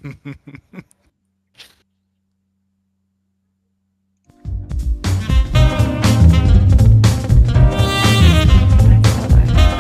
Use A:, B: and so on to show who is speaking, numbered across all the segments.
A: I thought I heard it.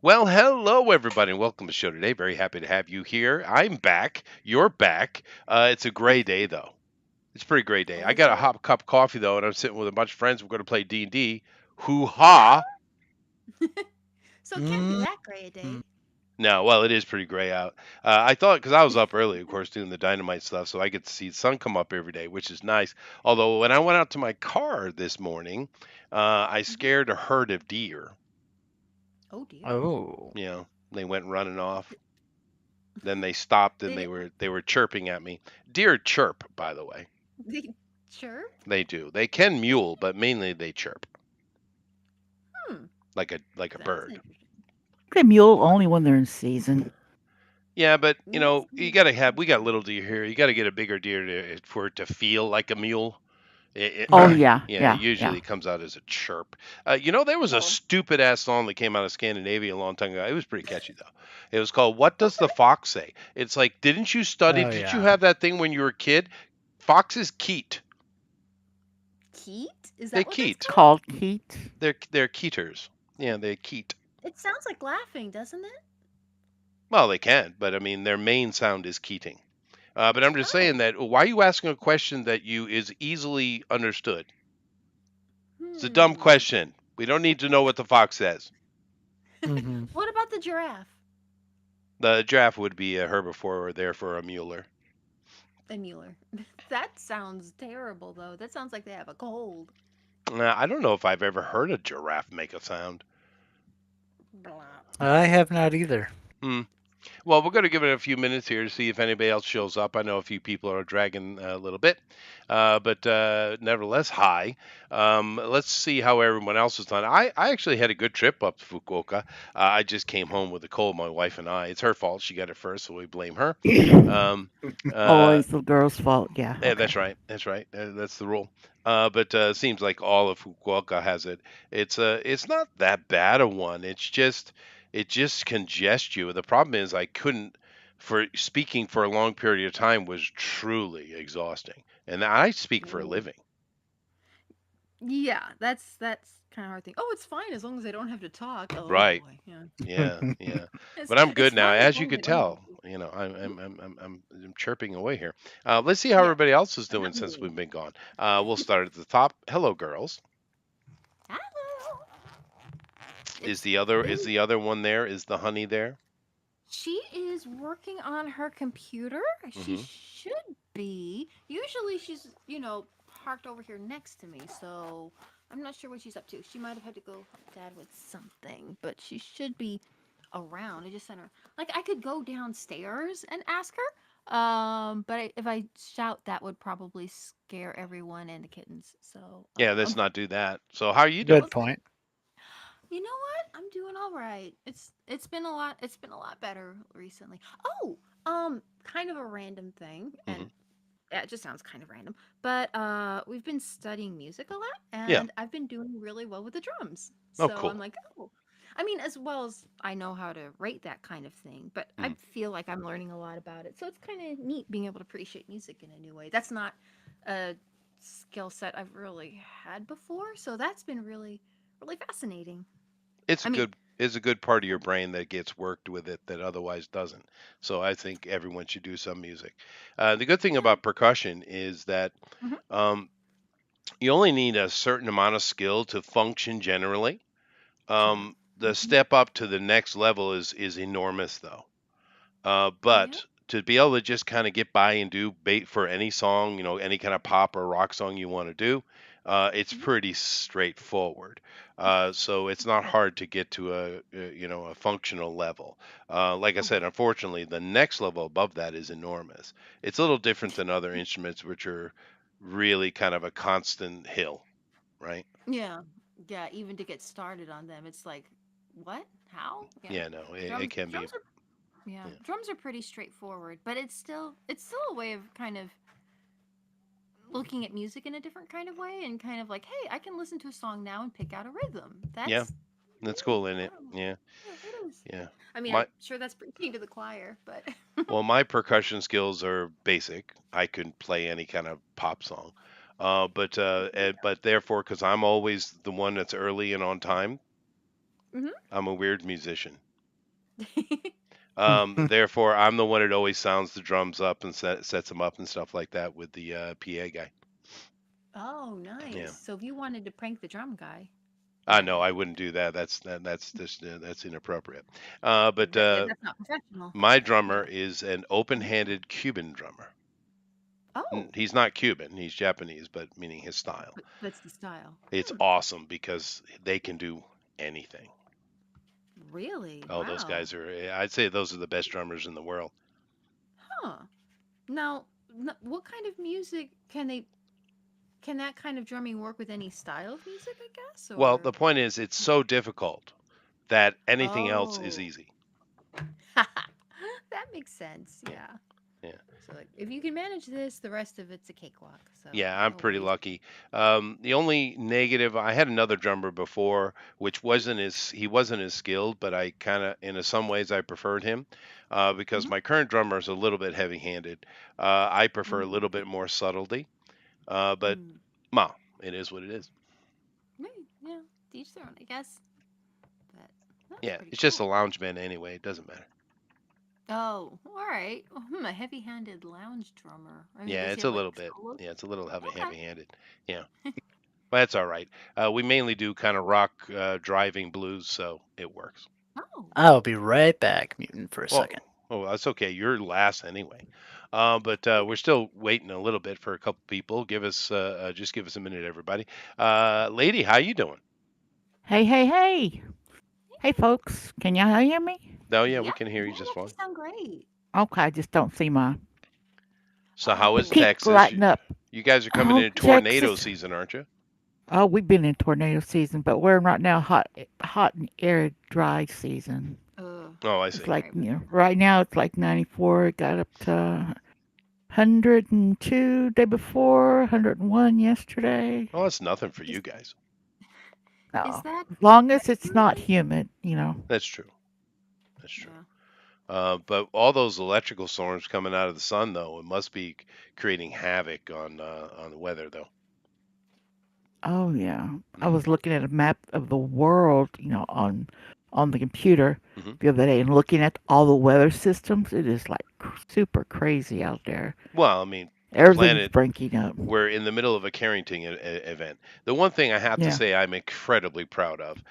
B: Well, hello everybody, and welcome to the show today. Very happy to have you here. I'm back. You're back. It's a gray day though. It's a pretty gray day.
C: Oh,
B: I
C: is
B: got a
C: it?
B: hot cup of coffee though, and I'm sitting with a bunch of friends. We're going to play D&D. Hoo ha!
C: So it can't be that gray a day.
B: No, well, it is pretty gray out. I thought because I was up early, of course, doing the dynamite stuff, so I get to see the sun come up every day, which is nice. Although when I went out to my car this morning, I
C: Mhm.
B: scared a herd of deer.
C: Oh dear.
A: Oh.
B: You know, they went running off. Then they stopped and
C: They
B: they were chirping at me. Deer chirp, by the way.
C: they chirp.
B: They do. They can mule, but mainly they chirp
C: Hmm.
B: like a
C: That's
B: bird.
C: interesting.
A: They mule only when they're in season.
B: Yeah, but
C: Yes.
B: you gotta have. We got little deer here. You got to get a bigger deer for it to feel like a mule.
A: Oh
B: Yeah,
A: yeah,
B: it
A: yeah, yeah.
B: usually comes out as a chirp. There was a
C: Oh.
B: stupid ass song that came out of Scandinavia a long time ago. It was pretty catchy though. It was called "What Does the
C: Okay.
B: Fox Say?" It's like, didn't you study?
D: Oh
B: Did you
D: yeah.
B: have that thing when you were a kid? Foxes keet.
C: Keet? Is
B: They
C: that what that's
B: keet.
C: called?
A: Called Keat.
B: They're keeters. Yeah, they keet.
C: It sounds like laughing, doesn't it?
B: Well, they can, but I mean, their main sound is keating. But I'm just saying
C: Oh.
B: that why are you asking a question that you is easily understood? It's a dumb
C: Hmm.
B: question. We don't need to know what the fox says.
D: hmm
C: What about the giraffe?
B: The giraffe would be a herbivore or therefore a muler.
C: A Mueller. That sounds terrible, though. That sounds like they have a cold.
B: I don't know if I've ever heard a giraffe make a sound.
C: Blah.
D: I have not either.
B: Hmm. Well, we're going to give it a few minutes here to see if anybody else shows up. I know a few people are dragging a little bit, but nevertheless, hi. Let's see how everyone else has done. I actually had a good trip up to Fukuoka. I just came home with a cold, my wife and I. It's her fault. She got it first, so we blame her. Um, uh,
A: Always the girl's fault. Yeah.
B: yeah,
A: Okay.
B: that's right. That's right. That's the rule. But seems like all of Fukuoka has it. It's not that bad a one. It just congests you. The problem is I couldn't for speaking for a long period of time was truly exhausting. And I speak for a
C: Ooh.
B: living.
C: Yeah, that's kind of hard thing. Oh, it's fine as long as I don't have to talk. Oh
B: Right.
C: boy, yeah.
B: Yeah, yeah.
C: It's
B: But I'm
C: it's
B: good now.
C: fine as
B: As you
C: long as
B: could
C: I don't have
B: tell,
C: to.
B: I'm chirping away here. Let's see how
C: Yeah,
B: everybody else is
C: I'm
B: doing
C: not
B: since we've
C: mean.
B: been gone. We'll start at the top. Hello, girls.
C: Hello.
B: Is
C: It's
B: the other is
C: been
B: the other one there? Is the honey there?
C: She is working on her computer. She
B: Hmm.
C: should be. Usually she's, parked over here next to me, so I'm not sure what she's up to. She might have had to go help Dad with something, but she should be around. I just sent her. Like, I could go downstairs and ask her, but if I shout, that would probably scare everyone and the kittens. So,
B: Yeah, let's not do that. So how are you
D: Good
B: doing?
D: point.
C: you know what? I'm doing all right. It's been a lot. It's been a lot better recently. Oh, kind of a random thing,
B: Hmm.
C: and it just sounds kind of random, but we've been studying music a lot,
B: Yeah.
C: and I've been doing really well with the drums.
B: Oh,
C: So I'm
B: cool.
C: like, oh, I mean, as well as I know how to rate that kind of thing, but I
B: Mm.
C: feel like I'm learning a lot about it. So it's kind of neat being able to appreciate music in a new way. That's not a skill set I've really had before, so that's been really, really fascinating.
B: It's
C: I
B: a
C: mean,
B: good part of your brain that gets worked with it that otherwise doesn't. So I think everyone should do some music. The good thing
C: yeah.
B: about percussion is that
C: Mhm.
B: um, you only need a certain amount of skill to function generally.
C: True.
B: The
C: Hmm.
B: step up to the next level is enormous though.
C: Oh yeah.
B: But to be able to just kind of get by and do bait for any song, any kind of pop or rock song you want to do, it's
C: Hmm.
B: pretty straightforward. So it's not hard to get to a functional level. Like I
C: Oh
B: said,
C: yeah.
B: unfortunately, the next level above that is enormous. It's a little different than other instruments, which are really kind of a constant hill, right?
C: Yeah. Yeah. Even to get started on them, it's like, what? How? Yeah.
B: Yeah, no, it
C: Drums.
B: can be.
C: Drums are. Yeah,
B: Yeah.
C: drums are pretty straightforward, but it's still a way of kind of looking at music in a different kind of way and kind of like, hey, I can listen to a song now and pick out a rhythm.
B: Yeah.
C: That's
B: That's
C: neat.
B: cool, isn't it?
C: Wow.
B: Yeah.
C: Yeah, it is.
B: Yeah.
C: I mean,
B: My
C: I'm sure that's preaching to the choir, but
B: Well, my percussion skills are basic. I can play any kind of pop song. But therefore, because I'm always the one that's early and on time,
C: hmm
B: I'm a weird musician.
D: Mhm.
B: Therefore, I'm the one that always sounds the drums up and sets them up and stuff like that with the PA guy.
C: oh, nice.
B: Yeah.
C: So if you wanted to prank the drum guy,
B: I
C: go
B: know
C: ahead.
B: I wouldn't do that. That's just that's inappropriate. But
C: That, yeah, that's not professional.
B: my
C: Yeah.
B: drummer is an
C: Mhm.
B: open-handed Cuban drummer.
C: Oh,
B: He's not Cuban. He's Japanese, but meaning his style.
C: but that's the style.
B: It's awesome because they can do anything.
C: Really?
B: Oh, those
C: Wow.
B: guys are. I'd say those are the best drummers in the world.
C: Huh. Now, what kind of music can that kind of drumming work with any style of music, I guess,
B: Well,
C: or
B: the point is, it's so difficult that anything else is
C: oh.
B: easy.
C: That makes sense.
B: Yeah,
C: Yeah.
B: yeah,
C: So like if you can manage this, the rest of it's a cakewalk. So
B: yeah. I'm
C: no
B: pretty
C: worries.
B: lucky. The only negative, I had another drummer before, which wasn't as he wasn't as skilled, but I kind of, in some ways, I preferred him because
C: Mm-hmm.
B: my current drummer is a little bit heavy-handed. I prefer a
C: Mm,
B: little bit more subtlety. But
C: mm.
B: ma, it is what it is.
C: Right. Yeah. To each their own, I guess. But that's
B: Yeah,
C: pretty
B: it's just a
C: cool.
B: lounge band anyway. It doesn't matter.
C: Oh, all right. A heavy-handed lounge drummer. I mean,
B: Yeah,
C: does he
B: it's a
C: have like
B: little bit.
C: solos?
B: Yeah, it's a little
C: Okay.
B: heavy-handed. Yeah, but that's all right. We mainly do kind of rock, driving blues, so it works.
C: Oh.
D: I'll be right back, mutant, for a
B: Well,
D: second.
B: oh, that's okay. You're last anyway. But
C: Okay.
B: we're still waiting a little bit for a couple people. Just give us a minute, everybody. Lady, how you doing?
A: Hey, hey, hey. Hey, folks. Can y'all hear me?
B: Oh yeah, we
C: Yep.
B: can hear you
C: Yeah,
B: just
C: you
B: fine.
C: sound great.
A: Okay, I just don't see my.
B: So how
A: It
B: is
C: Oh.
A: keeps
B: Texas?
A: lighting up.
B: You guys are coming
A: Oh,
B: into tornado
A: Texas.
B: season, aren't you?
A: Oh, we've been in tornado season, but we're in right now hot and arid, dry season.
B: Oh, I
A: It's
B: see.
A: like,
C: Right.
A: right now it's like 94. It got up to 102 day before, 101 yesterday.
B: Oh, that's nothing for
C: Is
B: you guys.
C: is
A: No,
C: that
A: as long
C: that
A: as it's not
C: humid?
A: humid.
B: That's true. That's true.
C: Yeah.
B: But all those electrical storms coming out of the sun, though, it must be creating havoc on the weather, though.
A: Oh yeah. I
B: Hmm.
A: was looking at a map of the world, on the computer
B: Hmm.
A: the other day and looking at all the weather systems. It is like super crazy out there.
B: Well, I mean, the
A: Everything's
B: planet.
A: breaking up.
B: We're in the middle of a Carrington event. The one thing I have to
A: Yeah.
B: say I'm incredibly proud of,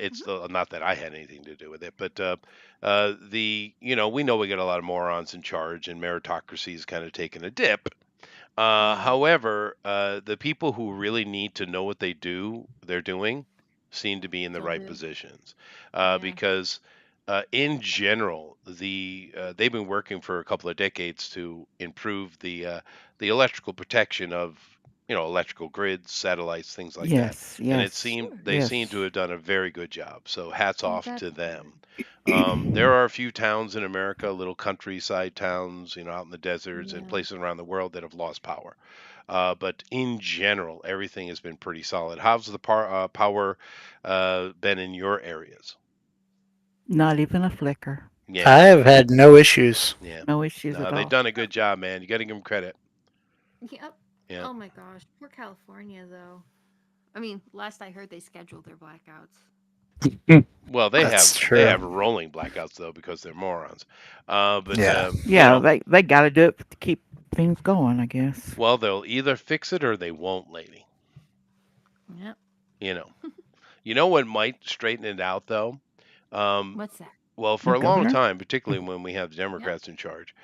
C: Mhm.
B: not that I had anything to do with it, but we know we got a lot of morons in charge, and meritocracy is kind of taking a dip.
C: Right.
B: However, the people who really need to know what they're doing, seem to be in the
C: Still
B: right
C: do.
B: positions.
C: Yeah.
B: Because in general, they've been working for a couple of decades to improve the electrical protection of electrical grids, satellites, things like that.
A: Yes.
B: And
A: Yes.
C: Sure.
B: they seem to
A: Yes.
B: have done a very good job. So hats
C: Oh,
B: off
C: that's
B: to them.
C: good.
B: There are a few towns in America, little countryside towns, out in the deserts and
C: Yeah.
B: places around the world that have lost power. But in general, everything has been pretty solid. How's the power been in your areas?
A: Not even a flicker.
B: Yeah,
D: I have had no issues.
B: yeah.
A: No issues
B: No,
A: at
B: they've
A: all.
B: done a good job, man. You got to give them credit.
C: Yep.
B: Yeah.
C: Oh my gosh. Poor California though. I mean, last I heard they scheduled their blackouts.
B: Well,
D: That's
B: they
D: true.
B: have rolling blackouts though because they're morons. But
D: Yeah.
A: Yeah, they got to do it to keep things going, I guess.
B: well, they'll either fix it or they won't, lady.
C: Yep.
B: You know. You know what might straighten it out though? Um,
C: What's that?
B: Well,
A: The
B: for a long
A: governor?
B: time, particularly when we have the
C: Yep.
B: Democrats in charge,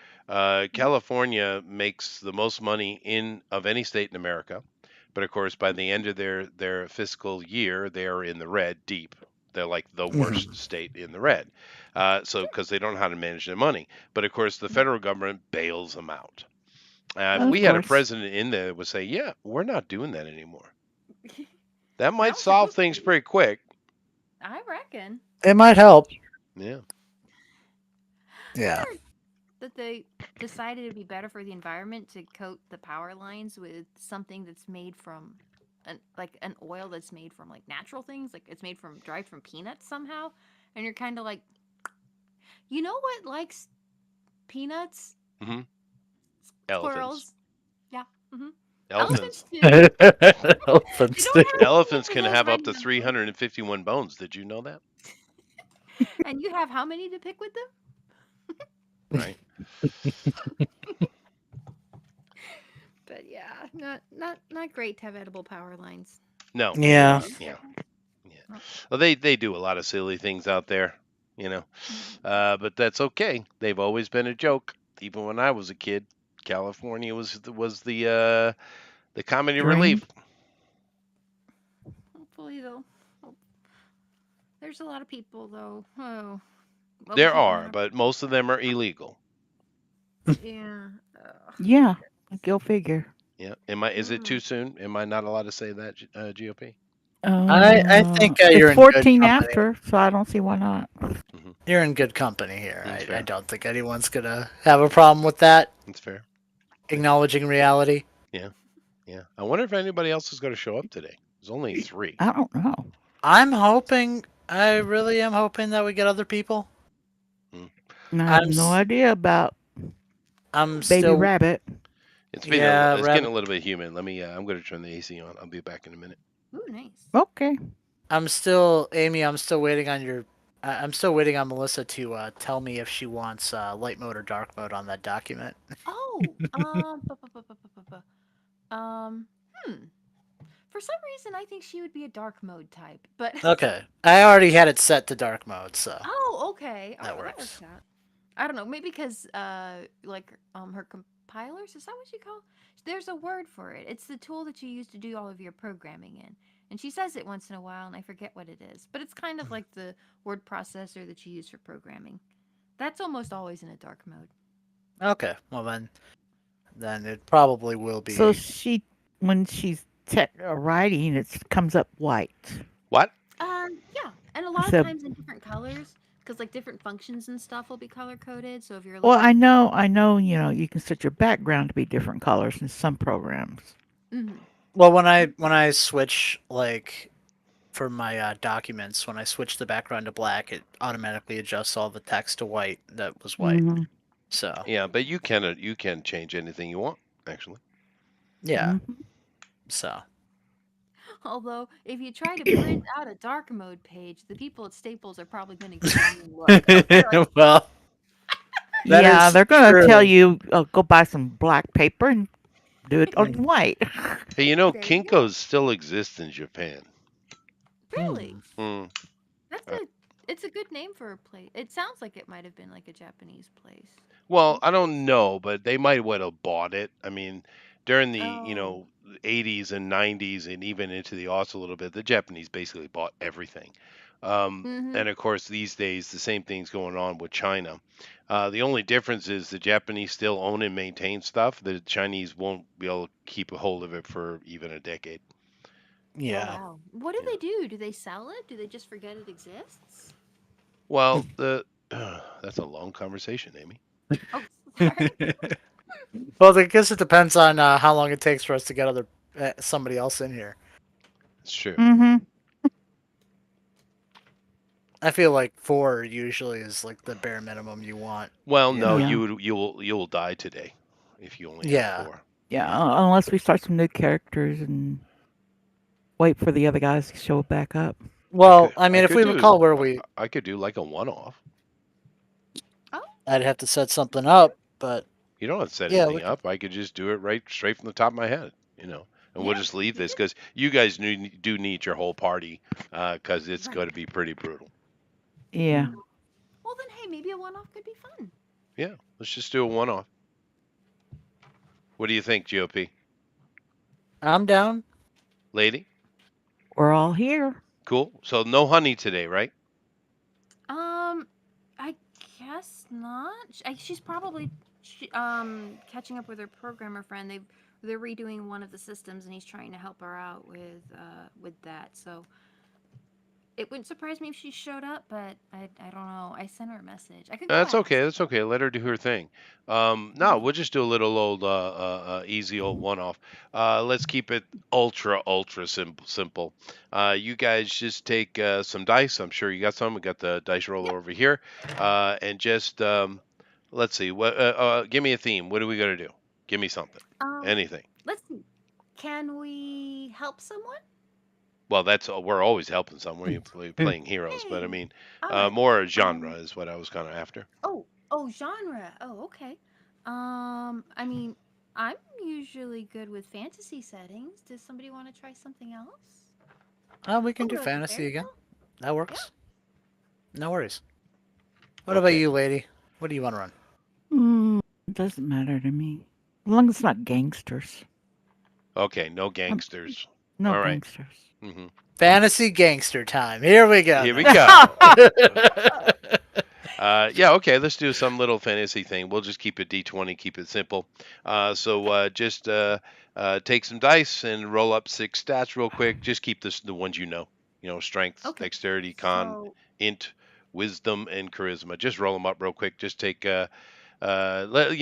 C: Mhm.
B: California makes the most money in of any state in America. But of course, by the end of their fiscal year, they are in the red deep. They're like the
D: Hmm.
B: worst state in the red. So
C: Sure.
B: because they don't know how to manage their money. But of course, the
C: Yep.
B: federal government bails them out. If
C: Oh
A: Of
B: we had a
C: yeah.
A: course.
B: president in there that would say, "Yeah, we're not doing that anymore," that
C: That
B: might
C: was
B: solve
C: supposed to
B: things
C: be.
B: pretty quick.
C: I reckon.
D: It might help.
B: Yeah.
C: I
D: Yeah.
C: heard that they decided it'd be better for the environment to coat the power lines with something that's made from an oil that's made from like natural things, like it's made from derived from peanuts somehow. And you're kind of like, you know what likes peanuts?
B: Hmm. Elephants.
C: Squirrels. Yeah. Hmm. Elephants
B: Elephants.
C: too. They
D: Elephants.
C: don't have anything
B: Elephants
C: for
B: can
C: those
B: have
C: red
B: up to
C: minerals.
B: 351 bones. Did you know that?
C: And you have how many to pick with them?
B: Right.
C: But yeah, not great to have edible power lines.
B: No.
D: Yeah.
B: Yeah. Yeah.
C: Oh,
B: Well, they do a lot of silly things out there, you know.
C: mm.
B: But that's okay. They've always been a joke. Even when I was a kid, California was the comedy
A: Dream.
B: relief.
C: Hopefully they'll. Oh, there's a lot of people though. Oh, well, we
B: There
C: keep them
B: are,
C: in our.
B: but most of them are illegal.
C: Yeah.
A: Yeah, go figure.
B: Yeah. Am I? Is it
C: Mm.
B: too soon? Am I not allowed to say that? GOP.
D: I think
A: It's
D: you're in good
A: 14
D: company.
A: after, so I don't see why not.
B: Hmm.
D: You're in good company here.
B: That's
D: I
B: fair.
D: don't think anyone's gonna have a problem with that.
B: That's fair. Yeah.
D: Acknowledging reality.
B: Yeah. Yeah. I wonder if anybody else is going to show up today. There's only three.
A: I don't know.
D: I'm hoping. I really am hoping that we get other people.
B: Mm.
A: I have
D: I'm.
A: no idea about
D: I'm
A: Baby
D: still.
A: Rabbit.
D: Yeah,
B: It's getting
D: rabbit.
B: a little bit humid. Let me. I'm going to turn the AC on. I'll be back in a minute.
C: Ooh, nice.
A: Okay.
D: I'm still Amy. I'm still waiting on your. I'm still waiting on Melissa to tell me if she wants light mode or dark mode on that document.
C: Oh, um, hmm. For some reason, I think she would be a dark mode type, but
D: Okay, I already had it set to dark mode, so
C: oh, okay. Oh,
D: that
C: well, that works
D: works.
C: out. I don't know, maybe because like her compilers, is that what you call? There's a word for it. It's the tool that you use to do all of your programming in. And she says it once in a while and I forget what it is. But it's kind of like the word processor that you use for programming. That's almost always in a dark mode.
D: Okay, well then it probably will
A: So
D: be.
A: she, when she's writing, it comes up white.
B: What?
C: Yeah, and a lot of
A: So,
C: times in different colors, because like different functions and stuff will be color coded. So if you're
A: well,
C: looking,
A: you know, you can set your background to be different colors in some programs.
C: mm-hmm.
D: Well, when I switch like for my documents, when I switch the background to black, it automatically adjusts all the text to white that was white.
A: Mm-hmm.
D: So
B: Yeah, but you can change anything you want actually.
D: yeah,
A: Mm-hmm.
D: so
C: Although, if you try to print out a dark mode page, the people at Staples are probably going to give you a mean look. They're like,
D: well, that
A: Yeah,
D: is
A: they're gonna tell
D: true.
A: you go buy some black paper and do it on
D: Mm.
A: white.
B: Hey,
C: there you go.
B: Kinko's still exists in Japan.
C: Really?
D: Hmm.
B: Hmm.
C: That's
B: Uh,
C: a. It's a good name for a place. It sounds like it might have been like a Japanese place.
B: Well, I don't
C: Kinko's?
B: know, but they might would have bought it. I mean, during the
C: Oh.
B: 80s and 90s and even into the aughts a little bit, the Japanese basically bought everything.
C: Mm-hmm.
B: And of course, these days the same thing's going on with China. The only difference is the Japanese still own and maintain stuff. The Chinese won't be able to keep a hold of it for even a decade.
C: Oh
D: Yeah.
C: wow. What do
B: Yeah.
C: they do? Do they sell it? Do they just forget it exists?
B: Well, the that's a long conversation, Amy.
C: Oh, sorry.
D: Well, I guess it depends on how long it takes for us to get other somebody else in here.
B: It's true.
A: Mm-hmm.
D: I feel like 4 usually is like the bare minimum you want.
B: Well,
D: You
B: no,
D: know.
A: Yeah.
B: you will die today if you only have
D: Yeah.
B: four.
A: Yeah.
B: Yeah.
A: Unless we start some new characters and wait for the other guys to show back up.
D: Well, I mean, if we recall where
B: I could do like a one-off.
C: Oh,
D: I'd have to set something up, but
B: You don't have to set
D: yeah, we
B: anything
D: could.
B: up. I could just do it right straight from the top of my head. And
C: yeah.
B: we'll just
C: You
B: leave
C: could
B: this
C: do.
B: because you guys do need your whole party because it's
C: Right.
B: going to be pretty brutal.
A: Yeah.
C: Mm. Well, then, hey, maybe a one-off could be fun.
B: Yeah, let's just do a one-off. What do you think, GOP
D: I'm down.
B: lady?
A: We're all here.
B: Cool. So no honey today, right?
C: Um, I guess not. She's probably catching up with her programmer friend. They're redoing one of the systems, and he's trying to help her out with that. So It wouldn't surprise me if she showed up, but I don't know. I sent her a message. I could go
B: That's okay.
C: ask,
B: That's
C: but
B: okay. Let her do her thing. No,
C: mhm.
B: we'll just do a little old, easy old one-off. Let's keep it ultra simple. You guys just take some dice. I'm sure you got some. We got the dice roller
C: Yep.
B: over here, and just let's see. What? Give me a theme. What are we gonna do? Give me something.
C: Um,
B: Anything.
C: let's see. Can we help someone?
B: Well, that's we're always helping someone. We're playing heroes, but I
C: Hey.
B: mean,
C: All right.
B: more genre
C: Um.
B: is what I was kind of after.
C: Oh, genre. Oh, okay. I mean, I'm usually good with fantasy settings. Does somebody want to try something else?
D: We can
C: Oh,
D: do
C: like a
D: fantasy
C: fairy
D: again.
C: tale?
D: That
C: Yeah.
D: works. No worries. What about
B: Okay.
D: you, lady? What do you want to run?
A: It doesn't matter to me. As long as it's not gangsters.
B: Okay. No
A: Um,
B: gangsters.
A: no
B: All right.
A: gangsters.
B: Mm-hmm.
D: Fantasy gangster time. Here we go
B: Here we
D: then.
B: go. Yeah, okay. Let's do some little fantasy thing. We'll just keep it D20, keep it simple. Just take some dice and roll up 6 stats real quick. Just keep this the ones you know. You know, strength,
C: Okay.
B: dexterity, con,
C: So,
B: int, wisdom, and charisma. Just roll them up real quick. Just take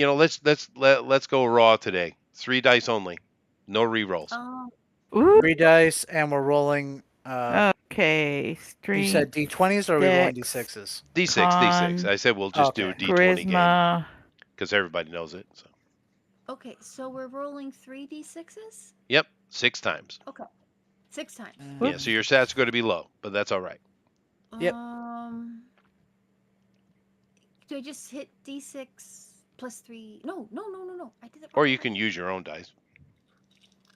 B: let's go raw today. 3 dice only. No re-rolls.
C: um,
A: Ooh.
D: 3 dice, and we're rolling.
A: Okay.
D: You said
A: Strength,
D: D20s, or are we rolling
A: dex,
D: D6s?
B: D6, D6.
A: con,
B: I said we'll just do
D: Okay.
B: a D20 game
A: charisma.
B: because everybody knows it. So,
C: okay. So we're rolling 3d6s?
B: yep, 6 times.
C: Okay. 6 times.
B: Yeah, so
A: Whoops.
B: your stats are going to be low, but that's all right.
D: Yep.
C: Um, do I just hit d6 plus 3? No, no, no, no, no. I did it
B: Or
C: wrong
B: you can
C: already.
B: use your own dice.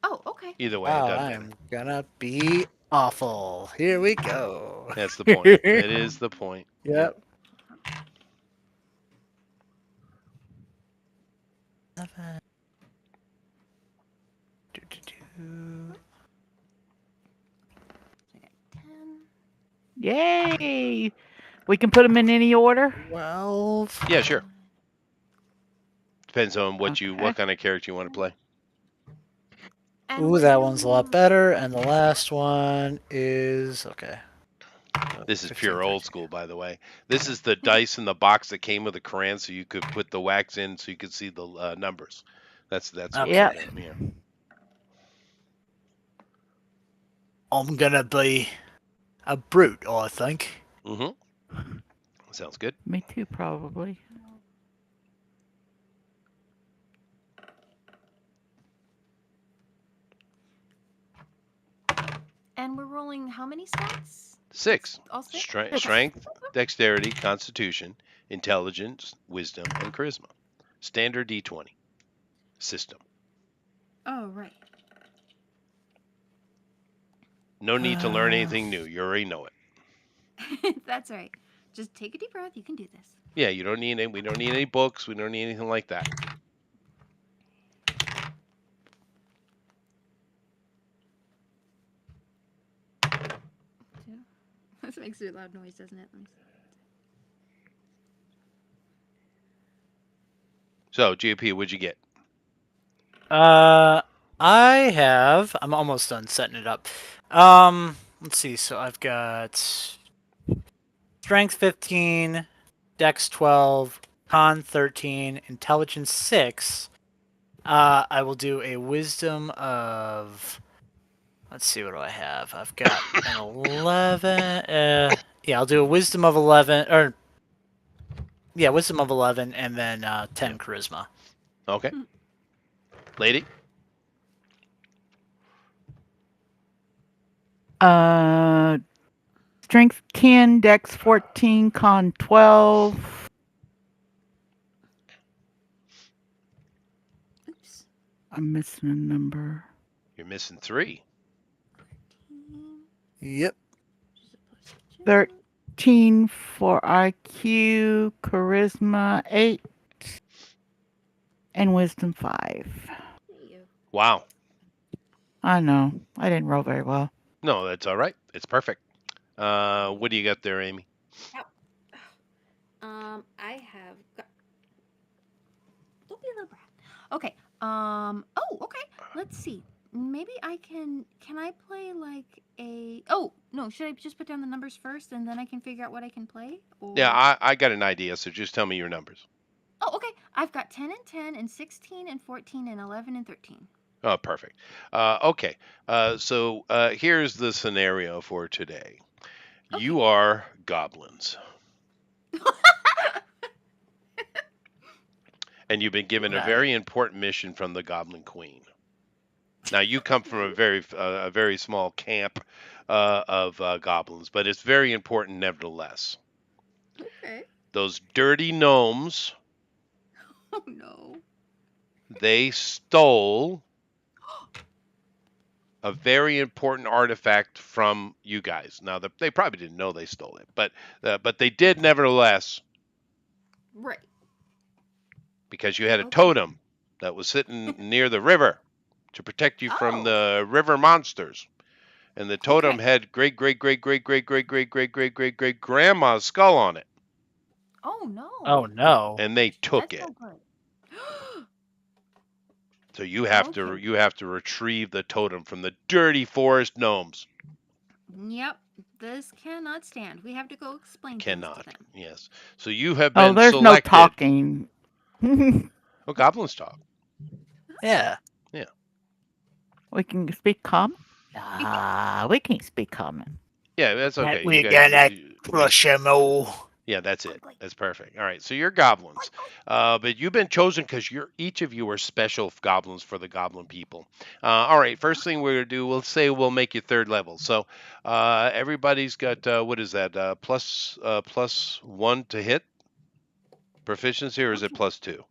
C: Oh, okay.
B: Either way, it
D: Wow,
B: doesn't
D: I
B: matter.
D: am gonna be awful. Here we go.
B: That's the point. That is the point. Yep.
D: Yep. 11. Do, do, do.
C: So I got 10.
A: Yay! We can put them in any order.
D: 12.
B: Yeah, sure. Depends on
A: Okay.
B: what kind of character you want to play.
C: And
D: Ooh,
C: we're
D: that one's a lot
C: doing.
D: better. And the last one is okay.
B: This is
D: 15,
B: pure old
D: 13.
B: school, by the way. This is the dice in the box that came with the crayon, so you could put the wax in, so you could see the numbers. That's what
D: Okay.
A: Yep.
B: we're doing here.
D: I'm gonna be a brute, I think.
B: Mm-hmm. Sounds good.
A: Me too, probably.
C: And we're rolling how many stats?
B: 6.
C: All six? Okay.
B: Strength, dexterity, constitution, intelligence, wisdom, and charisma. Standard D20 system.
C: Oh, right.
B: No need to learn anything new. You already know it.
C: That's right. Just take a deep breath. You can do this.
B: Yeah, you don't need any. We don't need any books. We don't need anything like that.
C: This makes a loud noise, doesn't it? Let me see.
B: So, GP, what'd you get?
D: Uh, I'm almost done setting it up. Let's see. So I've got strength 15, dex 12, con 13, intelligence 6. I will do a wisdom of. Let's see, what do I have? I've got an 11. Yeah, I'll do a wisdom of 11, or yeah, wisdom of 11, and then 10
B: Yep.
D: charisma.
B: Okay. Lady?
A: Uh, strength 10, dex 14, con 12.
C: Oops.
A: I'm missing a number.
B: You're missing 3.
C: 13,
D: Yep.
C: which is a plus 2.
A: 13 for IQ, charisma 8, and wisdom 5.
C: There you
B: Wow.
A: I know. I didn't roll very well.
B: No, that's all right. It's perfect. What do you got there, Amy?
C: go. I have got. Don't be a little brat. Okay. Oh, okay. Let's see. maybe I can. Can I play like a? Oh no! Should I just put down the numbers first and then I can figure out what I can play?
B: Yeah,
C: Or
B: I got an idea. So just tell me your numbers.
C: oh, okay. I've got 10 and 10 and 16 and 14 and 11 and 13.
B: Oh, perfect. Okay. So here's the scenario for today.
C: Okay.
B: You are goblins, and you've been given a
D: Nice.
B: very important mission from the Goblin Queen. Now you come from a very small camp of goblins, but it's very important nevertheless.
C: Okay.
B: Those dirty gnomes,
C: Oh no.
B: they stole a very important artifact from you guys. Now they probably didn't know they stole it, but they did nevertheless
C: Right.
B: because you had a
C: Okay.
B: totem that was sitting near the river to protect you from
C: Oh.
B: the river monsters. And the totem
C: Okay.
B: had great great great great great great great great great great great grandma's skull on it,
C: Oh no.
D: Oh no.
B: and they took
C: That's no
B: it.
C: good.
B: So you have to retrieve the totem from the dirty forest gnomes.
C: Yep. This cannot stand. We have to go explain things to
B: Cannot.
C: them.
B: Yes. So you have
A: Oh,
B: been
A: there's no
B: selected.
A: talking. We
B: Oh, goblins talk.
D: Yeah.
B: Yeah.
A: can speak common. Ah, we can't speak common.
B: Yeah, that's
D: That
B: okay. You
D: we
B: guys.
D: gonna crush 'em all.
B: Yeah, that's it.
C: Boink, boink,
B: That's perfect. All right, so you're goblins,
C: boink, boink.
B: but you've been chosen because each of you are special goblins for the goblin people. All right, first thing we're gonna do, we'll make you third level. So everybody's got what is that? Plus one to hit proficiency, or is it
C: Okay.
B: plus two?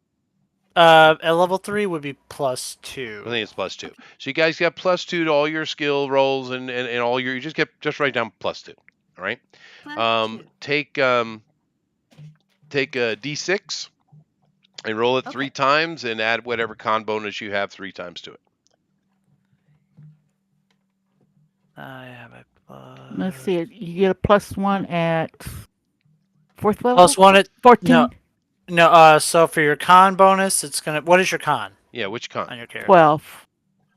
D: At level 3 would be plus
B: I
D: 2.
B: think it's plus two.
C: Okay.
B: So you guys got plus two to all your skill rolls and all your. You just write down plus two. All right.
C: +2.
B: Take a d6 and roll it
C: Okay.
B: 3 times and add whatever con bonus you have 3 times to it.
D: I have a
A: Let's
D: plus.
A: see. You get a +1 at fourth level.
D: Plus 1 at.
A: 14,
D: No, so for your con bonus, it's gonna. What is your con
B: Yeah, which con?
D: on your character?
A: 12.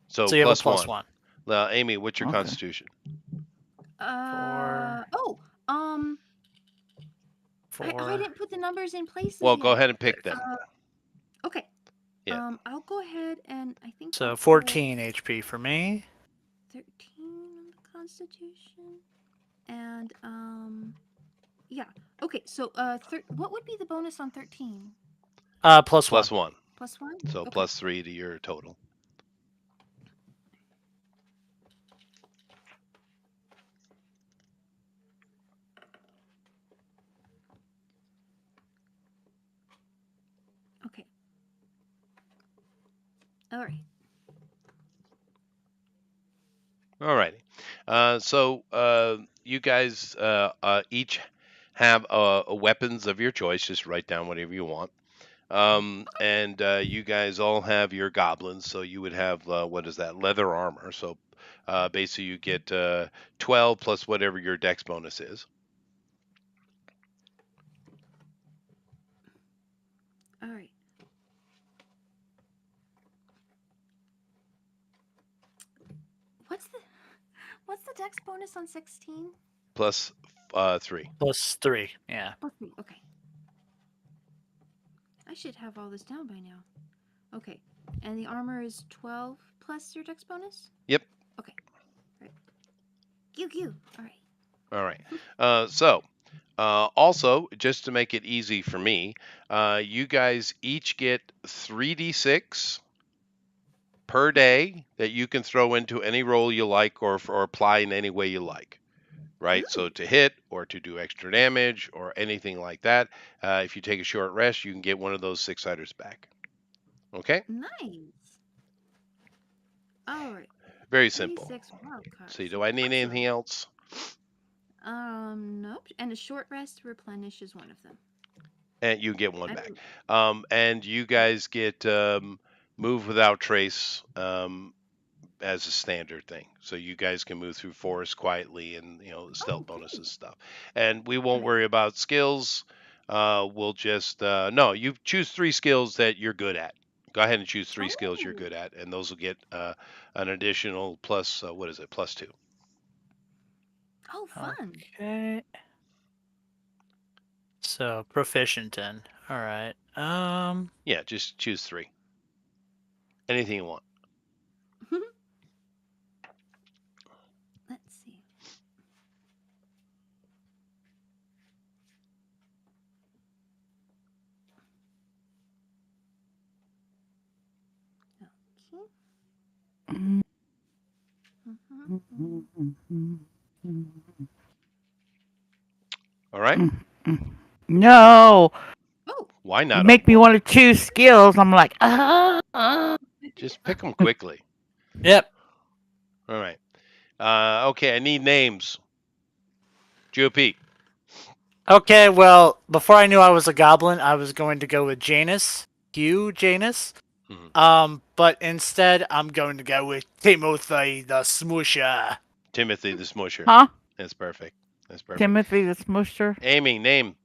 B: So
D: So you have a
B: plus
D: plus
B: one.
D: 1.
B: Amy, what's your
A: Okay.
B: constitution?
C: Oh. I
D: 4.
C: didn't put the numbers in places
B: Well, go
C: yet.
B: ahead and pick them.
C: Okay.
B: Yeah.
C: I'll go ahead and I think
D: So
C: I'll
D: 14 HP for me.
C: put 13 on the Constitution, and yeah. Okay. So what would be the bonus on 13?
D: Plus 1.
B: Plus one.
C: +1.
B: So
C: Okay.
B: plus 3 to your total.
C: Okay. All right.
B: All righty. So you guys each have weapons of your choice. Just write down whatever you want. And you guys all have your goblins. So you would have, what is that? Leather armor. So basically you get 12 plus whatever your dex bonus is.
C: All right. What's the what's the dex bonus on 16?
B: Plus 3.
D: Plus 3. Yeah.
C: +3. Okay. I should have all this down by now. Okay. And the armor is 12 plus your dex bonus?
B: Yep.
C: Okay. All right. Q. All right.
B: All right. So also, just to make it easy for me, you guys each get 3d6 per day that you can throw into any roll you like or apply in any way you like. Right? So
C: Ooh,
B: to hit or to do extra damage or anything like that, if you take a short rest, you can get one of those six-siders back. Okay?
C: nice. All right.
B: Very simple.
C: 36 wild cards.
B: See, do I need
C: Awesome.
B: anything else?
C: Nope. And a short rest replenish is one of them.
B: And you get one
C: I
B: back.
C: don't-
B: And you guys get move without trace as a standard thing. So you guys can move through forest quietly and stealth bonuses
C: good.
B: stuff. And we won't
C: Right.
B: worry about skills. We'll just no. You choose 3 skills that you're good at. Go ahead and choose 3 skills you're
C: Oh,
B: good at, and those will get an additional plus. What is it? +2.
C: oh, fun.
D: Okay. So proficient in. All right.
B: Yeah, just choose 3. Anything you want.
C: Let's see. Okay.
B: All right.
A: No,
C: Oh,
B: Why
A: you
B: not all?
A: make me want to choose skills. I'm like,
B: Just pick them quickly.
D: Yep.
B: All right. Okay, I need names. GOP.
D: Okay. Well, before I knew I was a goblin, I was going to go with Janus. Hugh Janus.
B: Mhm.
D: But instead, I'm going to go with Timothy the Smoosher.
B: Timothy the Smusher.
A: huh?
B: That's perfect. That's perfect.
A: Timothy the Smoosher.
B: Amy, name.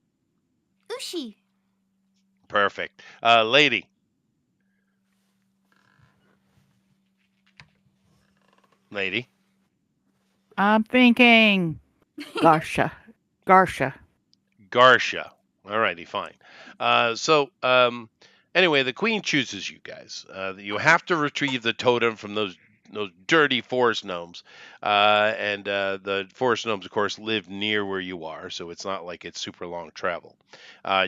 C: Ushi.
B: Perfect. Lady. Lady.
A: I'm thinking Garsha. Garsha.
B: Garsha. All righty, fine. Anyway, the queen chooses you guys. You have to retrieve the totem from those dirty forest gnomes, and the forest gnomes, of course, live near where you are, so it's not like it's super long travel.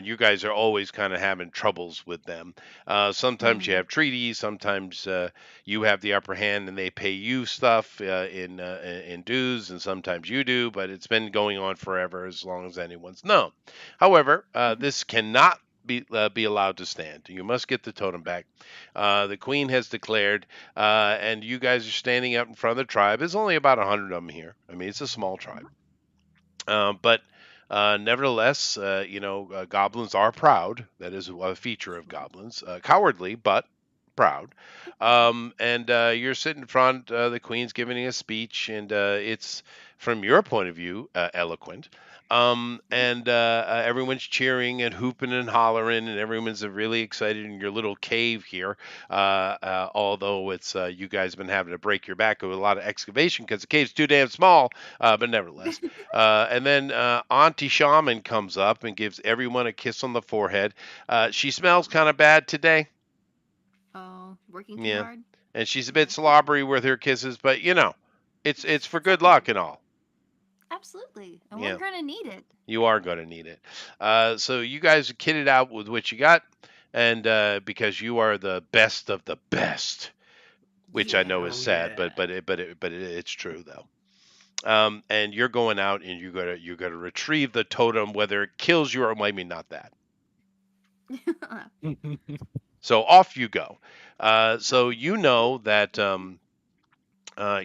B: You guys are always kind of having troubles with them. Sometimes you
C: Mm.
B: have treaties, sometimes you have the upper hand and they pay you stuff in dues, and sometimes you do. But it's been going on forever, as long as anyone's known. However, this cannot be allowed to stand. You must get the totem back. The queen has declared, and you guys are standing up in front of the tribe. There's only about 100 of them here. I mean, it's a small tribe. But nevertheless, goblins are proud. That is a feature of goblins. Cowardly, but proud. And you're sitting in front. The queen's giving a speech, and it's, from your point of view, eloquent. And everyone's cheering and hooping and hollering, and everyone's really excited in your little cave here. Although it's you guys have been having to break your back with a lot of excavation because the cave's too damn small. But nevertheless. And then Auntie Shaman comes up and gives everyone a kiss on the forehead. She smells kind of bad today.
C: Oh, working too
B: Yeah.
C: hard.
B: And she's a bit
C: Yeah,
B: slobbery with her kisses, but it's for
C: that's
B: good
C: okay.
B: luck and all.
C: Absolutely, and we're
B: Yeah,
C: gonna need it.
B: you are going to need it. So you guys are kitted out with what you got, and because you are the best of the best, which I know
C: Yeah.
B: is
D: Oh
B: sad,
D: yeah.
B: but it's true though. And you're going out and you're gonna retrieve the totem, whether it kills you or maybe not that. So off you go. So
C: Okay.
B: you know that, of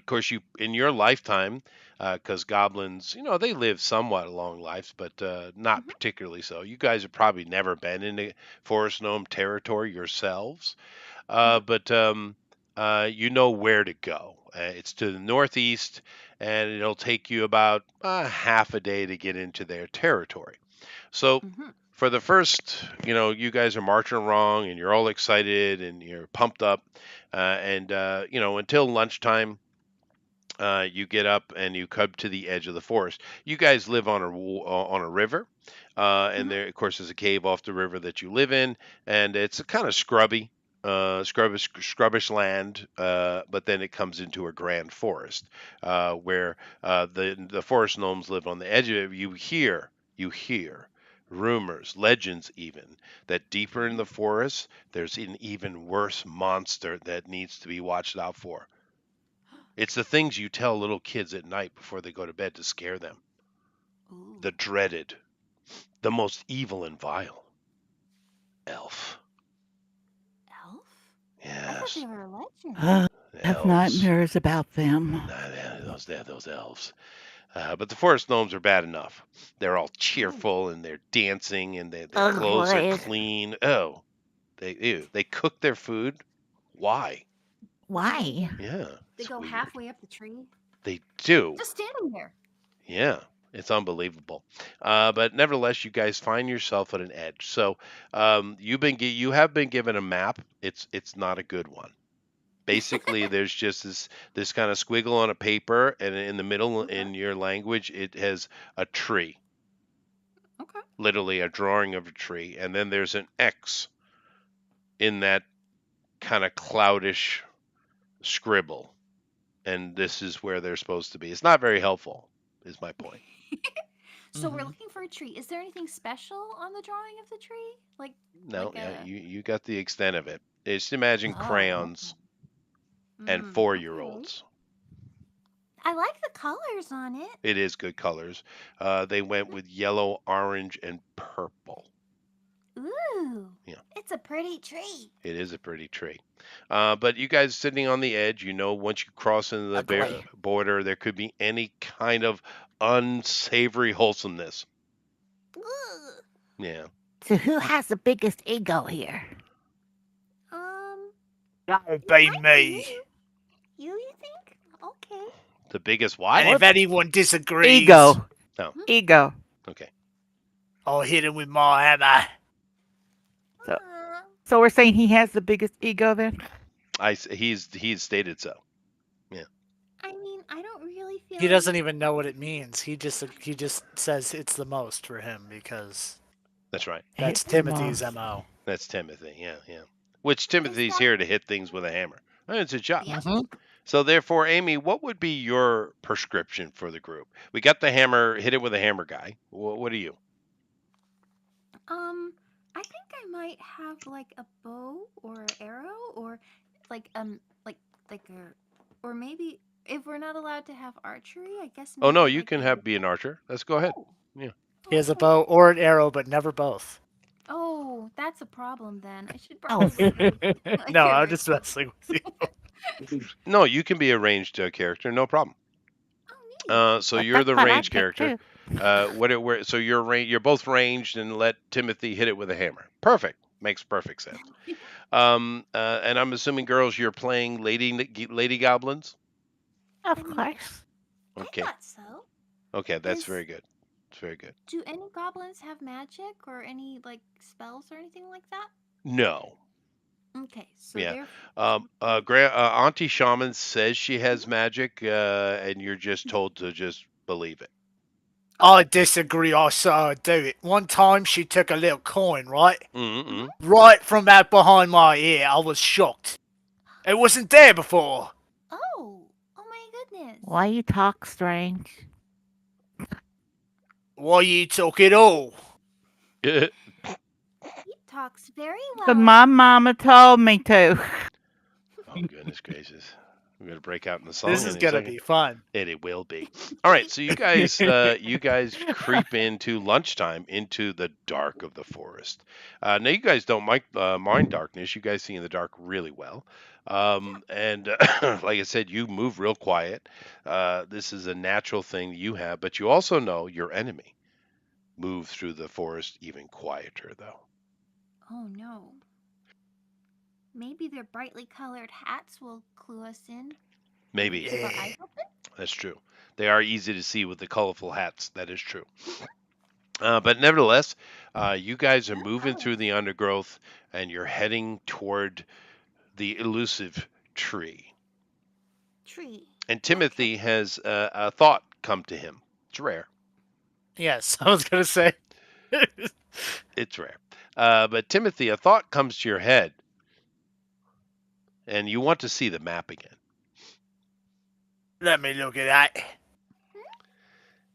B: course, you in your lifetime, because goblins, they live somewhat long lives, but not
C: Mhm.
B: particularly so. You guys have probably never been into forest gnome territory yourselves,
C: Mhm.
B: but you know where to go. It's to the northeast, and it'll take you about half a day to get into their territory. So
C: Mhm.
B: for the first, you guys are marching along and you're all excited and you're pumped up, and until lunchtime, you get up and you come to the edge of the forest. You guys live on a river, and
C: Mhm.
B: there, of course, is a cave off the river that you live in, and it's a kind of scrubbish land. But then it comes into a grand forest, where the forest gnomes live on the edge of it. You hear rumors, legends even, that deeper in the forest there's an even worse monster that needs to be watched out for. It's the things you tell little kids at night before they go to bed to scare them.
C: Ooh.
B: The dreaded, the most evil and vile elf.
C: Elf? I thought they
B: Yes,
C: were a legend.
A: I have
B: elves.
A: nightmares about them.
B: Those elves. But the forest gnomes are bad enough. They're all
C: Oh.
B: cheerful and they're dancing and their clothes are
A: Ugly.
B: clean. Oh, they cook their food. Why?
A: Why?
B: Yeah,
C: They
B: it's
C: go
B: weird.
C: halfway up the tree,
B: They do.
C: just standing there.
B: Yeah. It's unbelievable. But nevertheless, you guys find yourself at an edge. So you have been given a map. It's not a good one. Basically, there's just this kind of squiggle on a paper, and in the middle,
C: Okay.
B: in your language, it has a tree,
C: Okay.
B: literally a drawing of a tree, and then there's an X in that kind of cloudish scribble, and this is where they're supposed to be. It's not very helpful, is my point.
C: So we're
D: Mhm.
C: looking for a tree. Is there anything special on the drawing of the tree?
B: No,
C: Like
B: yeah,
C: a
B: you got the extent of it. Just imagine
C: oh.
B: crayons and
C: Okay.
B: 4-year-olds.
C: I like the colors on it.
B: It is good colors. They went with yellow, orange, and purple.
C: Ooh.
B: Yeah,
C: It's a pretty tree.
B: it is a pretty tree. But you guys sitting on the edge, once you cross into the
D: Ugly.
B: border, there could be any kind of unsavory wholesomeness.
C: Ugh.
B: Yeah.
A: So who has the biggest ego here?
C: Um,
D: That'll
C: it
D: be
C: might be
D: me.
C: you. You think? Okay.
B: The biggest
D: And
B: what?
D: if anyone disagrees,
A: Ego.
B: No.
A: Ego.
B: Okay.
D: I'll hit him with my hammer.
A: So,
C: Uh,
A: so we're saying he has the biggest ego then?
B: He's stated so. Yeah.
C: I mean, I don't really feel
D: He
C: like
D: doesn't even know what it means. He just says it's the most for him because
B: That's right.
D: that's
A: It's
D: Timothy's
A: most.
D: MO.
B: That's Timothy. Yeah, yeah. Which
C: is
B: Timothy's
C: that
B: here to hit things with a hammer. It's a job.
C: yeah.
D: Mm-hmm.
B: So therefore, Amy, what would be your prescription for the group? We got the hammer, hit it with a hammer guy. What are you?
C: I think I might have like a bow or arrow or like like like a or maybe if we're not allowed to have archery, I guess
B: Oh no,
C: maybe
B: you
C: like
B: can
C: a
B: have be an archer. Let's go ahead.
C: oh
B: Yeah.
D: He has a
C: okay.
D: bow or an arrow, but never both.
C: Oh, that's a problem then. I should
A: Oh.
C: probably get like
D: No,
C: a
D: I'm just
C: rifle.
D: messing with you.
B: No, you can be a ranged character. No problem.
C: Oh, neat.
B: So
A: But
B: you're
A: that's
B: the
A: what
B: ranged
A: I'd pick
B: character.
A: too.
B: So you're both ranged, and let Timothy hit it with a hammer. Perfect. Makes perfect sense. And I'm assuming, girls, you're playing lady goblins.
C: I
A: Of
C: mean,
A: course.
C: I
B: Okay.
C: thought so.
B: Okay, that's
C: Is
B: very good. It's very good.
C: do any goblins have magic or any like spells or anything like that?
B: No.
C: Okay, so
B: Yeah.
C: they're
B: Auntie Shaman says she has
C: mhm.
B: magic, and you're just told to just believe it.
D: I
C: Okay.
D: disagree. I saw her do it. One time she took a little coin, right?
B: Mm-mm.
C: Mhm.
D: Right from out behind my ear. I was shocked. It wasn't there before.
C: Oh, oh my goodness.
A: Why you talk strange?
D: Why you took it all?
B: Oh
C: He talks very
A: But
C: well,
A: my
C: actually.
A: mama told me to.
B: goodness gracious! We're gonna break out in the
D: This
B: song in
D: is
B: a
D: gonna
B: second.
D: be fun.
B: It will be. All right, so you guys creep into lunchtime into the dark of the forest. Now you guys don't mind darkness. You guys see in the dark really well. And like I said, you move real quiet. This is a natural thing you have, but you also know your enemy move through the forest even quieter, though.
C: Oh no. Maybe their brightly colored hats will clue us in if we
B: Maybe
C: keep our
D: Yeah.
C: eyes open.
B: that's true. They are easy to see with the colorful hats. That is true. But nevertheless, you guys are
C: True
B: moving through
C: colors.
B: the undergrowth and you're heading toward the elusive tree.
C: Tree.
B: And
C: Okay.
B: Timothy has a thought come to him. It's rare.
D: Yes, I was gonna say.
B: It's rare. But Timothy, a thought comes to your head and you want to see the map again.
D: Let me look at that.
C: Hmm?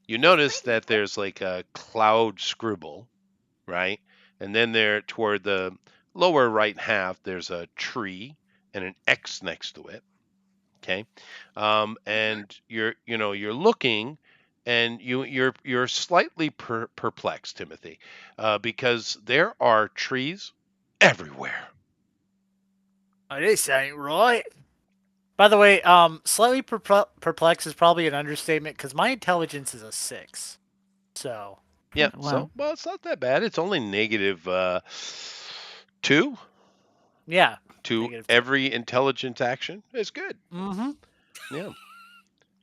B: You
C: It's
B: notice
C: pretty.
B: that there's like a cloud scribble, right? And then there toward the lower right half, there's a tree and an X next to it. Okay,
C: Mhm.
B: and you're looking, and you're slightly perplexed, Timothy, because there are trees everywhere.
D: Oh, this ain't right. By the way, slightly perplexed is probably an understatement because my intelligence is a 6. So,
B: Yeah, so
A: Well,
B: well, it's not that bad. It's only negative 2
D: yeah,
B: to
D: -2.
B: every intelligent action. It's good.
D: Mm-hmm.
B: Yeah.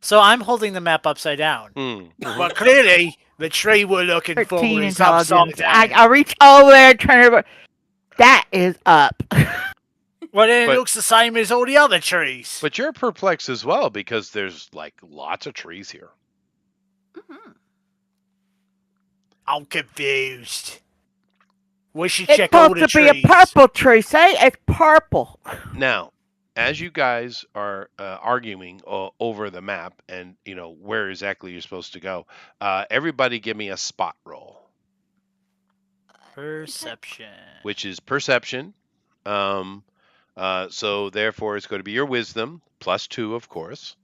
D: So I'm holding the map upside down.
B: Mm-hmm.
D: But clearly, the tree we're looking for
A: 13
D: is upside
A: intelligence. I,
D: down.
A: I reach over there and turn it over. That is up.
D: Well, then it
B: But
D: looks the same as all the other trees.
B: but you're perplexed as well because there's like lots of trees here.
C: Mm-hmm.
D: I'm confused. We should
A: It's
D: check all
A: supposed
D: the
A: to be a
D: trees.
A: purple tree. Say it's purple.
B: Now, as you guys are arguing over the map and where exactly you're supposed to go, everybody give me a spot roll,
C: Is that
D: Perception.
B: which is perception. Um, so therefore, it's going to be your wisdom +2, of course,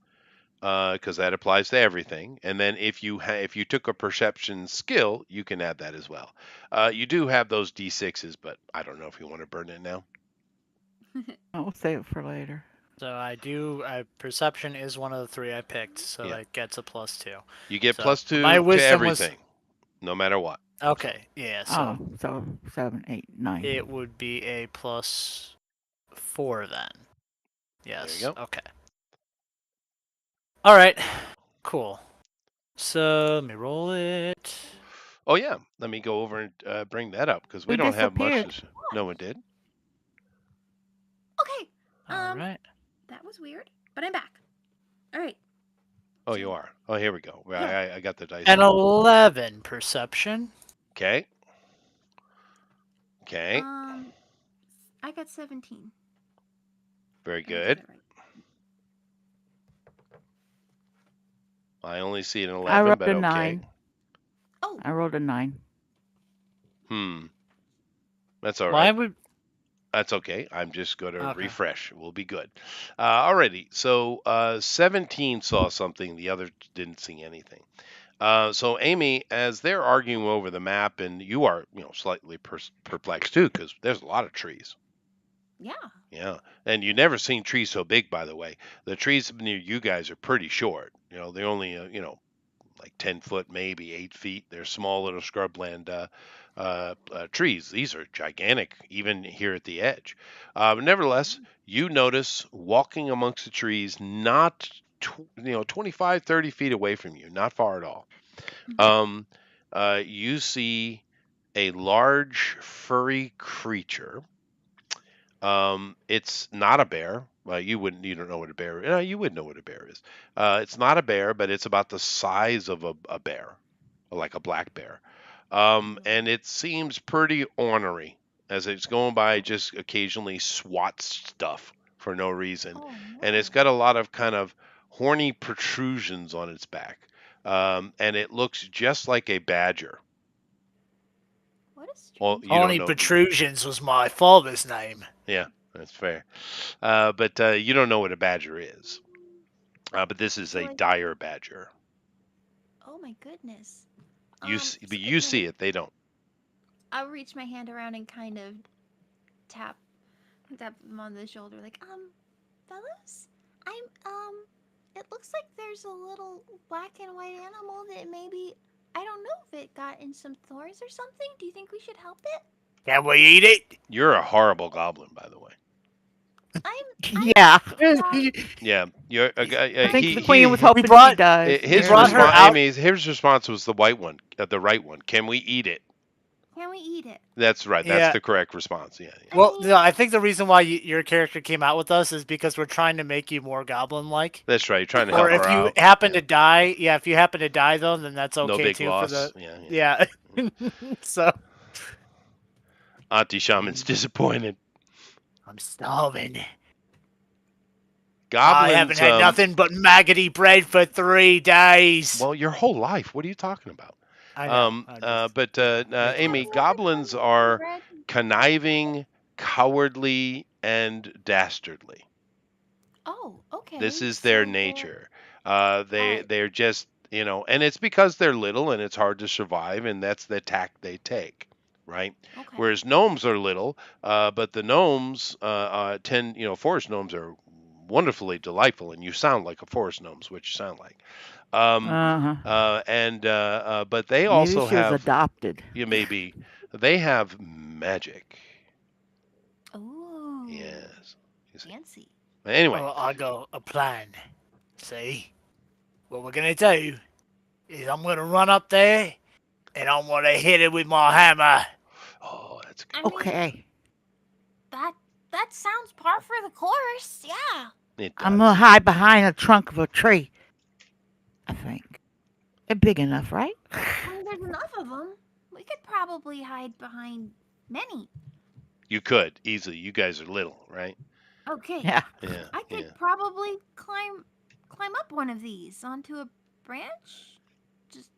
B: because that applies to everything. And then if you took a perception skill, you can add that as well. You do have those d6s, but I don't know if you want to burn it now.
A: We'll save it for later.
D: So I do. Perception is one of the three I picked, so
B: Yeah.
D: that gets a +2.
B: You get
D: So
B: +2
D: my
B: to
D: wisdom was
B: everything, no matter what.
D: okay. Yeah, so
A: Oh, so 7, 8, 9.
D: it would be a +4 then.
B: There you
D: Yes.
B: go.
D: Okay. All right. Cool. So let me roll it.
B: Oh yeah, let me go over and bring that up because we
A: Who
B: don't have much.
A: disappeared?
B: No one did.
C: okay?
D: All right.
C: That was weird, but I'm back. All right.
B: Oh, you are. Oh, here we go.
C: Yeah.
B: I got the dice.
D: An 11 perception.
B: Okay. Okay.
C: I got 17.
B: Very
C: I did
B: good.
C: it right.
B: I only see an
A: I
B: 11,
A: rolled
B: but
A: a
B: okay.
A: 9.
C: Oh,
A: I rolled a 9.
B: That's all
D: Why
B: right.
D: would
B: That's okay. I'm just going to
D: Okay.
B: refresh. We'll be good. Alrighty. So 17 saw something. The other didn't see anything. So Amy, as they're arguing over the map, and you are, slightly perplexed too, because there's a lot of trees.
C: yeah.
B: Yeah, and you never seen trees so big, by the way. The trees near you guys are pretty short. They're only, like 10 foot, maybe 8 feet. They're small little scrubland trees. These are gigantic, even here at the edge. But nevertheless, you notice walking amongst the trees, not 25, 30 feet away from you, not far at all. Um, you see a large furry creature. It's not a bear. You don't know what a bear is. You would know what a bear is. It's not a bear, but it's about the size of a bear, like a black bear. And it seems pretty ornery as it's going by, just occasionally swats stuff for no reason.
C: Oh
B: And it's
C: no.
B: got a lot of kind of horny protrusions on its back. And it looks just like a badger.
C: What a strange.
B: Well, you don't
D: Horny
B: know.
D: Protrusions was my father's name.
B: Yeah, that's fair. But you don't know what a badger is. But this is a
C: Like-
B: dire badger.
C: Oh my goodness.
B: But you see it. They don't.
C: I'll reach my hand around and kind of tap them on the shoulder, like, fellas, it looks like there's a little black and white animal that maybe, I don't know if it got in some thorns or something. Do you think we should help it?
D: Can we eat it?
B: You're a horrible goblin, by the way.
A: Yeah.
B: Yeah, you're.
A: I think the queen was hoping
D: brought-
A: she dies.
B: His
D: brought her
B: response,
D: out-
B: Amy's. His response was the white one, the right one. Can we eat it?
C: Can we eat it?
B: That's right.
D: Yeah.
B: That's the correct response. Yeah.
D: Well, no, I think the reason why your character came out with us is because we're trying to make you more goblin-like.
B: That's right. You're trying to help
D: Or if
B: her
D: you
B: out.
D: happen to die, if you happen to die though, then that's okay
B: No big
D: too
B: loss.
D: for the
B: Yeah.
D: So
B: Auntie Shaman's disappointed.
D: I'm starving.
B: Goblins.
D: I haven't had nothing but maggoty bread for 3 days.
B: Well, your whole life. What are you talking about?
D: I know. I'm just-
B: But Amy, goblins are conniving, cowardly, and dastardly.
C: Oh, okay.
B: This is their
C: So
B: nature.
C: Alright.
B: They're just and it's because they're little and it's hard to survive, and that's the tack they take, right?
C: Okay.
B: Whereas gnomes are little, but the gnomes tend, forest gnomes are wonderfully delightful, and you sound like a forest gnome's what you sound like.
A: Uh-huh.
B: But they
A: Maybe
B: also
A: she was
B: have
A: adopted.
B: maybe they have magic.
C: Ooh.
B: Yes.
C: Fancy.
B: Anyway,
D: I got a plan. See? what we're gonna do is I'm gonna run up there and I'm gonna hit it with my hammer.
B: Oh, that's good.
C: I mean,
A: Okay.
C: that that sounds par for the course. Yeah.
B: It
A: I'm gonna
B: does.
A: hide behind the trunk of a tree. I think. They're big enough, right?
C: I mean, there's enough of them. We could probably hide behind many.
B: You could easily. You guys are little, right?
C: Okay.
A: Yeah.
B: Yeah,
C: I
B: yeah.
C: could probably climb up one of these onto a branch. Just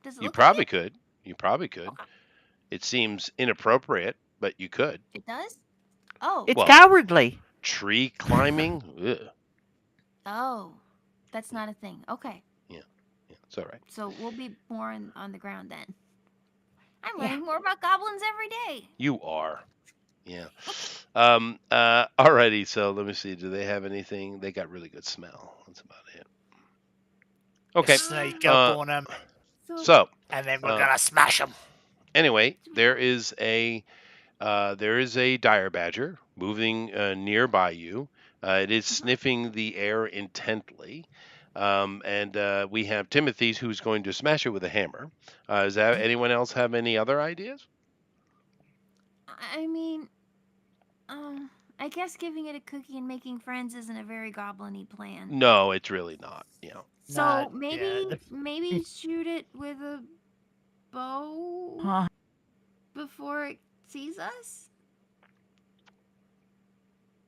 C: does it
B: You
C: look like
B: probably
C: it?
B: could. You probably could.
C: Okay.
B: It seems inappropriate, but you could.
C: It does? Oh.
A: It's
B: Well,
A: cowardly.
B: tree climbing? Ugh.
C: Oh. That's not a thing. Okay.
B: Yeah, yeah, it's all right.
C: So we'll be more on the ground then. I'm
A: Yeah.
C: learning more about goblins every day.
B: You are. Yeah. Alrighty, so let me see. Do they have anything? They got really good smell. That's about it. Okay.
D: Sneak
C: Uh,
D: up
B: Uh,
D: on them,
C: so
B: so
D: and then we're
B: uh,
D: gonna smash them.
B: anyway,
C: do we
B: there is a dire badger moving nearby you. It is sniffing the air intently. And we have Timothy who's going to smash it with a hammer. Does that anyone else have any other ideas?
C: I mean, I guess giving it a cookie and making friends isn't a very goblin-y plan.
B: No, it's really not. You know,
C: So
D: Not-
C: maybe
D: yeah,
C: maybe shoot it with a bow
A: Huh.
C: before it sees us.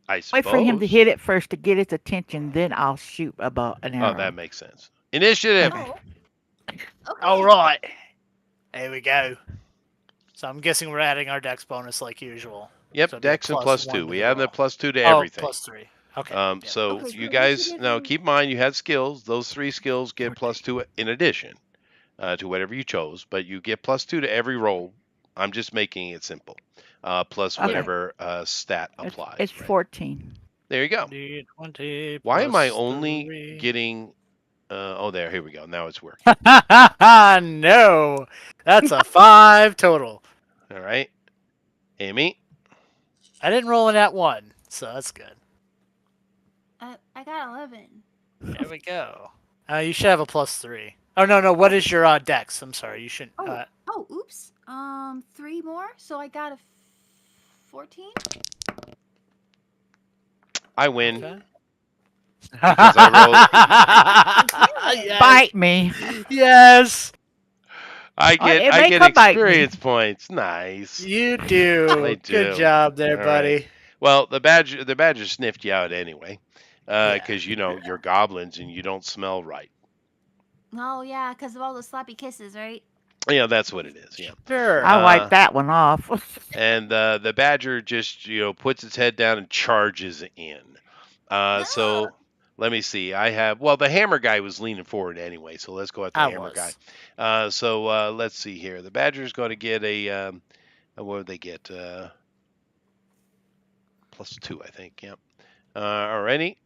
B: I
A: Wait for him to
B: suppose.
A: hit it first to get its attention, then I'll shoot about an
B: Oh,
A: arrow.
B: that makes sense. Initiative.
A: Okay.
C: Oh. Okay.
D: All right, there we go. So I'm guessing we're adding our dex bonus like usual.
B: Yep,
D: So it'd be a
B: Dex and
D: plus
B: plus
D: one
B: 2.
D: to
B: We
D: the
B: add the
D: roll.
B: +2 to
D: Oh,
B: everything.
D: +3. Okay.
B: So
D: yep.
C: Okay,
B: you
C: so
B: guys
C: initiative
B: now
C: is
B: keep in mind you had skills. Those 3 skills get +2 in addition to whatever you chose, but you get +2 to every roll. I'm just making it simple. Plus
A: Okay.
B: whatever stat
A: It's
B: applies. Right?
A: 14.
B: There you go.
D: D20
B: Why am I
D: plus
B: only
D: 3.
B: getting? Oh, there. Here we go. Now it's working.
D: No, that's a 5 total.
B: All right, Amy.
D: I didn't roll in that one, so that's good.
C: I got 11.
D: There we go. You should have a +3. Oh no, what is your dex? I'm sorry, you shouldn't.
C: Oh, oops. 3 more, so I got a 14.
B: I win.
D: Okay.
B: Because I
D: yes.
A: Bite me.
D: Yes,
B: I
A: Oh,
B: get
A: it
B: I
A: may
B: get
A: come bite me.
B: experience points. Nice.
D: you do.
B: They
D: Good
B: do.
D: job there,
B: All
D: buddy.
B: right. Well, the badger sniffed you out anyway,
D: Yeah.
B: because you know you're goblins and you don't smell right.
C: Oh yeah, because of all the sloppy kisses, right?
B: Yeah, that's what it is. Yeah.
D: Sure.
A: I wiped that one off.
B: And the badger just puts its head down and charges in. So let me see. I have the hammer guy was leaning forward anyway, so let's go at the
D: I
B: hammer
D: was.
B: guy. So let's see here. The badger's going to get a what would they get? +2, I think. Yep. Alrighty.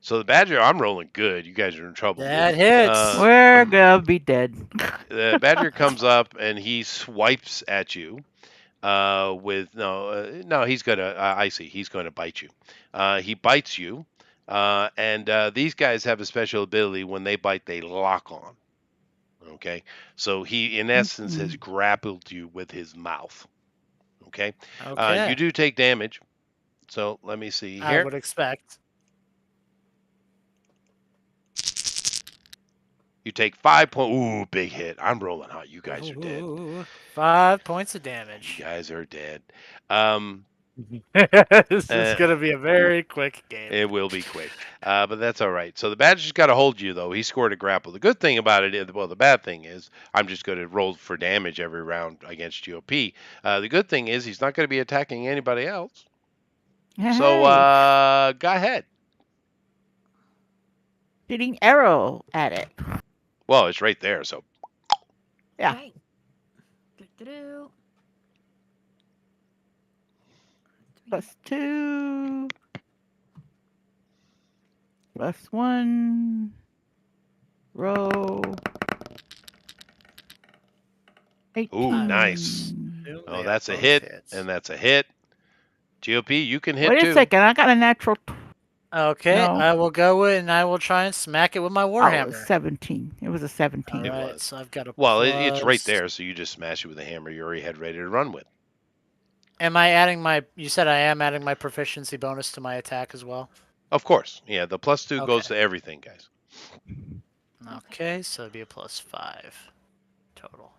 B: So the badger, I'm rolling good. You guys are in trouble.
D: That hits.
A: We're gonna be dead.
B: The badger comes up and he swipes at you. With no, he's gonna. I see. He's going to bite you. He bites you, and these guys have a special ability. When they bite, they lock on. Okay, so he, in essence, has grappled you with his mouth. Okay,
D: Okay.
B: you do take damage. So let me see
D: I
B: here.
D: would expect.
B: You take 5 points. Ooh, big hit. I'm rolling hot. You guys are dead.
D: Ooh, 5 points of
B: You
D: damage.
B: guys are dead.
D: This is gonna be a very quick game.
B: It will be quick, but that's all right. So the badger's got to hold you, though. He scored a grapple. The good thing about it is, the bad thing is, I'm just going to roll for damage every round against GOP. The good thing is, he's not going to be attacking anybody else. So go ahead.
A: Shooting arrow at it.
B: Well, it's right there. So
A: Yeah.
C: Right. Do-do-do.
A: +2. +1. Roll. 18.
B: Ooh, nice. Oh, that's a
D: Both
B: hit,
D: hits.
B: and that's a hit. GOP, you can hit
A: Wait a
B: too.
A: second. I got a natural.
D: Okay,
A: No.
D: I will go and I will try and smack it with my
A: Oh, it was
D: warhammer.
A: 17. It was a
D: All
A: 17.
B: It
D: right,
B: was.
D: so I've got a
B: Well, it's right
D: plus.
B: there, so you just smash it with a hammer you already had ready to run with.
D: Am I adding my? You said I am adding my proficiency bonus to my attack as well.
B: Of course. Yeah, the +2
D: Okay.
B: goes to everything, guys.
D: Okay, so it'd be a +5 total.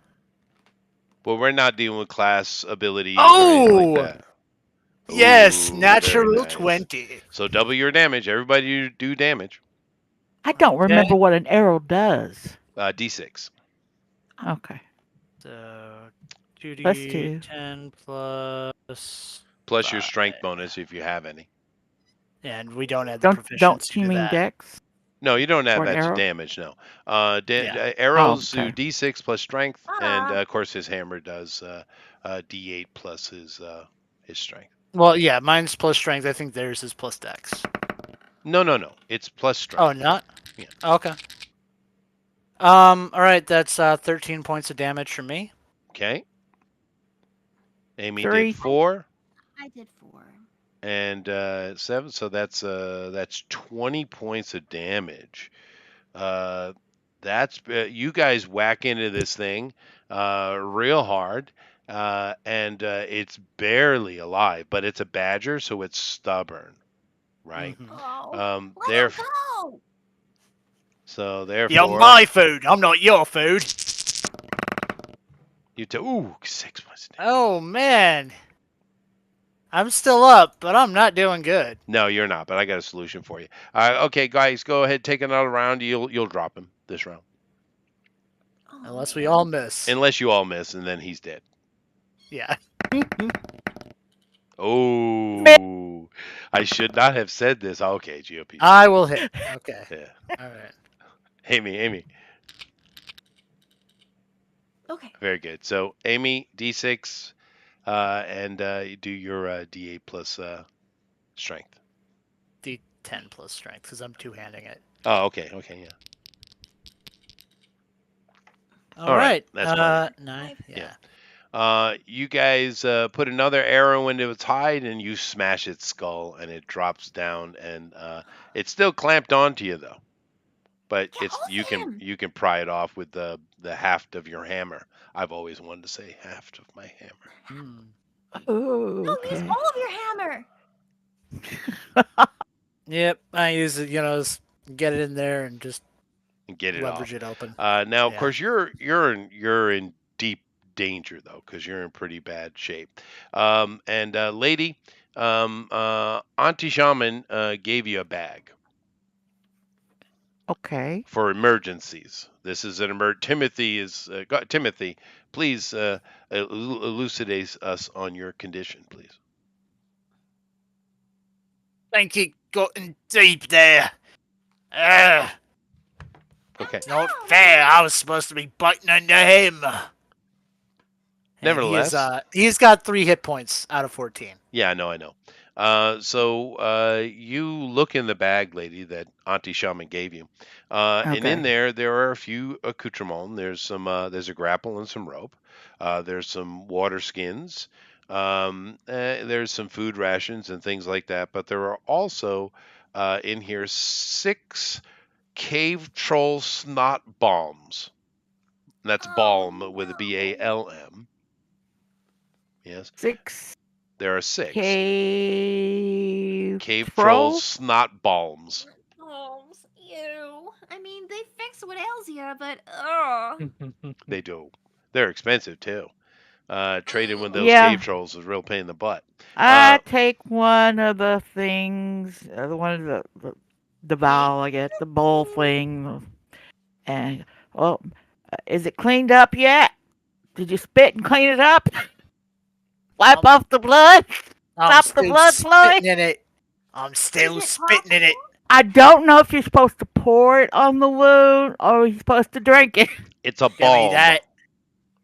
B: But we're not dealing with class abilities or anything like
D: Oh!
B: that.
D: Yes,
B: Ooh, very
D: natural
B: nice.
D: 20.
B: So double your damage. Everybody do damage.
A: I don't remember
D: Okay.
A: what an arrow does.
B: D6.
A: Okay.
D: So
A: Plus 2.
D: 2d10 plus
B: Plus your
D: 5.
B: strength bonus if you have any.
D: And we don't add the
A: Don't
D: proficiency
A: you
D: to
A: mean
D: that.
A: dex
B: No, you don't add
A: for an
B: that to
A: arrow?
B: damage, no.
D: Yeah.
A: Oh,
B: Arrows do
A: okay.
B: D6 plus strength, and
C: Ah.
B: of course his hammer does D8 plus his strength.
D: Well, yeah, mine's plus strength. I think theirs is plus dex.
B: No. It's plus
D: Oh,
B: strength.
D: not?
B: Yeah.
D: Okay. All right, that's 13 points of damage from me.
B: Okay. Amy did
A: 3.
B: 4
C: I did 4.
B: and 7, so that's 20 points of damage. That's you guys whack into this thing real hard, and it's barely alive, but it's a badger, so it's stubborn, right?
D: Mm-hmm.
C: Oh, let
B: There,
C: him go.
B: so
D: You're
B: therefore,
D: my food. I'm not your food.
B: you ooh 6 points of damage.
D: Oh, man. I'm still up, but I'm not doing good.
B: No, you're not, but I got a solution for you. Okay, guys, go ahead, take another round. You'll drop him this round,
C: Oh,
D: Unless we
C: man.
D: all miss.
B: unless you all miss, and then he's dead.
D: Yeah.
B: Oh, I should not have said this. Okay, GOP.
D: I will hit. Okay.
B: Yeah.
D: All right.
B: Amy.
C: Okay.
B: Very good. So, Amy, D6, and you do your D8 plus strength.
D: D10 plus strength because I'm two-handing it.
B: Oh, okay, yeah.
D: All right.
B: That's fine.
D: 9. Yeah.
B: You guys put another arrow into its hide, and you smash its skull, and it drops down, and it's still clamped onto you though. But
C: Get off him.
B: you can pry it off with the haft of your hammer. I've always wanted to say haft of my hammer.
D: Hmm.
A: Oh,
C: No, use
A: okay.
C: all of your hammer.
D: Yep. I use it, just get it in there and just
B: And get it
D: leverage
B: off.
D: it open.
B: Now, of
D: Yeah.
B: course, you're in deep danger though, because you're in pretty bad shape. And lady, Auntie Shaman gave you a bag
A: Okay.
B: for emergencies. This is an Timothy is Timothy. Please elucidate us on your condition, please.
D: Think it gotten deep there. Ugh.
B: Okay.
D: Not fair. I was supposed to be biting into him. And
B: Nevertheless,
D: he's got 3 hit points out of 14.
B: yeah, I know. So you look in the bag, lady, that Auntie Shaman gave you, and in
A: Okay.
B: there are a few accoutrements. There's a grapple and some rope. There's some water skins. There's some food rations and things like that. But there are also in here 6 cave troll snot bombs. That's
C: Oh,
B: balm with a
C: no.
B: BALM. Yes,
A: 6
B: there are 6
A: cave
B: cave troll
A: trolls.
B: snot balms.
C: Oh, ew. I mean, they fix what ails you, but ugh.
B: They do. They're expensive too. Trading with those
A: Yeah.
B: cave trolls is a real pain in the butt.
A: I take one of the things, the one of the vial I get, the bowl thing, and well, is it cleaned up yet? Did you spit and clean it up? Wipe
D: Um,
A: off the blood?
D: I'm
A: Stop the
D: still
A: blood flowing?
D: spitting in it. I'm still
C: Is it
D: spitting in it.
A: I don't know if you're supposed to pour it on the wound or you're supposed to drink it.
B: It's a
D: Give me
B: balm.
D: that.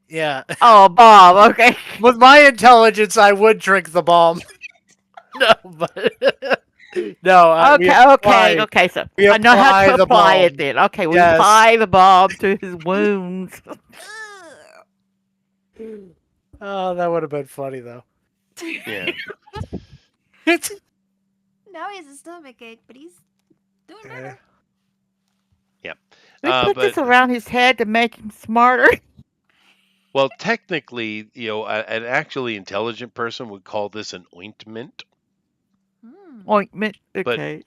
D: Yeah.
A: Oh, Bob, okay.
D: With my intelligence, I would drink the balm. No, but no.
A: Okay. So
D: we
A: I know how
D: apply
A: to
D: the
A: apply it
D: balm.
A: then. Okay, we
D: Yes.
A: apply the balm to his wounds.
C: Ugh.
D: Oh, that would have been funny though.
B: Yeah.
D: it?
C: Now he has a stomach ache, but he's doing
D: Yeah.
C: better.
B: Yeah.
A: We put
B: But
A: this around his head to make him smarter.
B: well, technically, an actually intelligent person would call this an ointment.
C: Hmm.
A: Ointment.
B: But
A: Okay.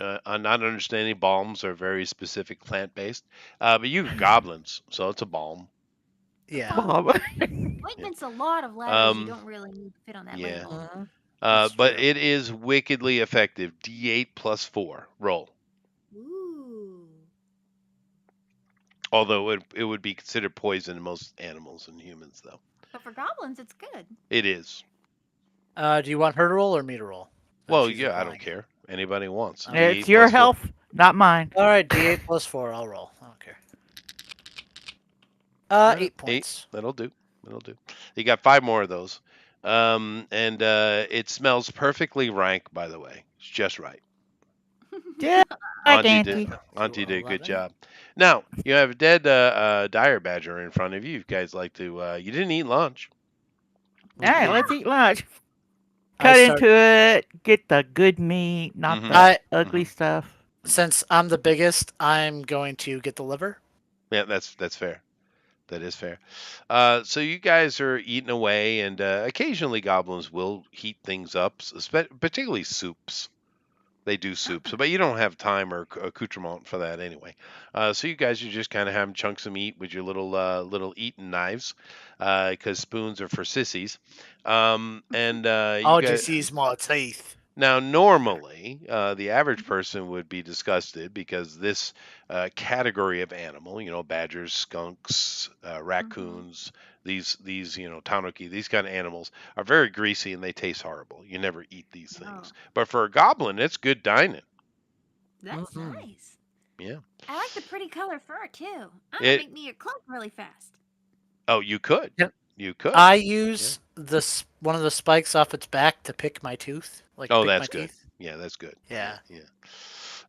B: I'm not understanding balms are very specific plant based. But you goblins, so it's a balm.
D: Yeah.
C: Well,
A: Bob.
B: Yeah.
C: ointment's a lot of letters you
B: Um.
C: don't really need to fit on that
B: Yeah.
C: label.
D: Mhm. That's
B: But
D: true.
B: it is wickedly effective. D8 plus 4 roll.
C: Ooh.
B: Although it would be considered poison in most animals and humans, though.
C: But for goblins, it's good.
B: It is.
D: Do you want her to roll or me to roll? Since
B: Well,
D: she's
B: yeah, I don't
D: applying it.
B: care. Anybody wants.
D: Okay.
A: It's
B: D8
A: your
B: plus 4.
A: health, not mine.
D: All right, D8 plus 4. I'll roll. I don't care.
B: All right,
D: 8
B: 8.
D: points.
B: That'll do. That'll do. You got 5 more of those. And it smells perfectly rank, by the way. It's just right.
A: Just like
B: Auntie did.
A: Auntie.
B: Auntie
D: Cool, I
B: did a
D: love
B: good
D: it.
B: job. Now you have a dead dire badger in front of you. You guys like to? You didn't eat lunch.
A: All right, let's eat lunch.
D: I
A: Cut
D: start.
A: into it. Get the good meat, not
B: Mm-hmm.
A: the
D: I
A: ugly
B: Mm-hmm.
A: stuff.
D: Since I'm the biggest, I'm going to get the liver.
B: Yeah, that's fair. That is fair. So you guys are eating away, and occasionally goblins will heat things up, particularly soups. They do soups, but you don't have time or accoutrement for that anyway. So you guys are just kind of having chunks of meat with your little eating knives, because spoons are for sissies. And you
D: I'll
B: guys
D: just use my teeth.
B: now normally the average person would be disgusted because this category of animal, badgers, skunks,
C: Mm-hmm.
B: raccoons, these tanuki, these kind of animals are very greasy and they taste horrible. You never eat these things.
C: Oh,
B: But for a goblin, it's good dining.
C: that's
D: Hmm.
C: nice.
B: Yeah.
C: I like the pretty color fur too. I'm gonna
B: It.
C: make me a cloak really fast.
B: Oh, you could.
D: Yep.
B: You could.
D: I
B: Yeah.
D: use one of the spikes off its back to pick my tooth, like
B: Oh,
D: pick my
B: that's good.
D: teeth.
B: Yeah, that's good. Yeah,
D: Yeah.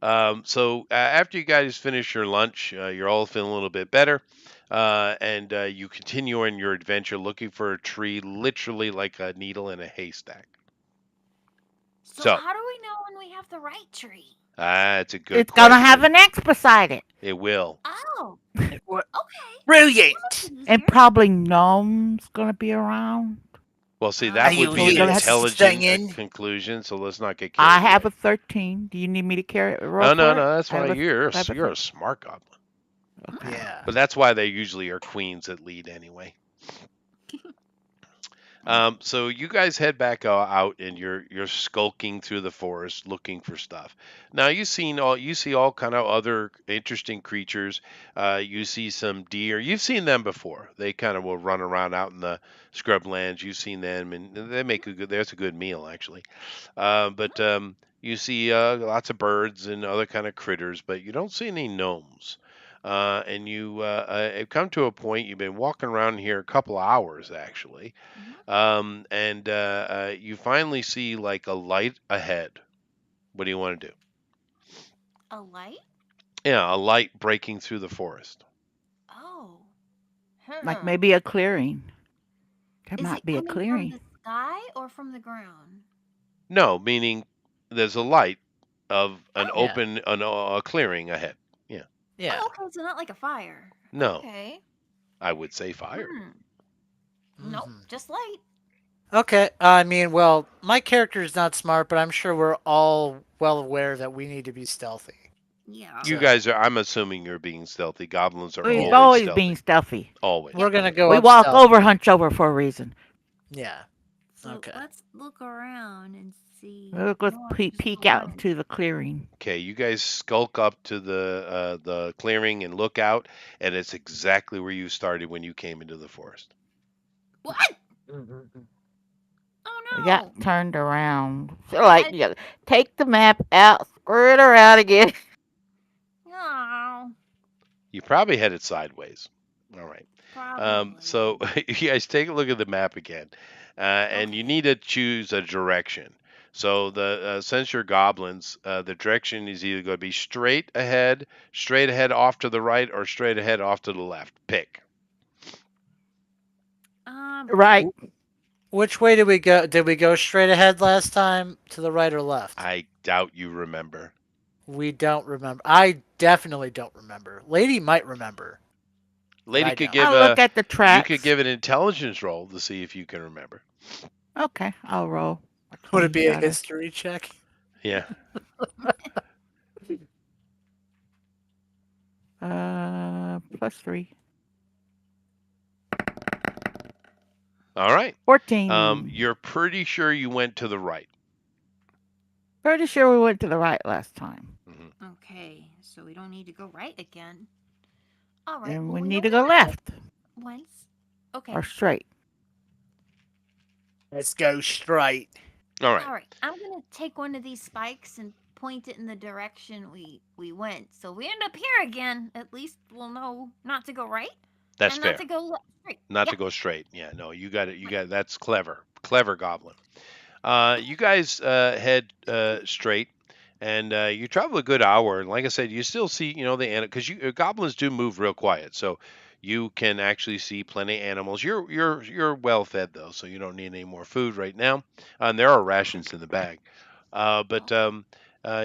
B: yeah. So after you guys finish your lunch, you're all feeling a little bit better, and you continue on your adventure looking for a tree, literally like a needle in a haystack.
C: So
B: So
C: how do we know when we have the right tree?
B: that's a good
A: It's gonna have
B: question.
A: an X beside it.
B: It will.
C: Oh,
D: What?
C: okay. That
D: Brilliant.
C: makes it
A: And
C: easier.
A: probably gnomes gonna be around.
B: Well, see,
D: Are
B: that
C: Oh,
D: you
B: would
A: So
B: be
A: we're
B: an
A: gonna have to.
B: intelligent
D: singing?
B: conclusion. So let's not get
A: I
B: carried
A: have a
B: away.
A: 13. Do you need me to roll
B: No, no,
A: for it?
B: no. That's
A: I have
B: fine. You're
A: I have a
B: you're a
A: 13.
B: smart goblin.
A: Okay.
D: Yeah.
B: But that's why they usually are queens that lead anyway. So you guys head back out and you're skulking through the forest looking for stuff. Now you see all kind of other interesting creatures. You see some deer. You've seen them before. They kind of will run around out in the scrublands. You've seen them and they make a good. That's a good meal actually. But you see lots of birds and other kind of critters, but you don't see any gnomes. And you have come to a point. You've been walking around here a couple hours actually,
C: Mhm.
B: and you finally see like a light ahead. What do you want to do?
C: A light?
B: Yeah, a light breaking through the forest.
C: Oh.
A: Like
C: Hmm.
A: maybe a clearing. There
C: Is
A: might
C: it
A: be a
C: coming from
A: clearing.
C: the sky or from the ground?
B: No, meaning there's a light of an
C: Oh.
D: Yeah.
B: open a clearing ahead. Yeah.
D: Yeah.
C: Oh, okay. So not like a fire.
B: No,
C: Okay.
B: I would say fire.
C: Hmm. Nope.
D: Hmm.
C: Just light.
D: Okay. I mean, well, my character is not smart, but I'm sure we're all well aware that we need to be stealthy.
C: Yeah.
B: You
D: So
B: guys are. I'm assuming you're being stealthy. Goblins are
A: We've
D: yeah,
B: always
A: always been
B: stealthy.
A: stealthy.
B: Always.
D: we're gonna
C: Yep.
D: go
A: We
D: up
A: walk
D: stealth.
A: over, hunch over for a reason.
D: Yeah.
C: So
D: Okay.
C: let's look around and see.
A: Let's
C: More just
A: peek
C: go
A: out
C: around.
A: into the clearing.
B: Okay, you guys skulk up to the clearing and look out, and it's exactly where you started when you came into the forest.
C: What?
D: Mhm.
C: Oh
A: We
C: no.
A: got turned around. So like,
C: I.
A: take the map out, screw it around again.
C: Oh.
B: You probably headed sideways. All right.
C: Probably.
B: So you guys take a look at the map again, and you
C: Okay.
B: need to choose a direction. So the since you're goblins, the direction is either going to be straight ahead off to the right, or straight ahead off to the left. Pick.
C: Um.
A: Right.
D: Which way did we go? Did we go straight ahead last time? To the right or left?
B: I doubt you remember.
D: We don't remember. I definitely don't remember. Lady might remember, but
B: Lady
D: I
B: could
D: don't.
B: give
A: I'll look
B: a
A: at the
B: you could
A: tracks.
B: give an intelligence roll to see if you can remember.
A: Okay, I'll roll a
D: Would it
A: clean
D: be a
A: shot of
D: history check?
B: Yeah.
A: +3.
B: All right.
A: 14.
B: You're pretty sure you went to the right.
A: Pretty sure we went to the right last time.
B: Hmm.
C: Okay, so we don't need to go right again. All right.
A: And
C: Well,
A: we
C: we know
A: need to
C: we
A: go
C: went right
A: left
C: once.
A: or
C: Okay.
A: straight.
D: Let's go straight.
B: All right.
C: All right. I'm gonna take one of these spikes and point it in the direction we went. So we end up here again. At least we'll know not to go right
B: That's
C: and not
B: fair.
C: to go left. Straight.
B: Not
C: Yeah.
B: to go straight. Yeah, no, you got it. You
C: Right.
B: got that's clever. Clever goblin. You guys head straight, and you travel a good hour. And like I said, you still see, the because you goblins do move real quiet, so you can actually see plenty of animals. You're well fed though, so you don't need any more food right now. And there are rations in the bag, but
C: Okay.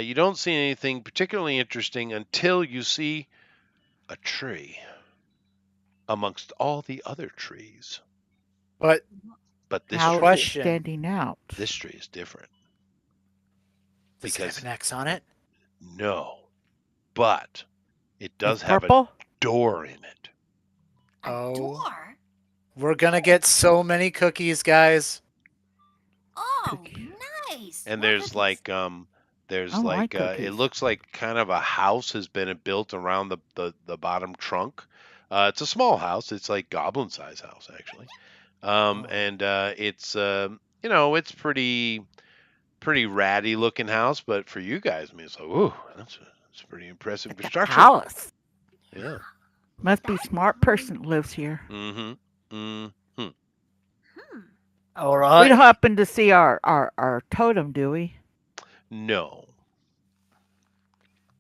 B: you don't see anything particularly interesting until you see a tree amongst all the other trees.
D: But
B: But this
A: How is
B: tree,
A: it
D: question:
A: standing out?
B: this tree is different
D: does it have
B: because
D: an X on it?
B: no, but it
A: It's
B: does have a
A: purple?
B: door in it.
C: A
D: Oh,
C: door.
D: we're gonna get so many cookies, guys.
C: Oh,
A: Cookie.
C: nice.
B: And
C: More
B: there's
C: cookies.
B: like
A: I like
B: it
A: cookies.
B: looks like kind of a house has been built around the bottom trunk. It's a small house. It's like goblin size house actually.
D: Oh.
B: And it's it's pretty ratty looking house, but for you guys, I mean, it's like, ooh, that's a pretty impressive
A: It's a
B: construction.
A: palace.
B: Yeah.
A: Must be
C: That's
A: smart
C: really.
A: person that lives here.
B: Mm-hmm. Mm-hmm.
C: Hmm.
D: All
A: We don't
D: right.
A: happen to see our totem, do we?
B: No.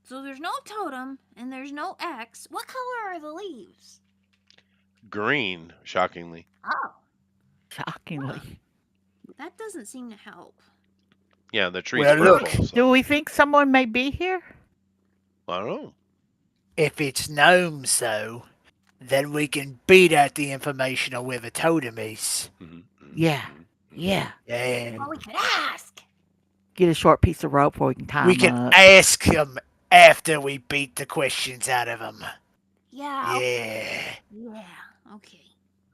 C: So there's no totem and there's no X. What color are the leaves?
B: Green, shockingly.
C: Oh. Huh.
A: Shockingly.
C: That doesn't seem to help.
B: Yeah, the tree's
D: Well,
A: Do
D: look,
A: we
B: purple,
A: do
B: so
A: we think someone may be here?
B: I don't know.
D: if it's known so, then we can beat out the information on where the totem is.
B: Mm-hmm.
A: Yeah.
B: Mm-hmm.
A: Yeah.
D: Yeah.
C: Well, we could ask.
A: Get a short piece of rope where we can tie
D: We
A: him
D: can
A: up.
D: ask them after we beat the questions out of them.
C: Yeah. Okay.
D: Yeah.
C: Yeah. Okay.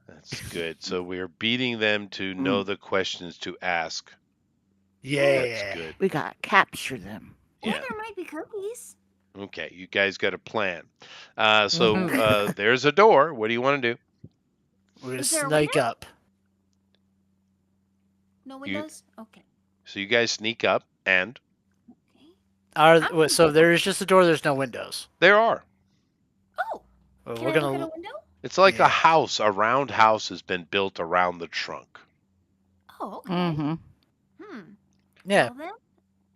B: That's good. So we're beating them to know the questions to ask. That's
D: Yeah.
B: good.
A: We gotta capture them.
C: Or
B: Yeah.
C: there might be cookies.
B: Okay. You guys got a plan. So
A: Mhm.
B: there's a door. What do you want to do?
D: We're gonna
C: Is there a window?
D: sneak up.
C: No
B: You
C: windows? Okay.
B: so you guys sneak up, and
C: Okay. I'm
D: So there is just a door. There's no windows.
B: there are.
C: Oh,
D: Well,
C: can
D: we're
C: I look at
D: gonna.
C: a window?
B: It's like a
D: Yeah.
B: house. A round house has been built around the trunk.
C: Oh, okay.
A: Mm-hmm.
C: Hmm.
D: Yeah.
C: Well then,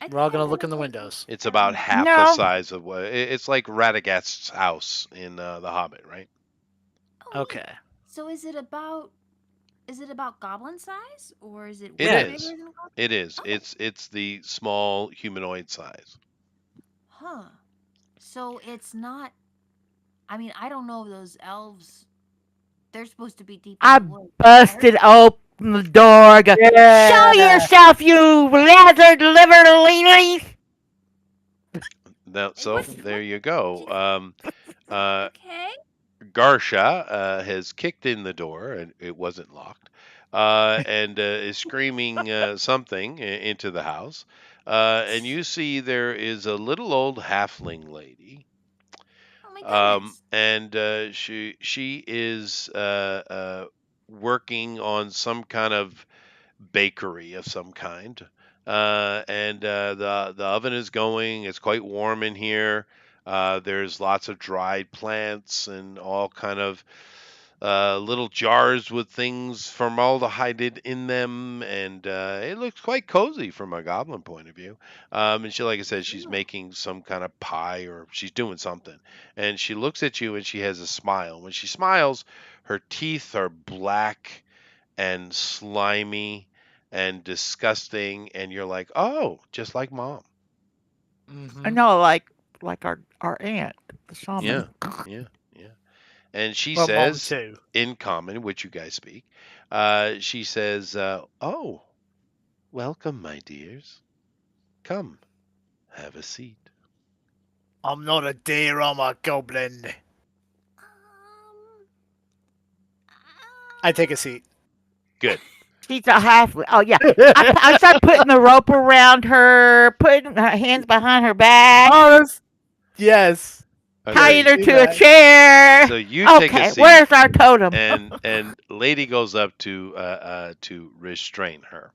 C: I
D: We're all
C: think I'm
D: gonna look in the
C: go
D: windows.
B: It's
C: at a
B: about
C: window.
B: half the
A: No.
B: size of what it's like Radagast's house in The Hobbit, right?
C: Oh, neat.
D: Okay.
C: So is it about goblin size or is it
B: It
C: way
D: Yeah.
C: bigger
B: is.
C: than a goblin?
B: It is.
C: Oh,
B: It's the small humanoid size.
C: huh. So it's not. I mean, I don't know if those elves. They're supposed to be deep in
A: I
C: the woods. I heard.
A: busted open the door. Go, show
D: Yeah.
A: yourself, you lizard liver lilies.
C: It was.
B: There you
C: What
B: go.
C: you say?
B: Uh,
C: Okay.
B: Garsha has kicked in the door, and it wasn't locked, and is screaming something into the house. And you see there is a little old halfling lady,
C: Oh my goodness.
B: and she is working on some kind of bakery of some kind. And the oven is going. It's quite warm in here. There's lots of dried plants and all kind of little jars with things formaldehyde in them, and it looks quite cozy from a goblin point of view. And she, like I said, she's
C: Yeah.
B: making some kind of pie or she's doing something, and she looks at you and she has a smile. When she smiles, her teeth are black and slimy and disgusting, and you're like, oh, just like mom.
A: I
D: Mm-hmm.
A: know, like our aunt, the shaman.
B: Yeah, yeah, yeah. And she
D: Well, mom
B: says,
D: too.
B: in common, which you guys speak, she says, oh, welcome, my dears. Come, have a seat.
D: I'm not a deer, I'm a goblin.
C: Um,
D: I take a seat.
B: Good.
A: She's a halfling. Oh yeah, I start putting the rope around her, putting her hands behind her back,
D: Oh, yes.
A: tying
B: Okay.
A: her
D: Do
A: to a
D: that.
A: chair.
B: So you take a
A: Okay,
B: seat,
A: where's our totem?
B: and lady goes up to restrain her.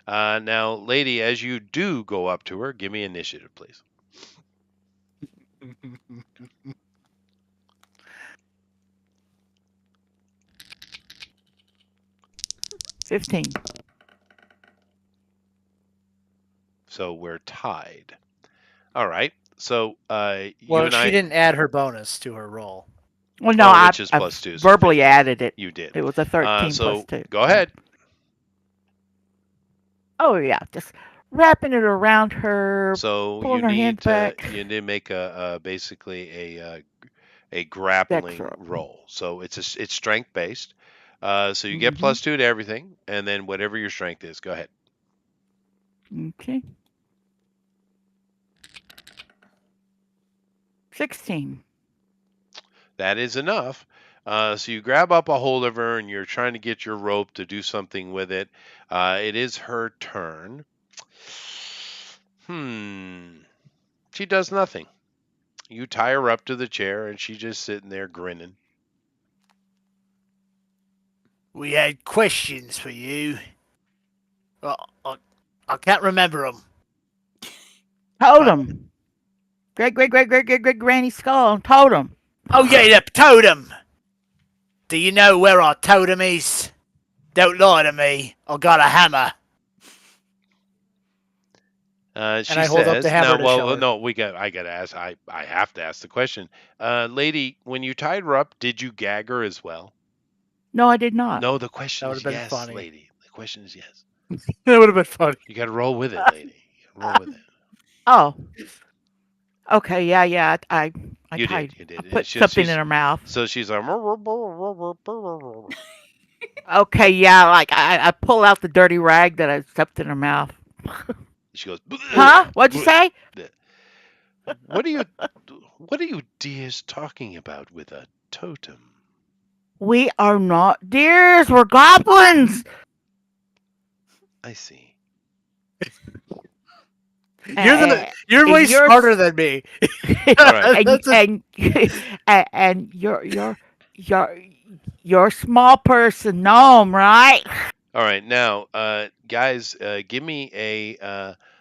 B: Now, lady, as you do go up to her, give me initiative, please.
A: 15.
B: So we're tied. All right. So you
D: Well,
B: and
D: she
B: I,
D: didn't add her bonus to her roll.
A: Well, no,
B: oh, which is
A: I
B: plus two, so
A: verbally
B: 15.
A: added it.
B: You did.
A: It was a 13 plus
B: So
A: 2.
B: go ahead.
A: Oh yeah, just wrapping it around her,
B: So
A: pulling her hands back.
B: you need to make a basically a
A: Dexter.
B: grappling roll. So it's strength based. So you get
A: Mm-hmm.
B: plus two to everything, and then whatever your strength is, go ahead.
A: Okay. 16.
B: That is enough. So you grab up a hold of her, and you're trying to get your rope to do something with it. It is her turn. Hmm. She does nothing. You tie her up to the chair, and she's just sitting there grinning.
D: We had questions for you. Well, I can't remember them.
A: Totem. Great granny skull. Totem.
D: Oh, yeah, the totem. Do you know where our totem is? Don't lie to me. I got a hammer. And
B: She
D: I hold up the
B: says,
D: hammer
B: "Now,
D: to show
B: well,
D: her.
B: no, we got. I got to ask. I have to ask the question, lady. When you tied her up, did you gag her as well?
A: No, I did not.
B: No, the
D: That
B: question
D: would
B: is
D: have been
B: yes,
D: funny.
B: lady. The question is yes.
D: That would have been funny.
B: You got to roll with it, lady. You gotta roll with it.
A: Oh, okay. Yeah. I
B: You did.
A: tied.
B: You
A: I
B: did.
A: put something in
B: She's
A: her mouth.
B: so she's like,
A: Okay. Yeah. Like I pull out the dirty rag that I stuffed in her mouth.
B: she goes,
A: Huh? What'd you say?
B: what are you, what are you dears talking about with a totem?
A: We are not deers. We're goblins.
B: I see.
D: You're way
A: And you're
D: smarter than me.
B: All right.
A: and
D: That's a,
A: and and you're a small person gnome, right?
B: All right, now, guys, give me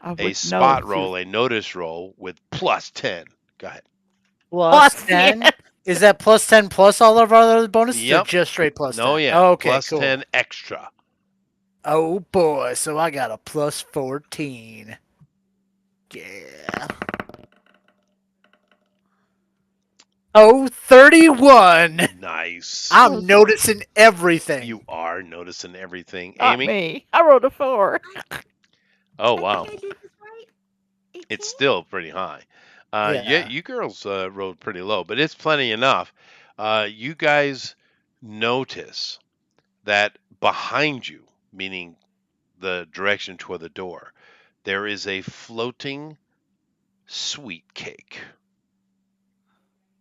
A: I
B: a
A: would know
B: spot
A: if she was
B: roll, a notice roll with plus 10. Go ahead.
D: plus
A: plus
D: 10.
A: yes.
D: Is that plus 10 plus all of our other bonuses or
B: Yep.
D: just straight plus
B: No,
D: 10?
B: yeah,
D: Okay,
B: plus
D: cool.
B: 10 extra.
D: Oh boy, so I got a plus 14. Yeah. Oh, 31.
B: Nice.
A: Oh,
D: I'm noticing everything.
B: You are noticing everything.
A: not
B: Amy?
A: me. I rolled a 4.
B: Oh,
C: I think
B: wow.
C: I did this right. 18?
B: It's still pretty high. Yeah,
D: Yeah.
B: you girls rolled pretty low, but it's plenty enough. You guys notice that behind you, meaning the direction toward the door, there is a floating sweet cake.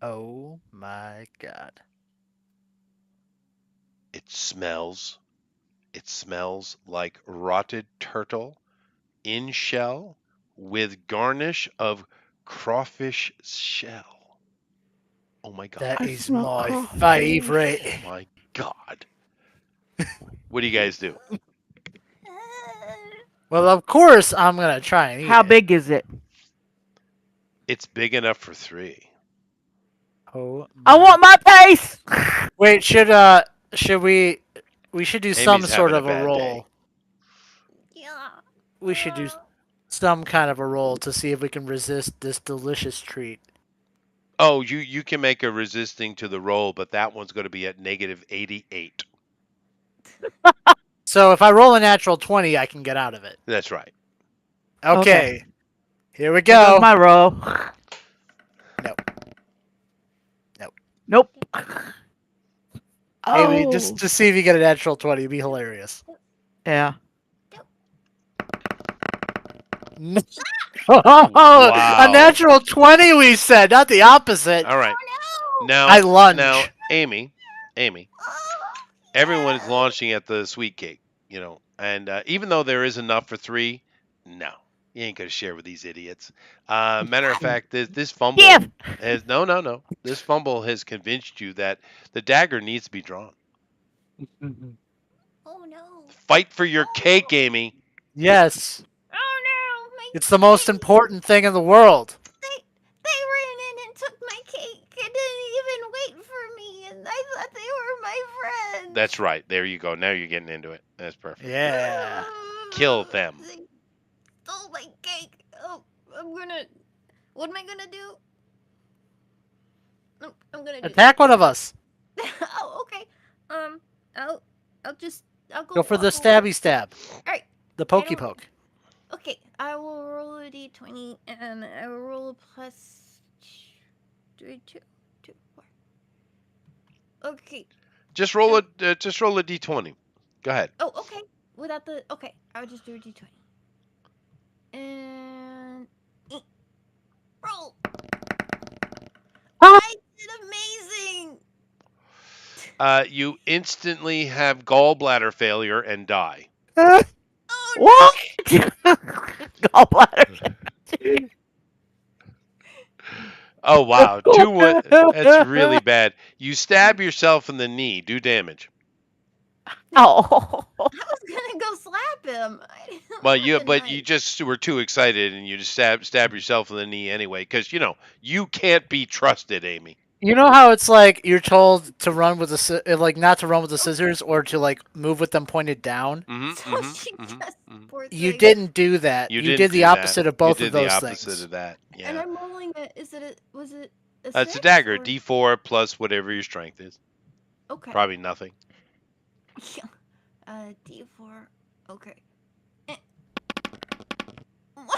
D: Oh my god.
B: It smells. It smells like rotted turtle in shell with garnish of crawfish shell. Oh my
D: That
A: I
B: god.
D: is
A: smell
D: my
A: crawfish.
D: favorite.
B: Oh my god. What do you guys do?
D: Well, of course I'm gonna try and eat
A: How
D: it.
A: big is it?
B: It's big enough for 3.
D: Oh
A: I
D: my.
A: want my piece.
D: Wait, should we should do some
B: Amy's
D: sort
B: having a
D: of a
B: bad day.
D: roll.
C: Yeah.
D: We should do some kind of a roll to see if we can resist this delicious treat.
B: Oh, you can make a resisting to the roll, but that one's going to be at negative 88.
D: So if I roll a natural 20, I can get out of it.
B: That's right.
A: Okay.
D: Okay. Here we
A: Here goes
D: go.
A: my roll.
D: No. No.
A: Nope.
D: Amy, just
A: Oh.
D: to see if you get a natural 20. It'd be hilarious.
A: Yeah.
D: No. A
B: Wow.
D: natural 20, we said, not the opposite.
B: All right.
C: Oh no!
D: I
B: Now,
D: lunge.
B: Amy,
C: Oh,
B: everyone is
C: yes.
B: launching at the sweet cake, and even though there is enough for three, no, you ain't gonna share with these idiots. Matter of fact, this fumble
A: Give.
B: has no. This fumble has convinced you that the dagger needs to be drawn.
C: Oh no!
B: Fight for your
C: Oh no!
B: cake, Amy.
D: Yes.
C: Oh no! My
D: It's the most
C: cake!
D: important thing in the world.
C: They ran in and took my cake and didn't even wait for me, and I thought they were my friends.
B: That's right. There you go. Now you're getting into it. That's perfect.
D: Yeah.
B: Kill them.
C: They stole my cake. Oh, I'm gonna. What am I gonna do? I'm gonna do
D: Attack one of us.
C: this. Oh, okay. Um, I'll, I'll
D: Go
C: go
D: for the
C: walk over.
D: stabby stab.
C: All right.
D: The
C: I
D: pokey
C: don't.
D: poke.
C: Okay, I will roll a d20 and I will roll a plus three, two, two, four. Okay.
B: Just roll a d20. Go ahead.
C: Oh, okay. Without the okay, I would just do a d20. And roll.
A: Ah.
C: I did amazing.
B: You instantly have gallbladder failure and die.
C: Oh
A: What?
C: no!
A: Gallbladder.
B: Oh wow, 2-1. That's really bad. You stab yourself in the knee. Do damage.
A: Oh.
C: I was gonna go slap him. I didn't
B: Well,
C: want the
B: but you
C: knife.
B: just were too excited and you just stab yourself in the knee anyway, because you can't be trusted, Amy.
D: You know how it's like you're told to run with like not to run with the scissors or to like move with them pointed down.
C: So she just poor
D: You
C: thing.
D: didn't do that.
B: You
D: You
B: did
D: did the
B: do that.
D: opposite of
B: You
D: both of
B: did the
D: those
B: opposite
D: things.
B: of that.
C: And
B: Yeah.
C: I'm rolling a. Is it a? Was it a
B: It's a
C: six?
B: dagger.
C: Or?
B: D4 plus whatever your strength is.
C: Okay.
B: Probably nothing.
C: D4. Okay.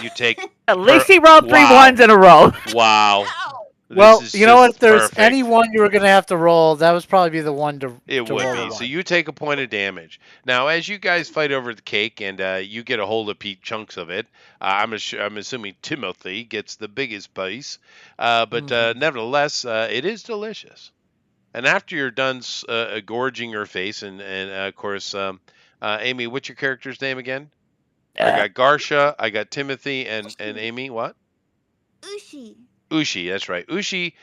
B: You take
A: At least he rolled three
B: Wow.
A: ones in a row.
B: Wow.
C: Ow!
D: Well,
B: This is
D: you know what? If
B: just
D: there's
B: perfect.
D: any one you were gonna have to roll, that was probably be the one to
B: It would
D: roll
B: be.
D: a
B: So
D: one.
B: you take a point of damage. Now, as you guys fight over the cake and you get a hold of chunks of it, I'm assuming Timothy gets the biggest piece. But
D: Mhm.
B: nevertheless, it is delicious. And after you're done gorging her face, and of course, Amy, what's your character's name again? I got Garsha, I got Timothy, and
C: Ushi.
B: Amy. What?
C: Ushi.
B: Ushi. That's right. Ushi.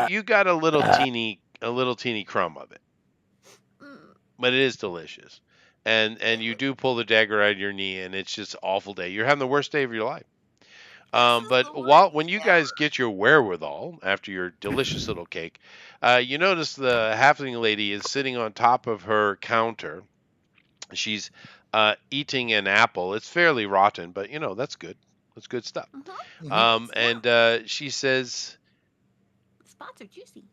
B: You got a little teeny crumb of it,
C: Mm.
B: but it is delicious. And you do pull the dagger out of your knee, and it's just an awful day. You're having the worst day of your life.
C: This is
B: But
C: the worst
B: when you
C: thing
B: guys
C: ever.
B: get your wherewithal after your delicious little cake, you notice the halfling lady is sitting on top of her counter. She's eating an apple. It's fairly rotten, but that's good. That's good stuff.
C: Mm-hmm. It is now.
B: And she says,
C: The spots are juicy.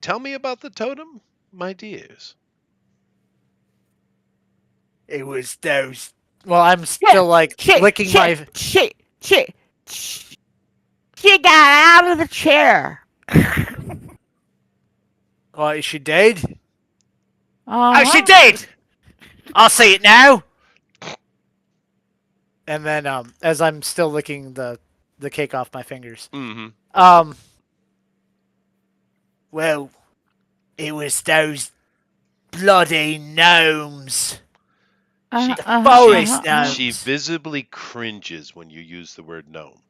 B: "Tell me about the totem, my dears."
D: It was those. Well, I'm
A: Shit.
D: still like
A: Shit.
D: licking
A: Shit.
D: my.
A: Shit. Shit. She got out of the chair.
D: Oh, is she dead?
A: Uh
D: Oh, she
A: huh.
D: dead. I'll see it now. And then, as I'm still licking the cake off my fingers,
B: Mm-hmm.
D: well, it was those bloody gnomes.
B: She
D: Forest
B: she
D: gnomes.
B: visibly cringes when you use the word gnome,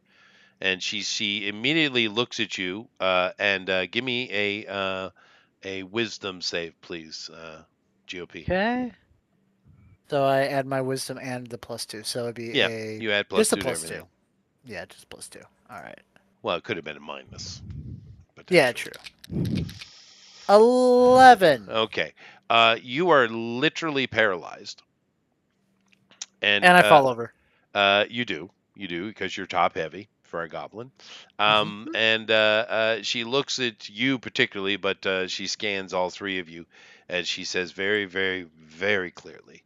B: and she immediately looks at you. And give me a wisdom save, please, GOP.
D: Okay. So I add my wisdom and the +2, so it'd be
B: Yeah, you add
D: just a
B: +2 to
D: +2.
B: everything.
D: Yeah, just +2. All right.
B: Well, it could have been a minus.
D: Yeah,
B: Potentially.
D: true. 11.
B: Okay. You are literally paralyzed. And
D: I fall over.
B: you do because you're top heavy. for a goblin.
D: Mhm.
B: And she looks at you particularly, but she scans all three of you, and she says very, very, very clearly,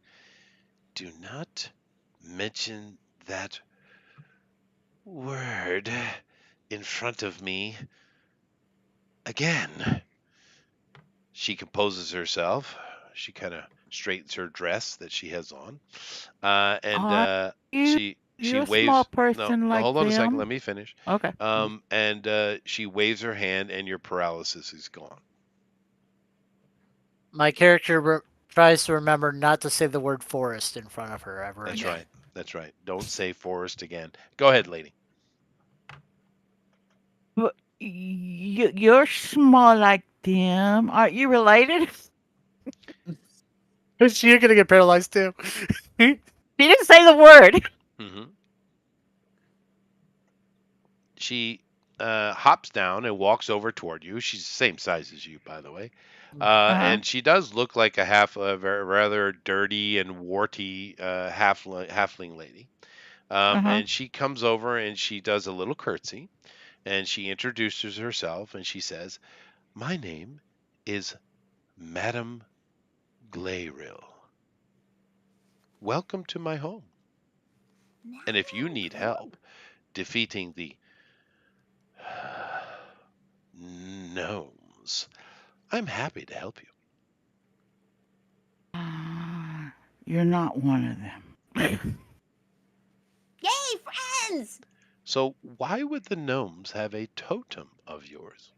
B: "Do not mention that word in front of me again." She composes herself. She kind of straightens her dress that she has on, and
A: Are you
B: she
A: you a small
B: waves. No,
A: person
B: no,
A: like
B: hold on a second.
A: them?
B: Let me finish.
A: Okay.
B: And she waves her hand, and your paralysis is gone.
D: My character tries to remember not to say the word forest in front of her ever
B: That's
D: again.
B: right. That's right. Don't say forest again. Go ahead, lady.
A: But you're small like them. Aren't you related?
D: You're gonna get paralyzed too.
A: She didn't say the word.
B: Hmm. She hops down and walks over toward you. She's the same size as you, by the way.
A: Uh-huh.
B: And she does look like a rather dirty and warty halfling lady.
A: Uh-huh.
B: And she comes over and she does a little curtsy and she introduces herself and she says, "My name is Madame Glayril. Welcome to my home. And if you
C: Madam
B: need
C: Glow.
B: help defeating the gnomes, I'm happy to help you."
A: Ah, you're not one of them.
C: Yay, friends!
B: So, why would the gnomes have a totem of yours?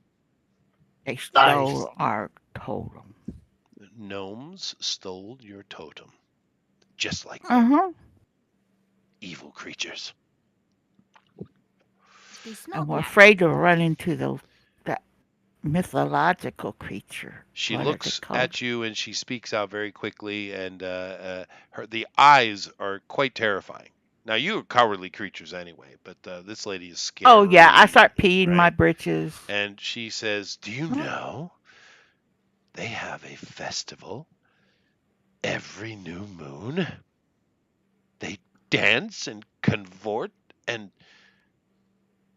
A: They
D: Nice.
A: stole our totem.
B: Gnomes stole your totem, just like them,
C: Oh,
A: Uh-huh.
B: evil creatures.
C: they smell
A: And we're
C: bad.
A: afraid to run into that mythological creature.
B: She
A: What is it
B: looks
A: called?
B: at you and she speaks out very quickly, and the eyes are quite terrifying. Now, you are cowardly creatures anyway, but this lady is
A: Oh yeah, I
B: scary,
A: start peeing my
B: right?
A: britches.
B: And she says, "Do you
A: Huh?
B: know they have a festival every new moon? They dance and cavort and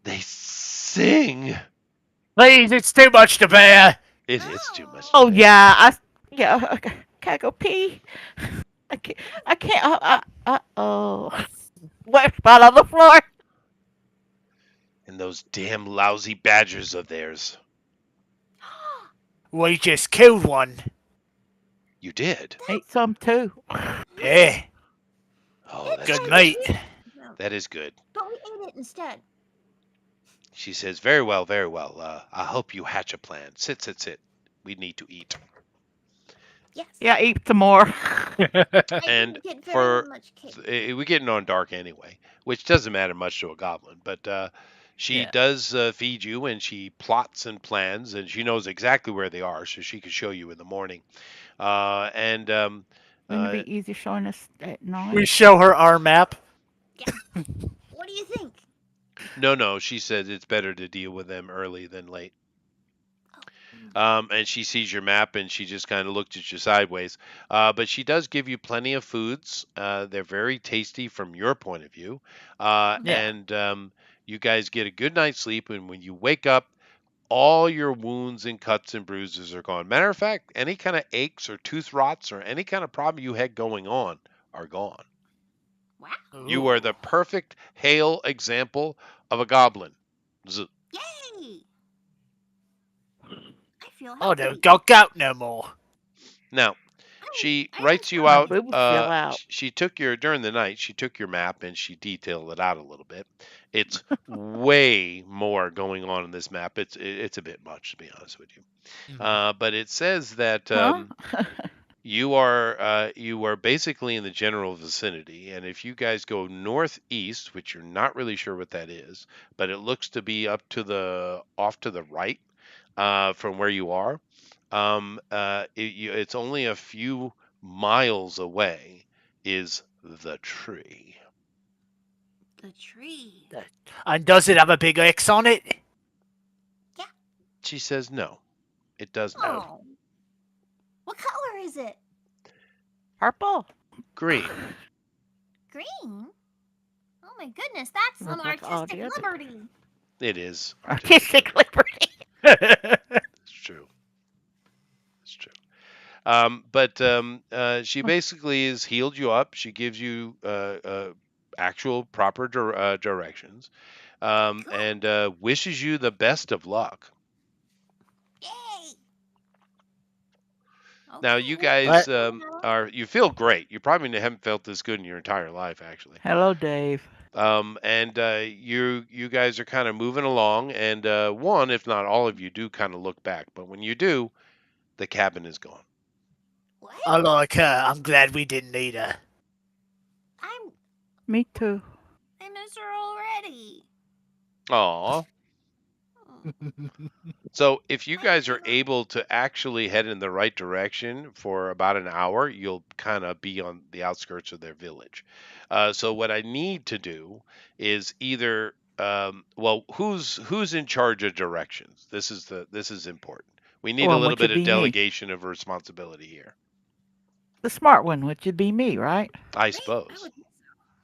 B: they sing."
D: Please, it's too much to bear.
B: It is too much to
C: Oh,
A: Oh
B: bear.
A: yeah, yeah. Okay. Can I go pee? I can't. I can't. Oh. What? Fall on the floor?
B: And those damn lousy badgers of theirs.
D: We just killed one.
B: You did?
A: Ate some too.
D: Yeah,
B: Oh,
C: it
B: that's
D: good
C: tried
B: good.
C: to
D: mate.
C: eat them,
B: That is good.
C: but we ate it instead.
B: She says, "Very well, very well. I'll help you hatch a plan. Sit, sit, sit. We need to eat."
C: Yes.
A: Yeah, eat some more.
C: I
B: And
C: didn't get very
B: for
C: much cake.
B: we're getting on dark anyway, which doesn't matter much to a goblin. But she
D: Yeah.
B: does feed you, and she plots and plans, and she knows exactly where they are, so she can show you in the morning. And
A: Wouldn't it
B: uh,
A: be easy showing us at
D: We
A: night?
D: show her our map.
C: Yeah. What do you think?
B: no, no, she says it's better to deal with them early than late.
C: Oh. Mm.
B: And she sees your map and she just kind of looked at you sideways. But she does give you plenty of foods. They're very tasty from your point of view.
C: Mhm.
D: Yeah.
B: And you guys get a good night's sleep. And when you wake up, all your wounds and cuts and bruises are gone. Matter of fact, any kind of aches or tooth rots or any kind of problem you had going on are gone.
C: Wow.
B: You are
D: Ooh.
B: the perfect hail example of a goblin. Z-
C: Yay! I feel
D: Oh no,
C: healthy.
D: got gout no more.
B: Now,
C: I'm,
B: she
C: I am
B: writes you
A: My
B: out.
C: stronger.
A: boobs fell out.
B: She took your during the night. She took your map and she detailed it out a little bit. It's way more going on in this map. It's a bit much to be honest with you.
D: Mhm.
B: But it says that
A: Huh?
B: you are basically in the general vicinity, and if you guys go northeast, which you're not really sure what that is, but it looks to be up to the off to the right from where you are. It's only a few miles away is the tree.
C: The tree.
D: And does it have a big X on it?
C: Yeah.
B: She says no, it does not.
D: Oh.
C: Oh. What color is it?
A: Purple.
B: Green.
C: Green. Oh my goodness, that's some
A: That's all
C: artistic
A: the other
C: liberty.
B: It is artistic
A: artistic
B: liberty.
A: liberty.
B: It's true. It's true. But she basically has healed you up. She gives you actual proper directions,
C: Cool.
B: and wishes you the best of luck.
C: Yay.
B: Now,
C: Okay,
B: you
C: well,
B: guys
D: What?
B: you feel great. You probably haven't felt this good in your entire life, actually.
A: Hello, Dave.
B: And you guys are kind of moving along, and one, if not all of you, do kind of look back. But when you do, the cabin is gone.
C: what?
D: I like her. I'm glad we didn't need her.
C: I'm
A: Me too.
C: I miss her already.
B: Aw.
C: Oh,
B: So if you
C: I
B: guys are
C: give up.
B: able to actually head in the right direction for about an hour, you'll kind of be on the outskirts of their village. So what I need to do is either well, who's in charge of directions? This is important. We need a
A: One
B: little
A: which
B: bit
A: would
B: of
A: be me.
B: delegation of responsibility here,
A: The smart one, which would be me, right?
B: I
C: Me? I
B: suppose.
C: would.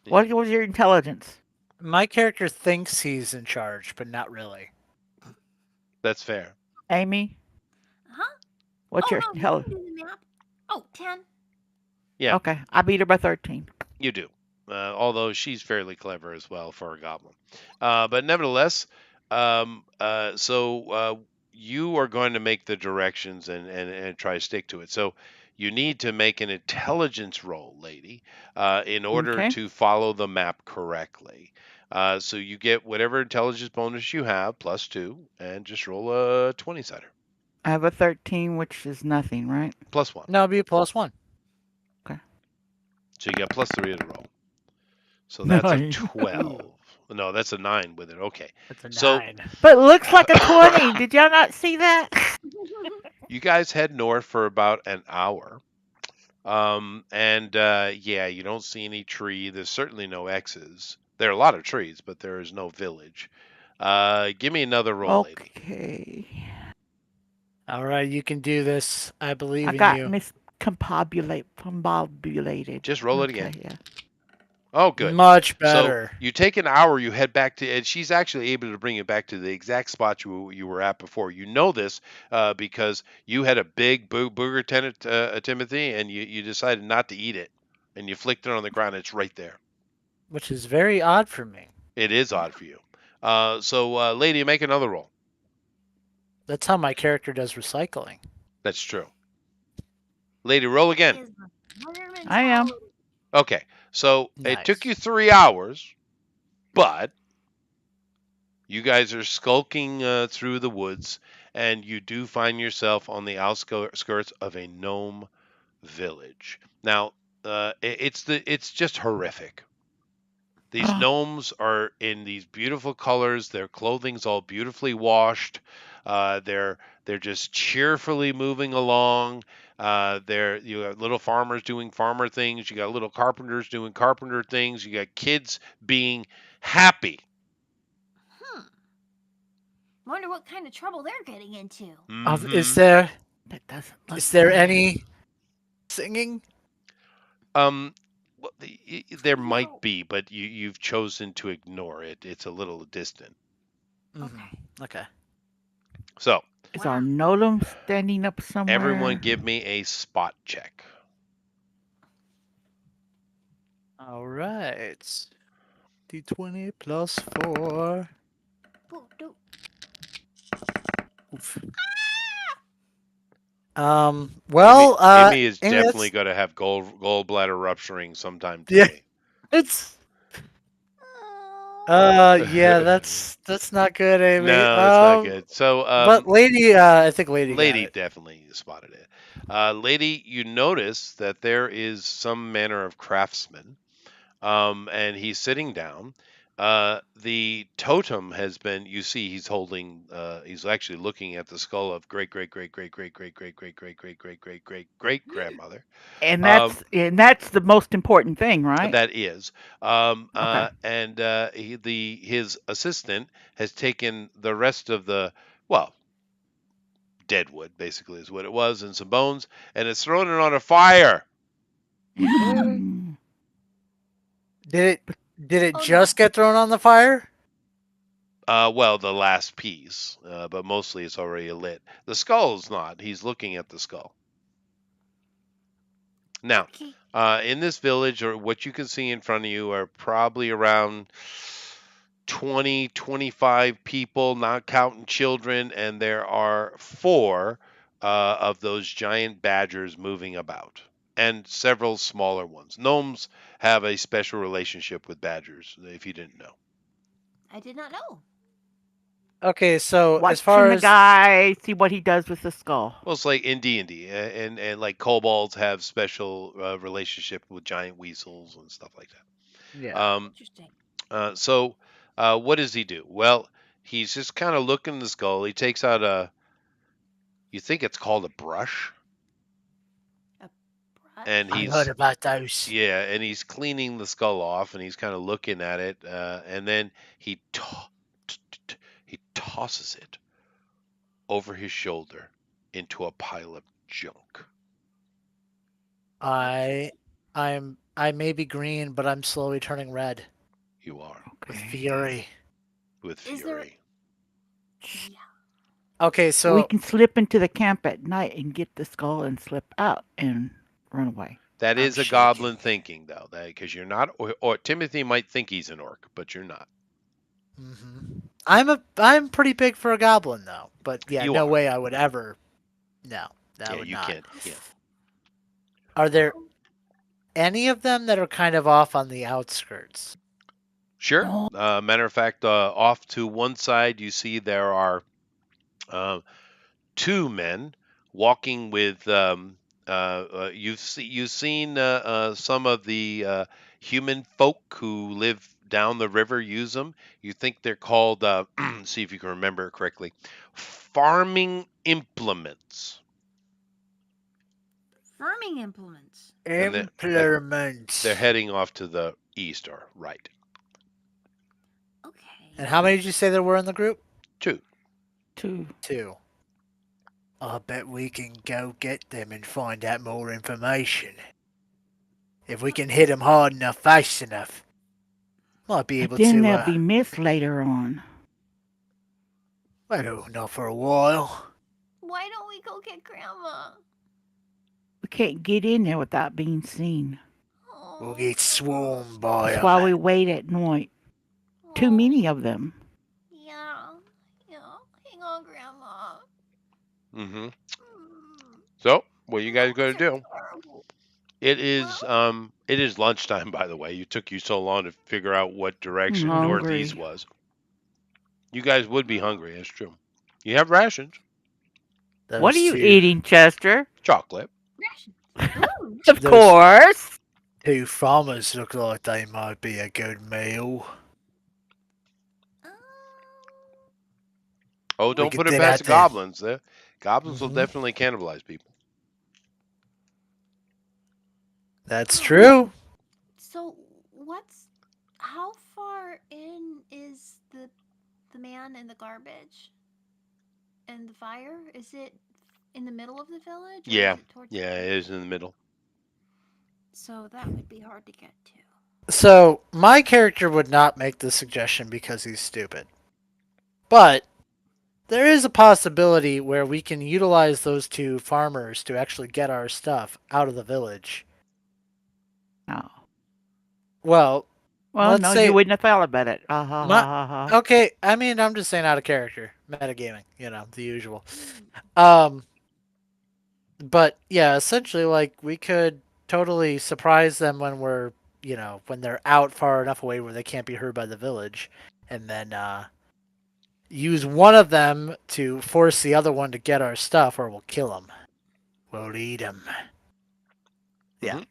B: Yeah,
A: What was your intelligence?
D: My character thinks he's in charge, but not really.
B: that's fair.
A: Amy?
C: Huh?
A: What's
C: Oh
A: your
C: no, you
A: intelligence?
C: can do the map. Oh, 10.
B: Yeah,
A: Okay, I beat her by 13.
B: you do. Although she's fairly clever as well for a goblin. But nevertheless, you are going to make the directions and try to stick to it. So you need to make an intelligence roll, lady, in order
A: Okay.
B: to follow the map correctly. So you get whatever intelligence bonus you have, plus two, and just roll a 20 sider.
A: I have a 13, which is nothing, right?
B: Plus one.
D: No, it'd be a +1.
A: Okay.
B: So you got plus three to the roll. So that's a
A: Nine.
B: 12. No, that's a 9 with it. Okay.
D: That's a
B: So
D: 9.
A: But it looks like a 20. Did y'all not see that?
B: you guys head north for about an hour. And yeah, you don't see any tree. There's certainly no X's. There are a lot of trees, but there is no village. Give me another roll, lady.
A: Okay.
D: All right, you can do this. I believe
A: I
D: in
A: got
D: you.
A: miscombobulated.
B: Just roll it
A: Okay,
B: again.
A: yeah.
B: Oh, good.
D: Much
B: So
D: better.
B: you take an hour, you head back to, and she's actually able to bring you back to the exact spot you were at before. You know this because you had a big booger tenant, Timothy, and you decided not to eat it, and you flicked it on the ground. It's right there.
D: Which is very odd for me.
B: It is odd for you. Lady, make another roll.
D: That's how my character does recycling.
B: That's true. Lady, roll again.
C: Is the mother
A: I am.
C: mentality.
B: Okay, so it took
D: Nice.
B: you 3 hours, but you guys are skulking through the woods, and you do find yourself on the outskirts of a gnome village. Now, it's just horrific. These gnomes are in these beautiful colors. Their clothing's all beautifully washed. They're just cheerfully moving along. You got little farmers doing farmer things. You got little carpenters doing carpenter things. You got kids being happy.
C: Hmm. Wonder what kind of trouble they're getting into.
D: Is
B: Mm-hmm.
D: there
A: That doesn't look
D: is there
A: bad.
D: any singing?
B: Well, there might
C: No.
B: be, but you've chosen to ignore it. It's a little distant.
C: Okay.
D: Okay.
B: So
A: Is
C: Wow.
A: our Nolan standing up somewhere?
B: everyone, give me a spot check.
D: All right. D20 plus 4.
C: Ooh, do-
D: Oof. Well,
B: Amy is
D: Amy,
B: definitely
D: that's,
B: going to have gallbladder rupturing sometime
D: yeah,
B: today.
D: it's
C: Oh.
D: yeah, that's not good, Amy.
B: No, it's not good. So,
D: But lady, I think lady got
B: lady
D: it.
B: definitely spotted it. Lady, you notice that there is some manner of craftsman, and he's sitting down. The totem has been, you see, he's holding, he's actually looking at the skull of great, great, great, great, great, great, great, great, great, great, great, great, great, great grandmother.
A: And
B: Um,
A: that's the most important thing, right?
B: that is,
A: Okay.
B: and his assistant has taken the rest of the, well, dead wood, basically, is what it was, and some bones, and it's thrown it on a fire.
D: Did it Did it
C: Oh no.
D: just get thrown on the fire?
B: Well, the last piece, but mostly it's already lit. The skull is not. He's looking at the skull. Now,
C: Okay.
B: in this village, or what you can see in front of you, are probably around 20, 25 people, not counting children, and there are four of those giant badgers moving about, and several smaller ones. Gnomes have a special relationship with badgers, if you didn't know.
C: I did not know.
D: Okay, so as
A: Watching
D: far
A: the
D: as
A: guy, see what he does with the skull.
B: Well, it's like in D&D, and like kobolds have special relationship with giant weasels and stuff like that.
D: yeah,
C: Interesting.
B: So, what does he do? Well, he's just kind of looking at the skull. He takes out you think it's called a brush,
C: A
B: and
C: brush.
D: I've heard
B: he's
D: about those.
B: yeah, and he's cleaning the skull off, and he's kind of looking at it, and then he tosses it over his shoulder into a pile of junk.
C: Okay.
D: I may be green, but I'm slowly turning red
B: You are
D: with
A: Okay.
D: fury.
B: with
C: Is there?
B: fury.
C: Yeah.
D: Okay,
A: We
D: so
A: can slip into the camp at night and get the skull and slip out and run away.
B: That
D: I'm
B: is a
D: shaking.
B: goblin thinking, though, because you're not. Or Timothy might think he's an orc, but you're not.
D: I'm pretty big for a goblin though, but yeah,
B: You
D: no
B: are.
D: way I would ever. No, I
B: Yeah,
D: would
B: you
D: not.
B: can't. Yeah.
D: Are there any of them that are kind of off on the outskirts?
B: Sure.
A: Oh,
B: Matter of fact, off to one side, you see there are uh, two men walking with. You've seen some of the human folk who live down the river use them. You think they're called. See if you can remember it correctly. Farming implements,
C: Farming implements.
B: and they're
D: Implement.
B: heading off to the east or right.
D: And
C: Okay.
D: how many did you say there were in the group?
B: Two.
A: two.
D: Two. I bet we can go get them and find out more information. If we can hit them hard enough, fast enough, might be
A: But
D: able
A: then
D: to.
A: there'll be mist later on.
D: Well, not for a while.
C: Why don't we go get Grandma?
A: We can't get in there without being seen.
D: We'll
C: Oh.
D: get swarmed by
A: That's
D: 'em.
A: why we wait at night. Too
C: Oh.
A: many of them.
C: Yeah. Yeah. Hang on, Grandma.
B: Mm-hmm.
C: Mm.
B: So, what you guys
C: Gnomes
B: going to
C: are
B: do?
C: terrible.
B: It it is lunchtime, by the way. You took you so long to figure out what
A: I'm
B: direction northeast
A: hungry.
B: was. You guys would be
C: Well,
B: hungry. That's true. You have rations,
A: What are
D: Those
A: you
D: two,
A: eating, Chester?
B: chocolate.
C: rations. Ooh.
A: Of
D: those
A: course.
D: two farmers look like they might be a good meal.
C: Um,
B: Oh,
D: We
B: don't
D: could
B: put it
D: thin
B: past
D: out
B: the
D: the.
B: goblins. The goblins will
D: hmm
B: definitely cannibalize people.
D: That's
C: oh.
D: true.
C: So what's how far in is the man in the garbage and the fire? Is it in the middle of the village or is
B: Yeah,
C: it towards
B: yeah,
C: the
B: it is
C: edge?
B: in the middle.
C: So that would be hard to get to.
D: So my character would not make this suggestion because he's stupid. But there is a possibility where we can utilize those two farmers to actually get our stuff out of the village.
A: Oh.
D: Well,
A: Well,
D: let's
A: no, you
D: say
A: wouldn't have thought about it. Ha ha
D: my
A: ha ha ha.
D: okay. I mean, I'm just saying out of character, metagaming. The usual.
C: Mm.
D: Um, but yeah, essentially, like we could totally surprise them when when they're out far enough away where they can't be heard by the village, and then use one of them to force the other one to get our stuff, or we'll kill them. We'll eat them. Yeah.
B: Mm-hmm.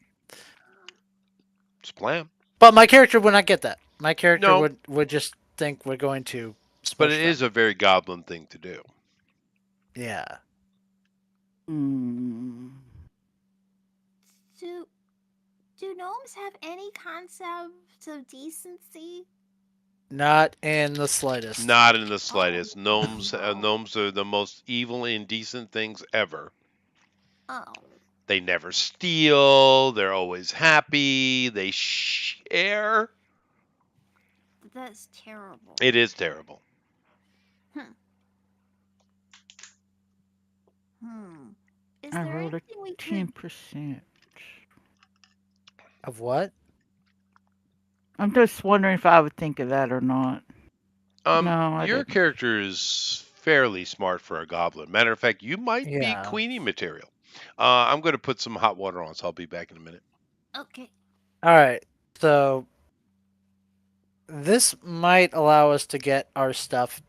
B: It's a plan.
D: But my character would not get that. My character
B: No,
D: would just think we're going to
B: but
D: smush
B: it
D: them.
B: is a very goblin thing to do.
D: Yeah.
A: Mm.
C: Do do gnomes have any concept of decency?
D: Not in the slightest.
B: Not in the
C: Oh
B: slightest. Gnomes,
C: no.
B: gnomes are the most evil, indecent things ever.
C: Oh.
B: They never steal. They're always happy. They share.
C: That's terrible.
B: It is terrible.
C: Hmm. Hmm. Is
A: I
C: there
A: rolled a
C: anything we could?
A: 10%.
D: Of what?
A: I'm just wondering if I would think of that or not. No, I
B: Your
A: didn't.
B: character is fairly smart for a goblin. Matter of fact, you might be
D: Yeah.
B: Queenie material. I'm going to put some hot water on, so I'll be back in a minute.
C: Okay.
D: All right. So this might allow us to get our stuff,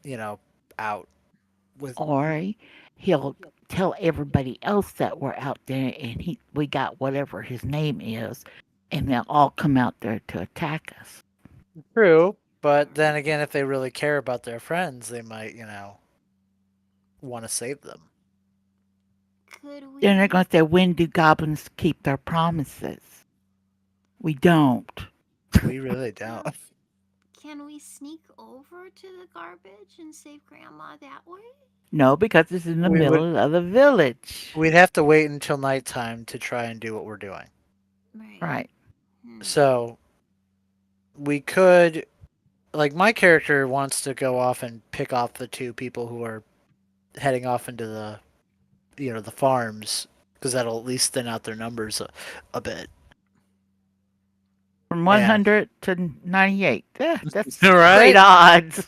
D: you know, out with.
A: Or he'll tell everybody else that we're out there and we got whatever his name is, and they'll all come out there to attack us.
D: True, but then again, if they really care about their friends, they might, want to save them.
C: Could
A: Then they're
C: we?
A: going to say, when do goblins keep their promises? We don't.
D: We really don't.
C: Can we sneak over to the garbage and save Grandma that way?
A: No, because it's in the
D: We would.
A: middle of the village.
D: We'd have to wait until nighttime to try and do what we're doing.
C: Right.
A: Right.
C: Hmm.
D: So we could, like, my character wants to go off and pick off the two people who are heading off into the farms, because that'll at least thin out their numbers a bit.
A: From
D: And
A: 100 to 98. That's
D: right,
A: great odds.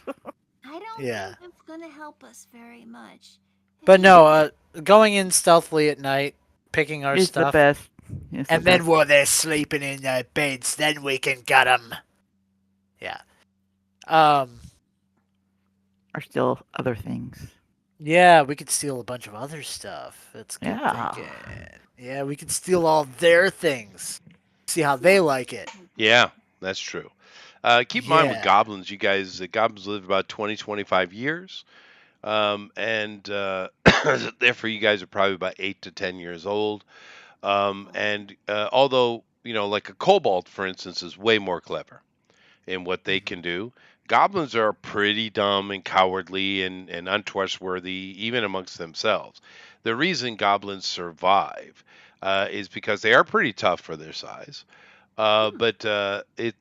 C: I don't
D: yeah.
C: think it's gonna help us very much.
D: But
C: Hey,
D: no, going in stealthily at night, picking our
A: It's the
D: stuff,
A: best. It's the
D: and then
A: best.
D: while they're sleeping in their beds, then we can get them. Yeah. Um.
A: Are still other things.
D: Yeah, we could steal a bunch of other stuff. That's good
A: Yeah.
D: thinking. Yeah, we could steal all their things. See how they like it.
B: Yeah, that's true. Keep in mind with
D: Yeah.
B: goblins, you guys, the goblins live about 20, 25 years. And therefore, you guys are probably about 8 to 10 years old. And although, like a kobold, for instance, is way more clever in what they
D: Mhm.
B: can do, goblins are pretty dumb and cowardly and untrustworthy, even amongst themselves. The reason goblins survive is because they are pretty tough for their size.
C: hmm.
B: But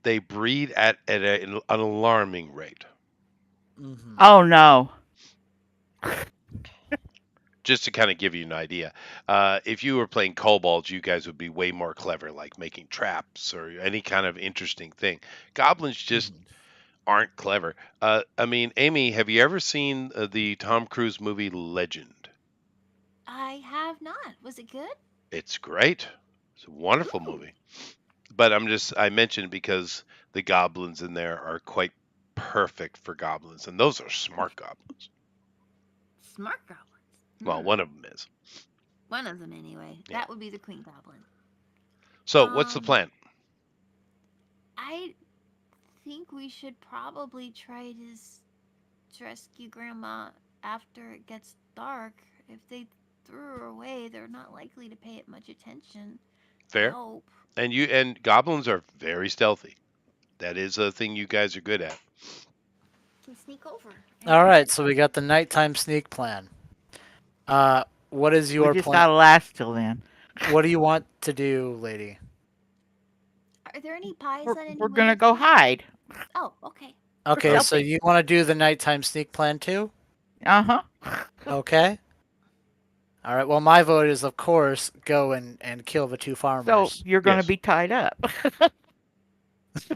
B: they breed at an alarming rate.
D: Mhm.
A: Oh no.
B: Just to kind of give you an idea, if you were playing kobolds, you guys would be way more clever, like making traps or any kind of interesting thing. Goblins just
D: Mhm.
B: aren't clever. I mean, Amy, have you ever seen the Tom Cruise movie Legend?
C: I have not. Was it good?
B: It's great. It's a wonderful
C: Ooh,
B: movie. But I mentioned it because the goblins in there are quite perfect for goblins, and those are smart goblins.
C: smart goblins.
B: Well,
C: Hmm.
B: one of them is.
C: One of them, anyway.
B: Yeah.
C: That would be the Queen Goblin.
B: So, what's the
C: Um,
B: plan?
C: I think we should probably try to rescue Grandma after it gets dark. If they threw her away, they're not likely to pay it much attention. I
B: Fair.
C: hope.
B: And goblins are very stealthy. That is a thing you guys are good at.
C: Can sneak over and
D: All
C: grab
D: right,
C: it.
D: so we got the nighttime sneak plan. What is
A: We
D: your
A: just
D: plan?
A: gotta last till then.
D: What do you want to do, lady?
C: Are there any pies
A: We're,
C: on any
A: we're gonna
C: windows
A: go
C: here?
A: hide.
C: Oh, okay.
A: We're
D: Okay, so
A: stealthy.
D: you want to do the nighttime sneak plan too?
A: Uh huh.
D: Okay. All right. Well, my vote is, of course, go and kill the two
A: So
D: farmers.
A: you're gonna
B: Yes.
A: be tied up.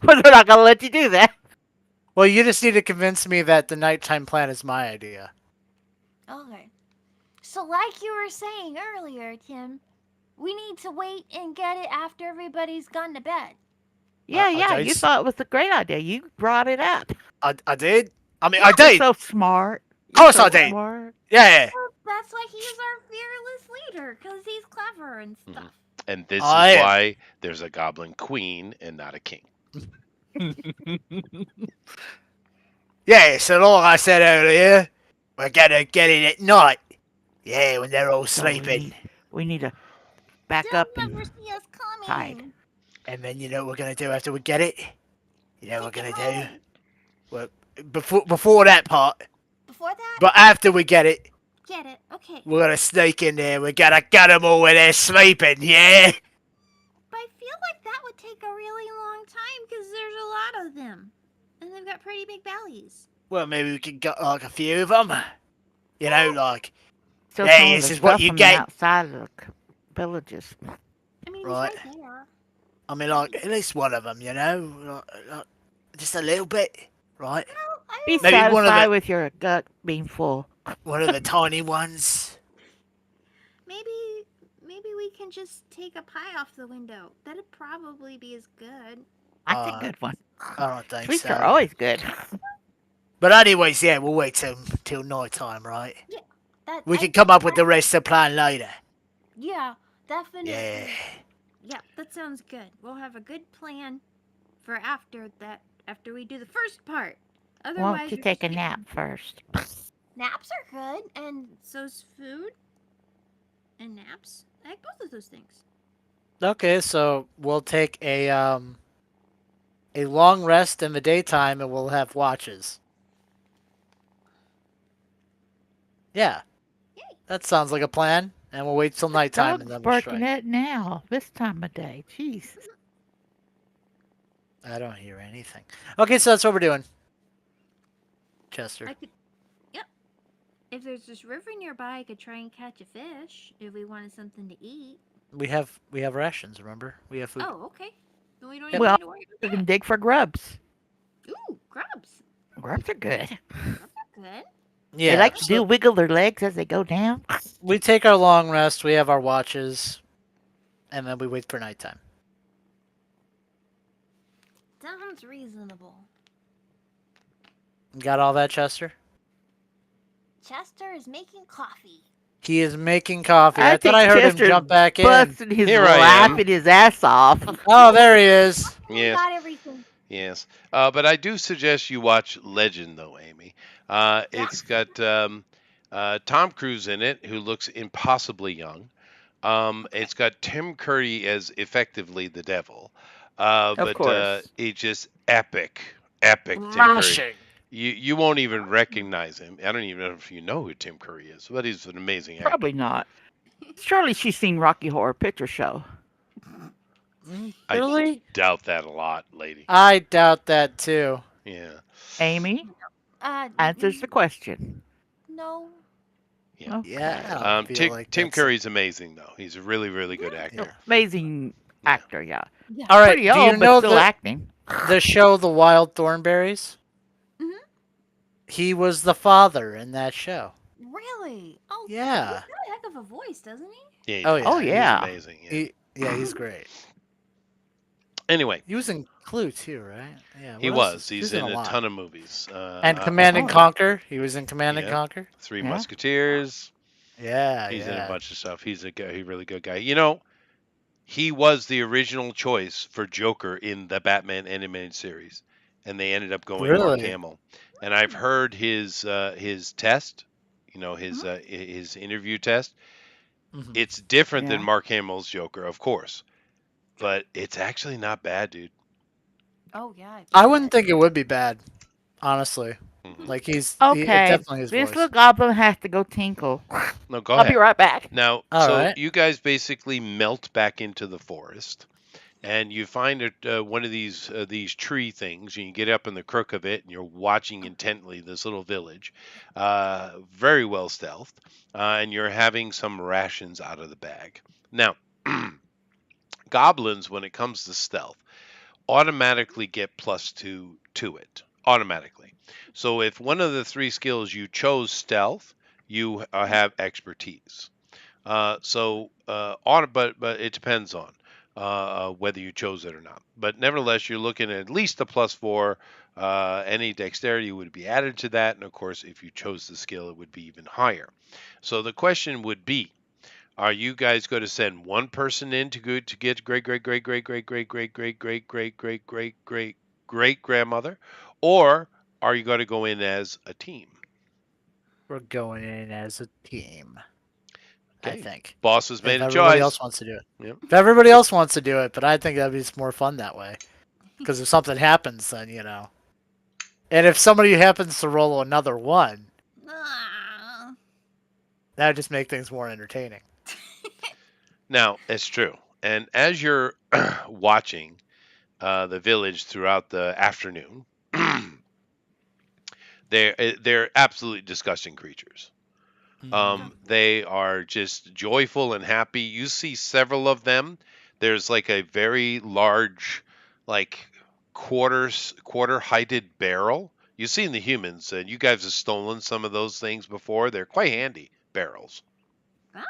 A: But they're not gonna let you do that.
D: Well, you just need to convince me that the nighttime plan is my idea.
C: Okay. So, like you were saying earlier, Tim, we need to wait and get it after everybody's gone to bed.
A: Yeah,
D: I
A: yeah.
D: did.
A: You thought it was a great idea. You brought it up.
D: I did. I mean,
C: Yeah,
D: I
A: You're
D: did.
A: so smart.
D: Of
A: You're
D: course,
A: so
D: I did.
A: smart.
D: Yeah.
C: well, that's why he's our fearless leader, because he's clever and
B: Mhm.
C: stuff.
B: And this
D: I
B: is
D: am.
B: why there's a goblin queen and not a king.
D: Yeah. So, like I said earlier, we're gonna get it at night. Yeah, when they're all
A: So
D: sleeping.
A: we need to back
C: They'll
A: up
C: never
A: and
C: see us
A: hide.
C: coming.
D: And then you know what we're gonna do after we get it? You know what
C: Take
D: we're
C: it
D: gonna do?
C: home.
D: Well, before that part,
C: Before that,
D: but after we get it,
C: get it. Okay.
D: we're gonna sneak in there. We're gonna get them all when they're sleeping. Yeah.
C: But I feel like that would take a really long time because there's a lot of them. And they've got pretty big bellies.
D: Well, maybe we could get like a few of them. You know,
C: Well,
D: like,
A: Steal some
D: hey,
A: of
D: this
A: the
D: is what
A: stuff
D: you
A: from the
D: get,
A: outside of the villages.
C: I mean, he's
D: right?
C: right there.
D: I mean, like, at least one of them, you know? Like, just a little bit, right?
C: Well, I
A: Be
C: don't
D: Maybe
C: know.
A: satisfied with your gut being full.
D: one of the tiny ones.
C: Maybe, maybe we can just take a pie off the window. That'd probably be as good.
A: That's a
D: Uh,
A: good one.
D: I don't think
A: Sweets are
D: so.
A: always good.
D: But anyways, yeah, we'll wait till night time, right?
C: Yeah, that
D: We
C: I
D: can come up with the rest of the plan later.
C: yeah,
D: Yeah.
C: definitely. Yeah, that sounds good. We'll have a good plan for after that. After we do the first part.
A: Won't
C: Otherwise,
A: you
C: you're
A: take
C: just
A: a
C: getting
A: nap first?
C: naps are good, and so's food and naps. I like both of those things.
D: Okay, so we'll take a long rest in the daytime and we'll have watches. Yeah,
C: Yay!
D: that sounds like a plan. And we'll wait till nighttime and
A: Dog's
D: then we'll
A: barking
D: strike.
A: at now, this time of day. Jeez.
D: I don't hear anything. Okay, so that's what we're doing. Chester.
C: I could. Yep. If there's this river nearby, I could try and catch a fish if we wanted something to eat.
D: We have rations, remember? We have food.
C: Oh, okay. Then we don't
D: Yep.
C: even
A: Well,
C: need to worry
A: you
C: about
A: can dig for grubs.
C: that. Ooh, grubs.
A: Grubs are good.
C: Grubs are good.
A: They
D: Yeah.
A: like to
D: So
A: wiggle their legs as they go down.
D: we take our long rest, we have our watches, and then we wait for nighttime.
C: Sounds reasonable.
D: Got all that, Chester?
C: Chester is making coffee.
D: He is making coffee. I thought
A: think
D: I heard him
A: Chester's
D: jump back in.
A: busting his
B: Here I am.
A: laughing his ass off.
D: Oh, there he is.
C: We
B: Yes.
C: got everything.
B: Yes. But I do suggest you watch Legend, though, Amy. It's got Tom Cruise in it, who looks impossibly young. It's got Tim Curry as effectively the devil.
A: Of
B: But
A: course.
B: it's just epic Tim Curry.
D: Smashing.
B: You won't even recognize him. I don't even know if you know who Tim Curry is, but he's an amazing actor.
A: Probably not. Surely she's seen Rocky Horror Picture Show.
B: I
D: Really?
B: doubt that a lot, lady.
D: I doubt that too.
B: Yeah.
A: Amy
C: Uh,
A: answers the question.
C: no.
B: Yeah.
A: Okay.
D: Yeah. I don't feel
B: Tim,
D: like
B: Tim
D: that's-
B: Curry's amazing, though. He's a really good actor.
A: Amazing actor, yeah.
C: Yeah.
D: All right.
A: Pretty
D: Do
A: old,
D: you know
A: but still acting.
D: the show The Wild Thornberries?
C: Mhm.
D: He was the father in that show.
C: Really? Oh,
D: Yeah.
C: He's got a heck of a voice, doesn't he?
B: Yeah,
D: Oh,
A: Oh,
B: he's
A: yeah.
B: amazing. Yeah.
D: He's great.
B: Anyway,
D: He was in Clue too, right? Yeah.
B: he
D: what else?
B: was.
D: He
B: He's in a
D: lot.
B: ton of movies.
D: And Command and
A: Oh.
D: Conquer. He was in Command and
B: Yeah.
D: Conquer.
B: Three
A: Yeah.
B: Musketeers.
D: Yeah.
B: He's in a
D: yeah.
B: bunch of stuff. He's a really good guy. You know, he was the original choice for Joker in the Batman animated series, and they ended up going Mark
D: Really?
B: Hamill. And I've heard his test. You know,
C: Mhm.
B: his interview test.
D: Mhm.
B: It's different than
A: Yeah.
B: Mark Hamill's Joker, of course, but it's actually not bad, dude.
C: Oh yeah.
D: I wouldn't think it would be bad, honestly.
B: Mhm.
D: Like it's
A: Okay.
D: definitely his
A: This
D: voice.
A: little goblin has to go tinkle.
B: No, go
A: I'll
B: ahead.
A: be right back.
B: Now,
D: All
B: so
D: right.
B: you guys basically melt back into the forest, and you find one of these tree things, and you get up in the crook of it, and you're watching intently this little village, very well stealthed, and you're having some rations out of the bag. Now, goblins, when it comes to stealth, automatically get +2 to it automatically. So if one of the three skills you chose stealth, you have expertise. But it depends on whether you chose it or not. But nevertheless, you're looking at least a +4. Any dexterity would be added to that, and of course, if you chose the skill, it would be even higher. So the question would be: are you guys going to send one person in to go to get great grandmother, or are you going to go in as a team?
D: We're going in as a team. I
B: Okay.
D: think.
B: Boss has made
D: If
B: a
D: everybody
B: choice.
D: else wants to do it.
B: Yep.
D: If everybody else wants to do it, but I think that'd be more fun that way. Because if something happens, then and if somebody happens to roll another one,
C: Ah.
D: that would just make things more entertaining.
B: Now, it's true. And as you're watching the village throughout the afternoon, They're absolutely disgusting creatures.
D: Mm.
B: They are just joyful and happy. You see several of them. There's like a very large, like quarter heighted barrel. You've seen the humans, and you guys have stolen some of those things before. They're quite handy barrels.
C: Ah,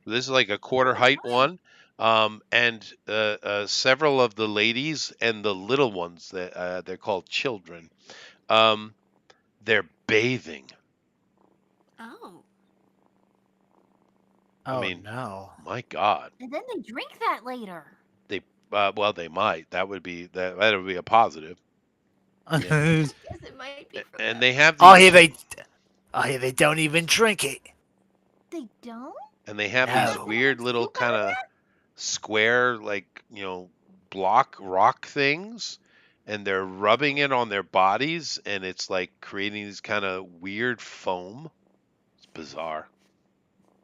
B: This is like a quarter
C: oh
B: height
C: my.
B: one, and several of the ladies and the little ones that they're called children. Um, they're bathing.
C: Oh.
B: I
D: Oh
B: mean,
D: no.
B: my God.
C: And then they drink that later.
B: They well, they might. That would be a positive. Yeah,
D: Oh,
C: I guess it might be for
B: and
C: them.
B: they have
D: here
B: these
D: they, here they don't even drink it.
C: They don't? They're not gonna
D: No.
C: make
B: weird little
C: soup out
B: kind
C: of
B: of
C: that?
B: square, like block rock things, and they're rubbing it on their bodies, and it's like creating these kind of weird foam. It's bizarre.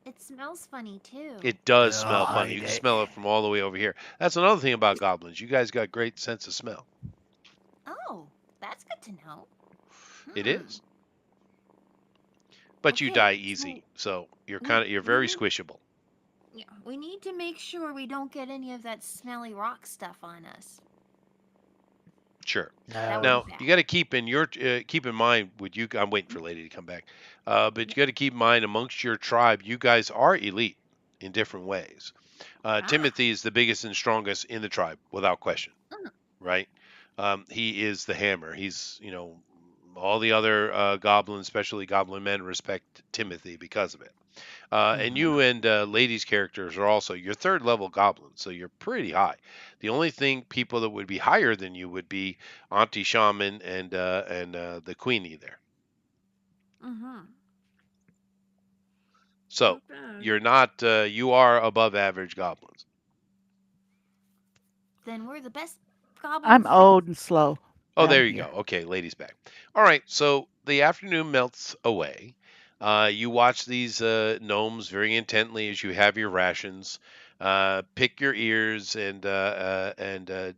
C: It smells funny too.
B: It does smell
D: Oh,
B: funny. You can smell it from all the way over here. That's another thing about goblins. You guys got great sense of smell.
C: Oh, that's good to know.
B: It
C: Hmm.
B: is. But you
C: Okay,
B: die
C: so
B: easy, so
C: we
B: you're
C: we
B: very
C: need
B: squishable.
C: yeah, we need to make sure we don't get any of that smelly rock stuff on us.
B: Sure.
C: That would be
D: No.
B: Now
C: bad.
B: you got to keep in mind with you. I'm waiting for Lady to come back, but you
C: Yeah.
B: got to keep in mind amongst your tribe, you guys are elite in different ways.
C: Ah.
B: Timothy is the biggest and strongest in the tribe, without question.
C: Mm,
B: Right? He is the hammer. He's all the other goblins, especially goblin men, respect Timothy because of it. And
D: Hmm.
B: you and Lady's characters are also your third level goblins, so you're pretty high. The only thing people that would be higher than you would be Auntie Shaman and the Queenie there.
C: mm-hmm.
B: So
C: Not bad.
B: you're not you are above average goblins.
C: Then we're the best
A: I'm
C: goblins.
A: old and slow
B: Oh,
A: down
B: there you go.
A: here.
B: Okay, Lady's back. All right, so the afternoon melts away. You watch these gnomes very intently as you have your rations. Pick your ears and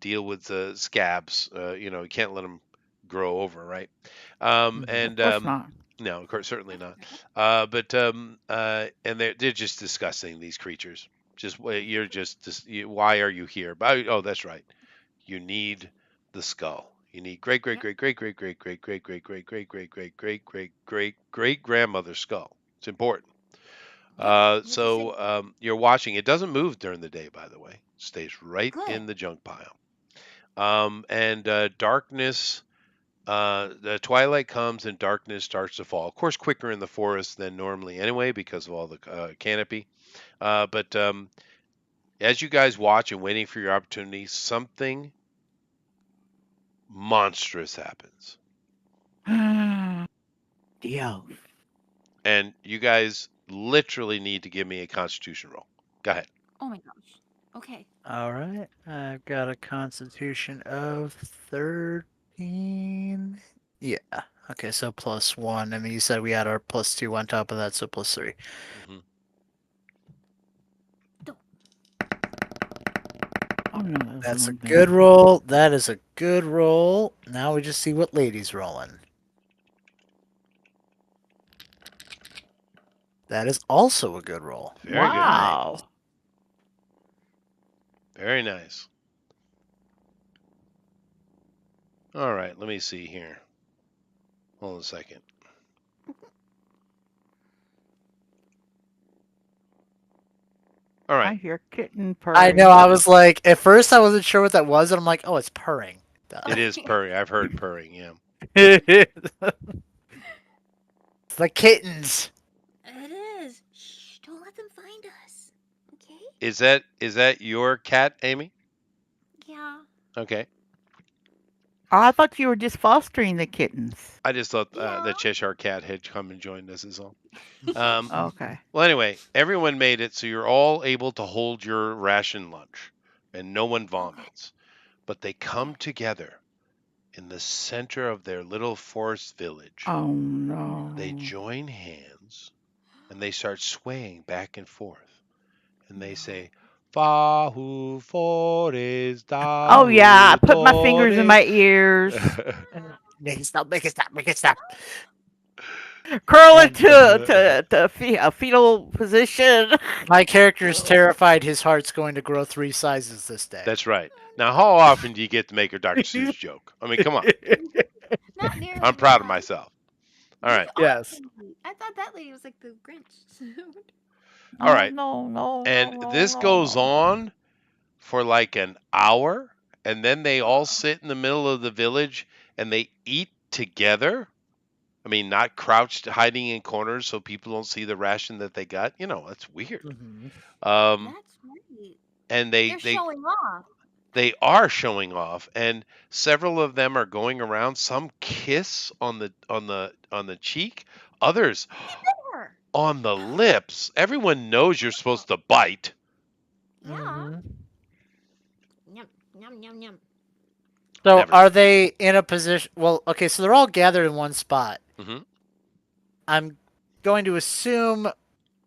B: deal with the scabs. You can't let them grow over, right? Um,
D: Hmm.
A: Of
B: and
A: course
B: um,
A: not.
B: no, of course, certainly
C: That's
B: not.
C: right.
B: And they're just disgusting. These creatures. You're why are you here? But, oh, that's right. You need the skull. You need great great
C: Yep.
B: great great great great great great great great great great great great great great great grandmother's skull. It's important.
C: Yep. Like you said,
B: You're watching. It doesn't move during the day, by the way. It stays right
C: good.
B: in the junk pile. And darkness. The twilight comes and darkness starts to fall. Of course, quicker in the forest than normally anyway because of all the canopy. But as you guys watch and waiting for your opportunity, something monstrous happens.
A: Dios.
B: And you guys literally need to give me a constitution roll. Go ahead.
C: Oh my gosh. Okay.
D: All right. I've got a constitution of 13. Yeah. Okay, so +1. I mean, you said we had our +2 on top of that, so +3.
B: Hmm.
A: Oh no, that was the
D: That's a
A: wrong
D: good
A: thing.
D: roll. That is a good roll. Now we just see what Lady's rolling. That is also a good roll.
B: Very good.
D: Nice.
A: Wow.
B: Very nice. All right, let me see here. Hold on a second. All
A: I
B: right.
A: hear kitten
D: I know.
A: purring.
D: I was like, at first I wasn't sure what that was, and I'm like, oh, it's purring.
B: It
D: Duh.
B: is purring. I've heard purring, yeah.
D: It's the kittens.
C: It is. Shh, don't let them find us. Okay?
B: Is that your cat, Amy?
C: Yeah.
B: Okay.
A: Oh, I thought you were just fostering the kittens.
B: I just thought
C: Yeah.
B: the Cheshire cat had come and joined us is all. Um,
A: Okay.
B: well, anyway, everyone made it, so you're all able to hold your ration lunch, and no one
C: Okay.
B: vomits. But they come
C: Good.
B: together in the center of their little forest village.
A: Oh
B: They
A: no.
B: join hands and they start swaying back and forth. And they
C: No.
B: say, Fahu Fores
A: Oh yeah, I
B: Dahu
A: put my fingers in
B: Tore.
A: my ears.
D: Make it stop. Make it stop. Make it stop.
A: Curl
D: And
A: into a fetal position.
D: my character is terrified his heart's going to grow 3 sizes this day.
B: That's right. Now, how often do you get to make a Dr. Seuss joke? I mean, come on.
C: Not nearly
B: I'm proud of
C: enough.
B: myself. All
C: Which
B: right.
D: Yes.
C: lady? I thought that lady was like the Grinch.
B: All
A: Oh
B: right.
A: no, no, no,
B: And
A: no,
B: this
A: no,
B: goes
A: no.
B: on for like an hour, and then they all
C: Oh,
B: sit in the middle of the village and they eat together. I mean, not crouched, hiding in corners so people don't see the ration that they got. That's weird.
D: Mhm.
B: Um,
C: that's right.
B: and they
C: They're
B: they
C: showing off.
B: they are showing off, and several of them are going around. Some kiss on the cheek, others
C: Her.
B: on the lips. Everyone knows you're supposed to bite.
C: Yeah.
D: Mhm.
C: Yum, yum, yum, yum.
D: So
B: Never.
D: are they in a position? Well, okay, so they're all gathered in one spot.
B: Hmm.
D: I'm going to assume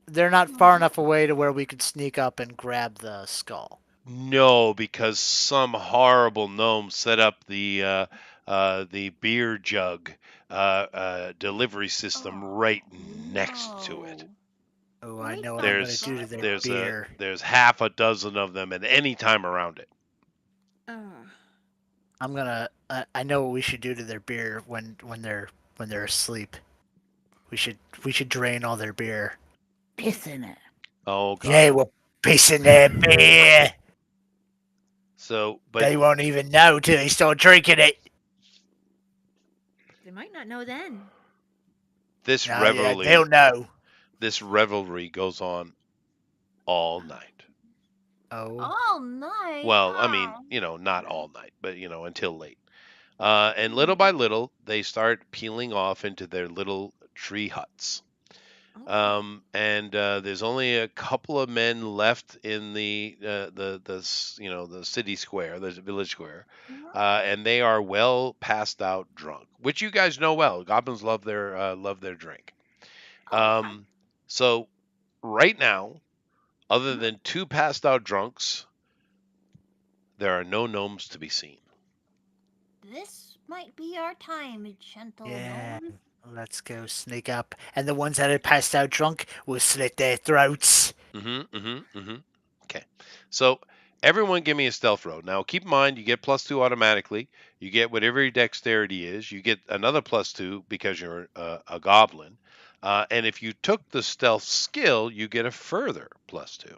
D: they're not far
C: Mhm.
D: enough away to where we could sneak up and grab the skull.
B: No, because some horrible gnome set up the beer jug delivery system right
C: Oh,
B: next to it.
C: no.
D: Oh, I
C: Break
D: know what
C: that
D: I'm going to
B: There's
D: do to their
B: there's
C: structure.
B: a
D: beer.
B: there's half a dozen of them at any time around it.
C: Ugh.
D: I know what we should do to their beer when they're asleep. We should drain all their beer.
A: Piss in it.
B: Oh God.
D: Yeah, we'll piss in their beer.
B: So, but
D: They won't even know till they start drinking it.
C: They might not know then.
B: this
D: Oh yeah, they'll
B: revelry
D: know.
B: this revelry goes on all night.
D: Oh.
C: All night.
B: Well, I mean,
C: Oh.
B: not all night, but until late. And little by
C: Mhm.
B: little, they start peeling off into their little tree huts.
C: Okay.
B: And there's only a couple of men left in the city square, the village square,
C: Uh-huh.
B: and they are well passed out drunk, which you guys know well. Goblins love their drink.
C: Oh, okay.
B: Um, so right now, other
C: Mhm.
B: than two passed out drunks, there are no gnomes to be seen.
C: This might be our time, gentle
D: Yeah.
C: gnomes.
D: Let's go sneak up. And the ones that are passed out drunk, we'll slit their throats.
B: Mm-hmm. Mm-hmm. Mm-hmm. Okay. So everyone give me a stealth roll. Now keep in mind you get +2 automatically. You get whatever your dexterity is. You get another +2 because you're a goblin. And if you took the stealth skill, you get a further +2.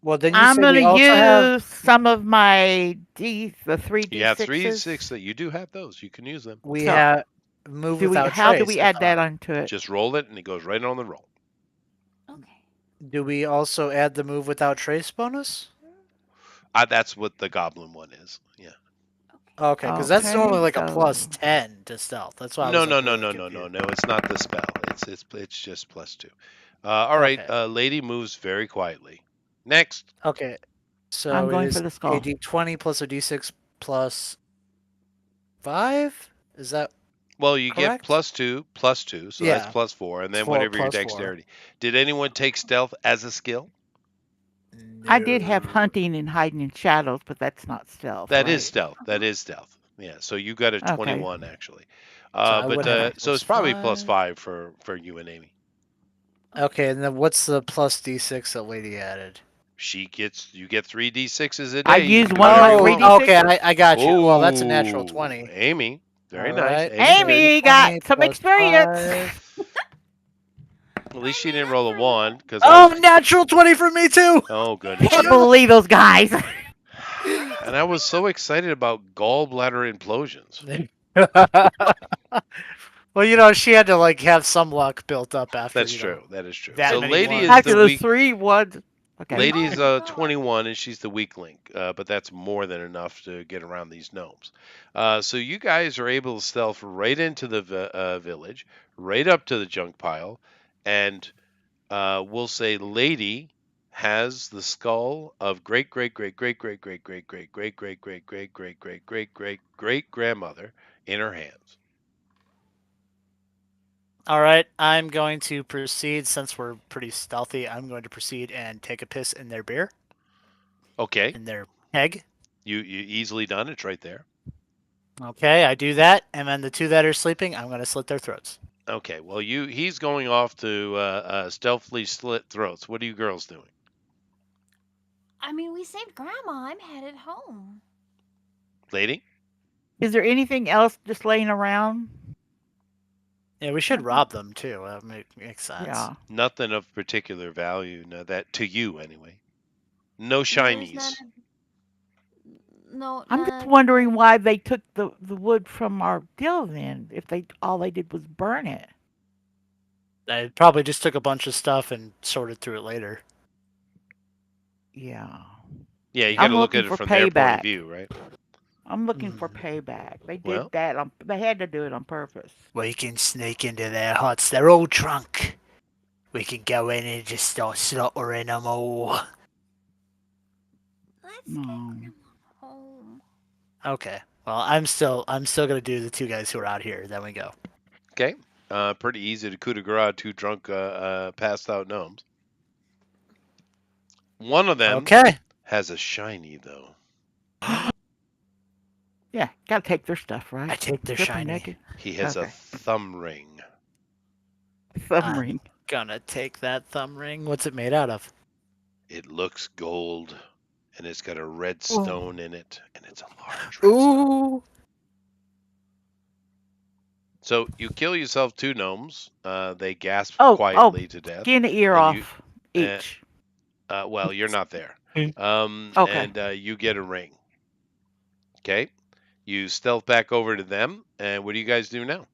D: Well, then you
A: I'm
D: say
A: gonna
D: we also have
A: use some of my the three
B: You have three
A: d6s.
B: six that you do have those. You can use them.
D: we
A: So
D: have move
A: do we?
D: without
A: How do
D: trace
A: we
D: with
A: add that onto it?
B: Just roll it and it goes right on the roll.
C: Okay.
D: Do we also add the move without trace bonus?
B: That's what the goblin one is. Yeah.
C: Okay.
D: Okay, because that's
A: Okay,
D: normally like a
A: so
D: +10 to stealth. That's why I
B: No,
D: was
B: no,
D: like
B: no,
D: really
B: no, no, no,
D: confused.
B: no. It's not the spell. It's just +2. All right.
D: Okay.
B: Lady moves very quietly. Next.
D: Okay.
A: I'm
D: So it
A: going for
D: is
A: the
D: a
A: skull.
D: d20 plus a d6 plus 5? Is that
B: Well, you get
D: correct?
B: +2, so that's
D: Yeah,
B: +4, and
D: it's
B: then
D: 4
B: whatever your
D: plus 4.
B: dexterity. Did anyone take stealth as a skill?
A: I did have
D: No.
A: hunting and hiding in shadows, but that's not stealth,
B: That is
A: right?
B: stealth. That
C: Uh-huh.
B: is stealth. Yeah. So you got a
A: Okay.
B: 21 actually.
D: So I
B: But
D: would have a
B: so
D: plus
B: it's probably plus
D: 5.
B: five for you and Amy.
D: Okay, and then what's the plus d6 that lady added?
B: You get 3d6s a
A: I
B: day. You can
A: used
B: do
A: one of
B: whatever
A: my
B: you
A: three
B: want.
A: d
D: Okay,
A: sixes.
D: I got you. Well, that's a natural
B: Oh,
D: 20.
B: Amy. Very
D: All
B: nice.
D: right.
B: Amy's
D: So
B: good.
A: Amy got
D: d20
A: some
D: plus
A: experience.
D: 5.
B: At least she
C: I made
B: didn't
C: up
B: roll a
C: for it.
B: one because I
D: Oh,
B: was.
D: natural 20 for me too.
B: Oh goodness.
A: Can't believe those guys.
B: And I was so excited about gallbladder implosions.
D: Well, you know, she had to like have some luck built up after,
B: That's true. That is true.
D: that
B: So
D: many
B: lady is
A: After
B: the
D: ones.
A: the
B: weak.
A: 3 ones. Okay.
B: Lady's
C: Oh my god.
B: 21 and she's the weak link, but that's more than enough to get around these gnomes. So you guys are able to stealth right into the village, right up to the junk pile, and we'll say Lady has the skull of great great great great great great great great great great great great great great great great great grandmother in her hands.
D: All right, I'm going to proceed since we're pretty stealthy. I'm going to proceed and take a piss in their beer,
B: Okay,
D: in their keg.
B: you easily done. It's right there.
D: Okay, I do that, and then the two that are sleeping, I'm going to slit their throats.
B: Okay, well, he's going off to stealthily slit throats. What are you girls doing?
C: I mean, we saved Grandma. I'm headed home.
B: Lady?
A: Is there anything else just laying around?
D: Yeah, we should rob them too. That makes sense.
A: Yeah.
B: Nothing of particular value, no, that to you anyway. No
C: There's
B: shinies.
A: I'm just
C: none of
A: wondering why they took the wood from our deal then, if they all they did was burn it.
D: I probably just took a bunch of stuff and sorted through it later.
A: Yeah.
B: Yeah, you got
A: I'm
B: to look
A: looking
B: at it
A: for
B: from their point of
A: payback.
B: view, right?
A: I'm looking for
D: Mm.
A: payback. They did
B: Well,
A: that. They had to do it on purpose.
D: We can sneak into their huts. They're all drunk. We can go in and just start slaughtering them all.
C: Let's get
A: No.
C: Grandma home.
D: Okay. Well, I'm still gonna do the two guys who are out here. Then we go.
B: okay. Pretty easy to coup de grace two drunk, passed out gnomes. One of them
D: Okay.
B: has a shiny, though.
A: Yeah, gotta take their stuff, right?
D: I take their
A: Strip them
D: shiny.
A: naked.
B: He has a
A: Okay.
B: thumb ring.
A: Thumb ring.
D: Gonna take that thumb ring. What's it made out of?
B: It looks gold, and it's got a red
D: Ooh.
B: stone in it, and it's a large red stone.
D: Ooh.
B: So you kill yourself two gnomes. They gasp
A: Oh,
B: quietly to death.
A: skin the ear
B: And you,
A: off
B: uh,
A: each.
B: well, you're not there.
A: Okay.
B: And you get a ring. Okay. You stealth back over to them, and what do you guys do now?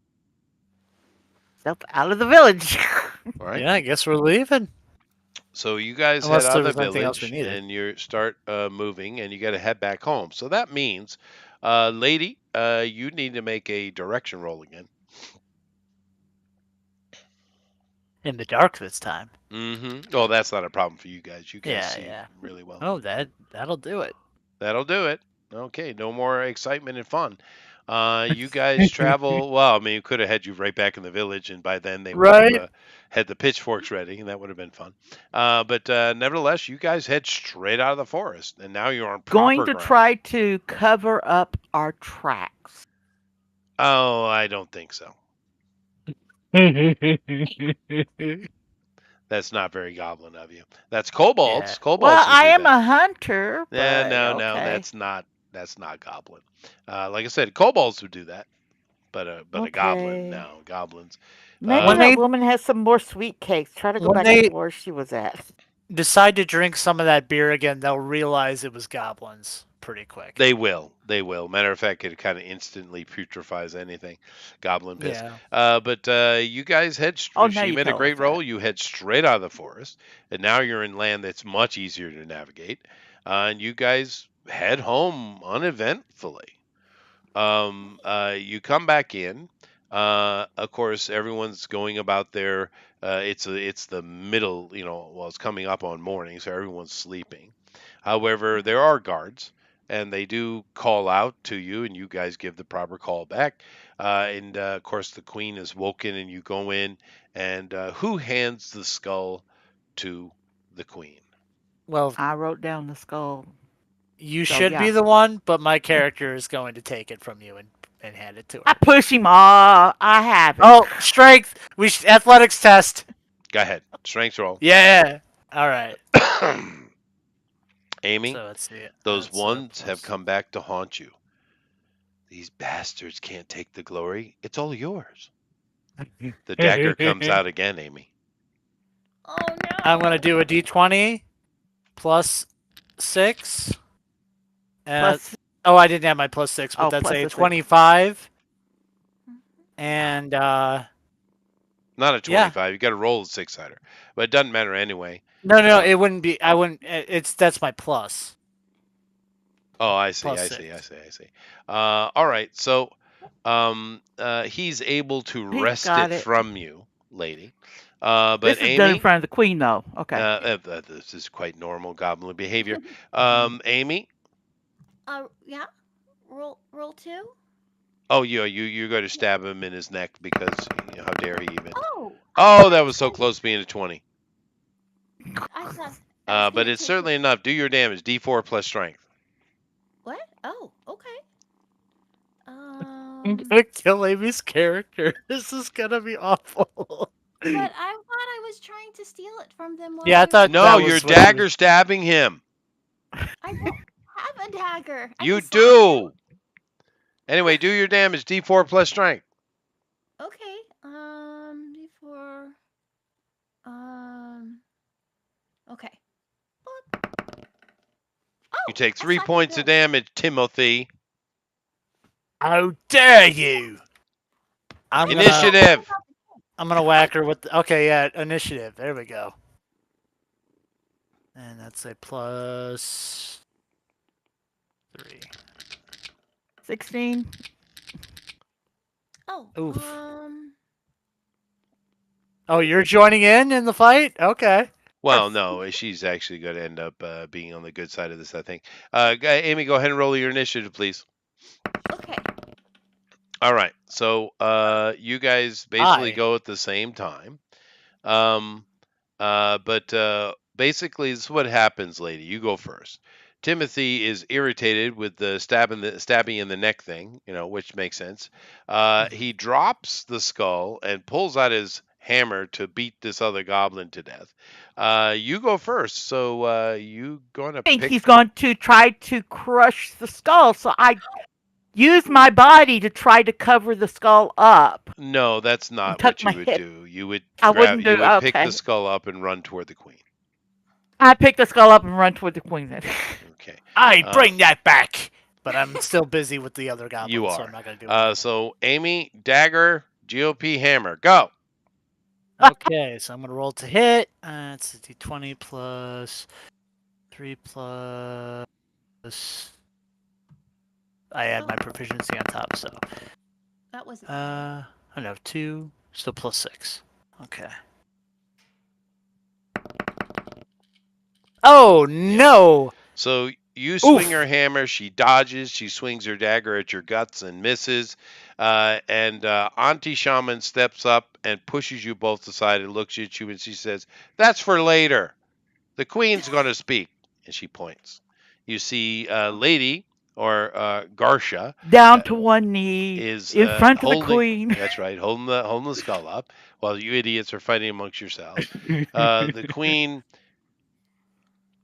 A: Self out of the village.
B: All right.
D: Yeah, I guess we're leaving.
B: So you guys head
D: Unless
B: out
D: there
B: of the
D: was anything else we
B: village,
D: needed.
B: and you start moving, and you got to head back home. So that means, lady, you need to make a direction roll again.
D: In the dark this time.
B: Mm-hmm. Oh, that's not a problem for you guys. You guys
D: Yeah,
B: see
D: yeah.
B: really well.
D: Oh, that'll do it.
B: That'll do it. Okay, no more excitement and fun. You guys travel. Well, I mean, you could have had you right back in the village, and by then they would have
D: Right.
B: had the pitchforks ready, and that would have been fun. But nevertheless, you guys head straight out of the forest, and now you're on
A: Going
B: proper
A: to
B: ground.
A: try to cover up our tracks.
B: Oh, I don't think so. That's not very goblin of you. That's kobolds.
D: Yeah.
A: Well,
B: Kobolds would
A: I
B: do
A: am
B: that.
A: a hunter,
B: Yeah,
A: but
B: no,
A: okay.
B: that's not goblin. Like I said, kobolds would do that, but a goblin,
A: Okay.
B: no goblins.
A: Maybe
D: When
A: that
D: they
A: woman has some more sweet cakes. Try to go
D: when
A: back to
D: they
A: where she was at.
D: decide to drink some of that beer again, they'll realize it was goblins pretty quick.
B: They will. They will. Matter of fact, it kind of instantly putrefies anything. Goblin piss.
D: Yeah.
B: But you guys head.
A: Oh, now
B: You
A: you
B: made a
A: tell us
B: great
A: that.
B: roll. You head straight out of the forest, and now you're in land that's much easier to navigate. And you guys head home uneventfully. You come back in. Of course, everyone's going about their. It's the middle. Well, it's coming up on morning, so everyone's sleeping. However, there are guards, and they do call out to you, and you guys give the proper call back. And of course, the queen is woken, and you go in, and who hands the skull to the queen?
D: Well,
A: I wrote down the skull.
D: you
A: So,
D: should
A: yeah.
D: be the one, but my character is going to take it from you and hand it to
A: I
D: her.
A: push him off. I have it.
D: Oh, strength. Athletics test.
B: Go ahead, strength roll.
D: Yeah. All right.
B: Amy,
D: So let's see.
B: those
D: That's,
B: ones have
D: plus-
B: come back to haunt you. These bastards can't take the glory. It's all yours. The dagger comes out again, Amy.
C: Oh no!
D: I'm gonna do a d20 plus 6.
A: Plus,
D: Oh, I didn't have my plus 6, but
A: oh,
D: that's
A: plus
D: a
A: the 6.
D: 25. And
B: Not a 25. You got to roll a 6-sider, but it doesn't matter anyway.
D: no, it wouldn't be. I wouldn't. That's my plus.
B: Oh, I see.
D: Plus
B: I see.
D: 6.
B: I see. All right. So, he's able to
A: He
B: wrest
A: got
B: it
A: it.
B: from you, lady. But
A: This is
B: Amy,
A: done in front of the queen, though. Okay.
B: this is quite normal goblin behavior. Amy.
C: Yeah. Roll 2.
B: Oh, you go to stab him in his neck because how dare he even?
C: Oh.
B: Oh, that was so close being a 20.
C: I thought.
B: But it's certainly enough. Do your damage. D4 plus strength.
C: What? Oh, okay.
D: I'm gonna kill Amy's character. This is gonna be awful.
C: But I thought I was trying to steal it from them while
D: Yeah, I
C: they were
D: thought
B: No,
D: that
C: gone.
B: you're
D: was what she was.
B: dagger stabbing him.
C: I don't have a dagger. I
B: You
C: can stab him.
B: do. Anyway, do your damage. D4 plus strength.
C: Okay. Before. Um. Okay.
B: You
C: Oh,
B: take
C: I
B: 3 points of damage, Timothy.
D: How dare you! I'm
C: I
D: gonna,
C: didn't know that
B: Initiative.
C: about
D: I'm gonna whack her with. Okay, yeah, initiative. There we go. And that's a plus 3.
A: 16.
C: Oh,
D: Oof. Oh, you're joining in the fight? Okay.
B: Well, no, she's actually going to end up being on the good side of this, I think. Amy, go ahead and roll your initiative, please.
C: okay.
B: All right. So you guys basically
D: Hi.
B: go at the same time. Um, but basically, this is what happens, lady. You go first. Timothy is irritated with the stabbing in the neck thing, which makes sense. He drops the skull and pulls out his hammer to beat this other goblin to death. You go first, so you going to
A: I think
B: pick?
A: he's going to try to crush the skull, so I use my body to try to cover the skull up
B: No, that's
A: and
B: not
A: tuck
B: what
A: my
B: you would
A: head.
B: do. You would
A: I
B: grab,
A: wouldn't do.
B: you would pick the
A: Okay,
B: skull up and run toward the queen.
A: I pick the skull up and run toward the queen. Then.
B: Okay.
D: I bring that back. But I'm still busy with the other
B: You
D: goblins, so I'm
B: are.
D: not gonna do anything.
B: So Amy, dagger, GOP hammer, go.
D: Okay, so I'm gonna roll to hit. It's a d20 plus 3 plus. I add my proficiency on top, so
C: That wasn't.
D: I know 2, still plus 6. Okay. Oh no!
B: So you swing
D: Oof.
B: her hammer, she dodges, she swings her dagger at your guts and misses. And Auntie Shaman steps up and pushes you both aside and looks at you and she says, "That's for later. The queen's going to speak." And she points. You see Lady or Garsha
A: Down to one knee
B: is
A: in front of the
B: holding.
A: queen.
B: That's right, holding the skull up while you idiots are fighting amongst yourselves. The queen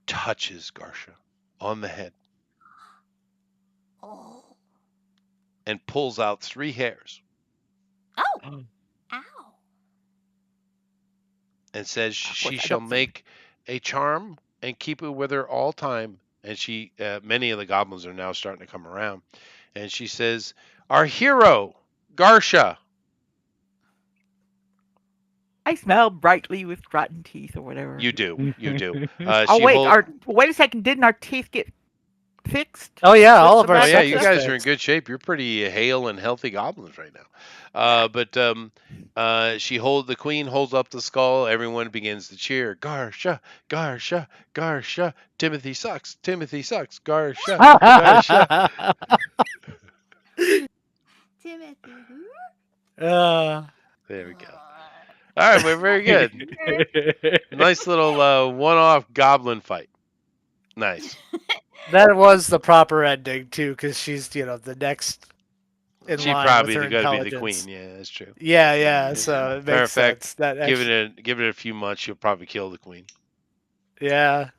B: touches Garsha on the head
C: Oh.
B: and pulls out 3 hairs
C: Oh. Ow.
B: and says
A: Of course,
B: she
A: I
B: shall
A: don't see.
B: make a charm and keep it with her all time. And she, many of the goblins are now starting to come around. And she says, "Our hero, Garsha."
A: I smell brightly with rotten teeth or whatever.
B: You do, you do.
A: Oh
B: She
A: wait,
B: hold.
A: wait a second. Didn't our teeth get fixed?
D: Oh yeah,
A: With
D: all
A: the
D: of our
B: Oh
A: bad
B: yeah,
D: stuff
B: you
D: is
A: stuff?
B: guys are in
D: fixed.
B: good shape. You're pretty hale and healthy goblins right now. But the queen holds up the skull. Everyone begins to cheer. Garsha, Garsha, Garsha. Timothy sucks. Timothy sucks. Garsha, Garsha.
C: Timothy.
D: uh,
B: There we go. All right, we're very good. Nice little one-off goblin fight. Nice.
D: that was the proper ending too, because she's the next in
B: She
D: line with
B: probably
D: her
B: got to be the
D: intelligence.
B: queen. Yeah, that's true.
D: Yeah, yeah.
B: Yeah.
D: So it
B: Matter
D: makes
B: of fact,
D: sense. That actually,
B: give it a few months, she'll probably kill the queen,
D: yeah.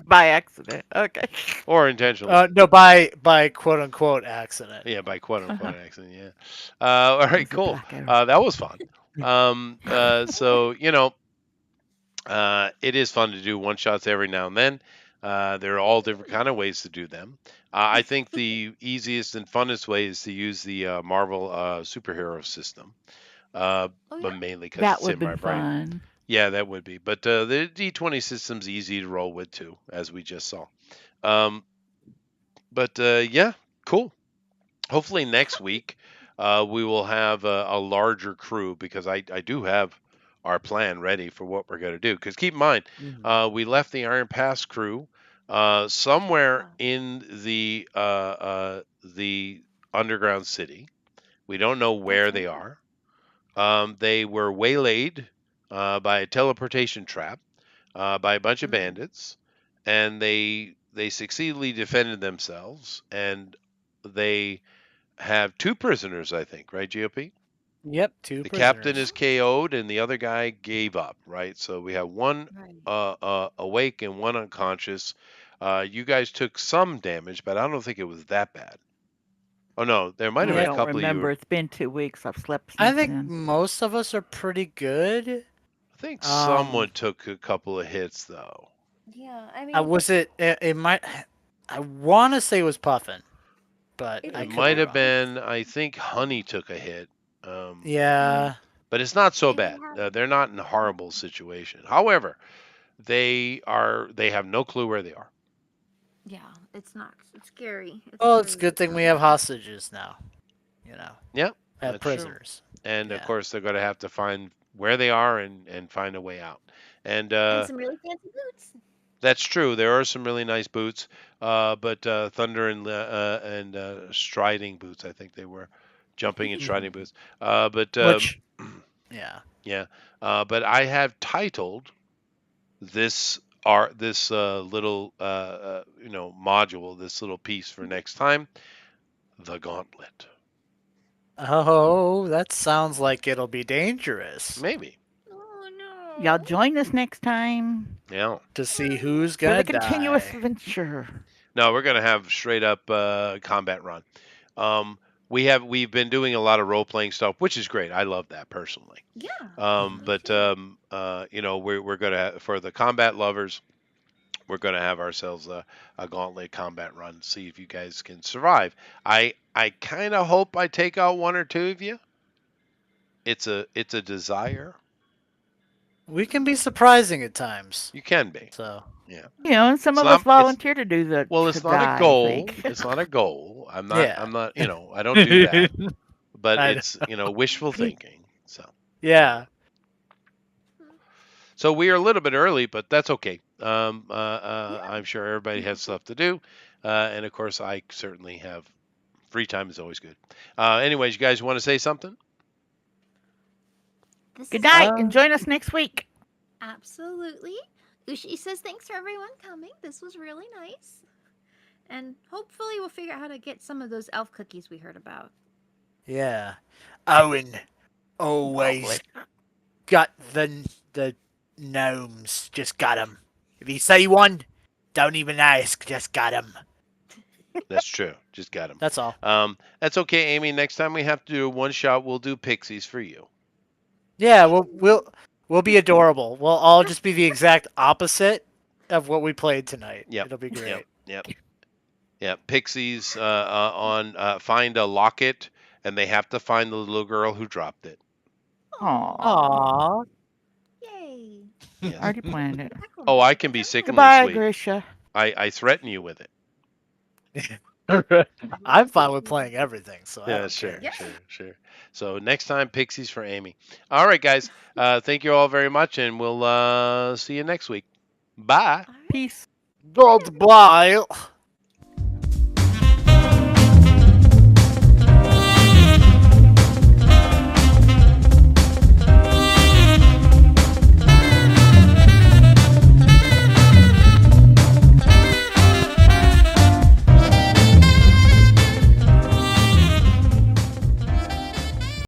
A: By accident. Okay.
B: or intentionally.
D: No, by quote unquote accident.
B: Yeah, by quote unquote accident. Yeah. All
A: It
B: right,
A: was a
B: cool.
A: black arrow.
B: That was fun. So it is fun to do one shots every now and then. There are all different kind of ways to do them. I think the easiest and funnest way is to use the Marvel superhero system,
C: Oh
B: but
C: yeah.
B: mainly because
A: That
B: it's
A: would
B: in
A: have
B: my
A: been
B: brain.
A: fun.
B: Yeah, that would be. But the D20 system's easy to roll with too, as we just saw. Um, but yeah, cool. Hopefully next week we will have a larger crew because I do have our plan ready for what we're going to do. Because keep in mind, we left the Iron Pass crew somewhere in the underground city. We don't know where
C: That's
B: they
C: right.
B: are. They were waylaid by a teleportation trap by a bunch of
C: Mm.
B: bandits, and they succeedingly defended themselves, and they have 2 prisoners, I think, right, GOP?
D: Yep, 2
B: The captain is
D: prisoners.
B: KO'd and the other guy gave up, right? So we have one
C: Right.
B: awake and one unconscious. You guys took some damage, but I don't think it was that bad. Oh no, there might have
A: I
B: been a
D: Yeah,
A: don't
B: couple of you.
A: remember. It's been 2 weeks. I've slept
D: I
A: since
D: think
A: then.
D: most of us are pretty good.
B: I think
D: Um,
B: someone took a couple of hits though.
C: Yeah, I mean,
D: was it? It might. I want to say it was Puffin, but
C: it
D: I
B: It
C: is
D: could be
B: might have
D: wrong.
C: Puffins.
B: been. I think Honey took a hit. Um,
C: Mm.
D: Yeah.
B: but it's not so
C: They
B: bad.
C: have.
B: They're not in a horrible situation. However, they are. They have no clue where they are.
C: Yeah, it's not. It's scary. It's
D: Well, it's a
C: scary
D: good
C: with
D: thing we
C: them.
D: have hostages now. You know,
B: Yeah,
D: have
B: that's true.
D: prisoners.
B: And of
D: Yeah.
B: course, they're going to have to find where they are and find a way out. And
C: And some really fancy boots.
B: that's true. There are some really nice boots, but thunder and striding boots. I think they were jumping and striding boots. But
D: Which, yeah.
B: yeah. But I have titled this little module, this little piece for next time, the Gauntlet.
D: Oh, that sounds like it'll be dangerous
B: Maybe.
C: Oh
A: Y'all
C: no.
A: join us next time
B: Yeah.
D: to see who's
A: for the
D: gonna
A: continuous
D: die.
A: adventure.
B: No, we're gonna have straight up combat run. Um, we've been doing a lot of role playing stuff, which is great. I love that personally.
C: Yeah,
D: Mhm.
C: me
B: But
C: too.
B: we're gonna for the combat lovers, we're gonna have ourselves a gauntlet combat run. See if you guys can survive. I kind of hope I take out one or two of you. It's a desire.
D: We can be surprising at times.
B: You can be.
D: So,
B: Yeah.
A: And some
B: It's
A: of us
B: not. It's
A: volunteer to do the
B: well.
A: to
B: It's not a
A: die
B: goal.
A: thing.
B: It's not a goal. I'm not.
D: yeah.
B: I'm not. I don't do that. But
D: I
B: it's wishful
D: know.
B: thinking.
D: Yeah.
B: So we are a little bit early, but that's okay.
C: Yeah.
B: I'm sure everybody has stuff to do, and of course I certainly have free time is always good. Anyways, you guys want to say something?
C: This
A: Good
C: is
A: night,
C: great.
A: and
D: Uh,
A: join us next week.
C: Absolutely. Ushi says thanks for everyone coming. This was really nice. And hopefully we'll figure out how to get some of those elf cookies we heard about.
D: yeah. Owen
A: Goblin.
D: always got the gnomes. Just got 'em. If you see one, don't even ask. Just got 'em.
B: That's true. Just got them.
D: That's all.
B: That's okay, Amy. Next time we have to do a one shot, we'll do pixies for you.
D: Yeah, we'll be adorable. We'll all just be the exact opposite of what we played tonight.
B: Yep.
D: It'll be
B: Yep.
D: great.
B: Yep. Yeah. Pixies on find a locket, and they have to find the little girl who dropped it.
A: Aww.
D: Aww.
C: Yay.
B: Yes.
A: Already planned it.
B: Oh, I can be sickeningly
A: Goodbye,
B: sweet.
A: Grisha.
B: I threaten you with it.
D: I'm fine with playing everything, so I
B: Yeah,
D: don't
B: sure,
D: care.
C: Yeah.
B: sure. So next time, pixies for Amy. All right, guys. Thank you all very much, and we'll see you next week. Bye.
C: All right.
A: Peace.
D: Goodbye.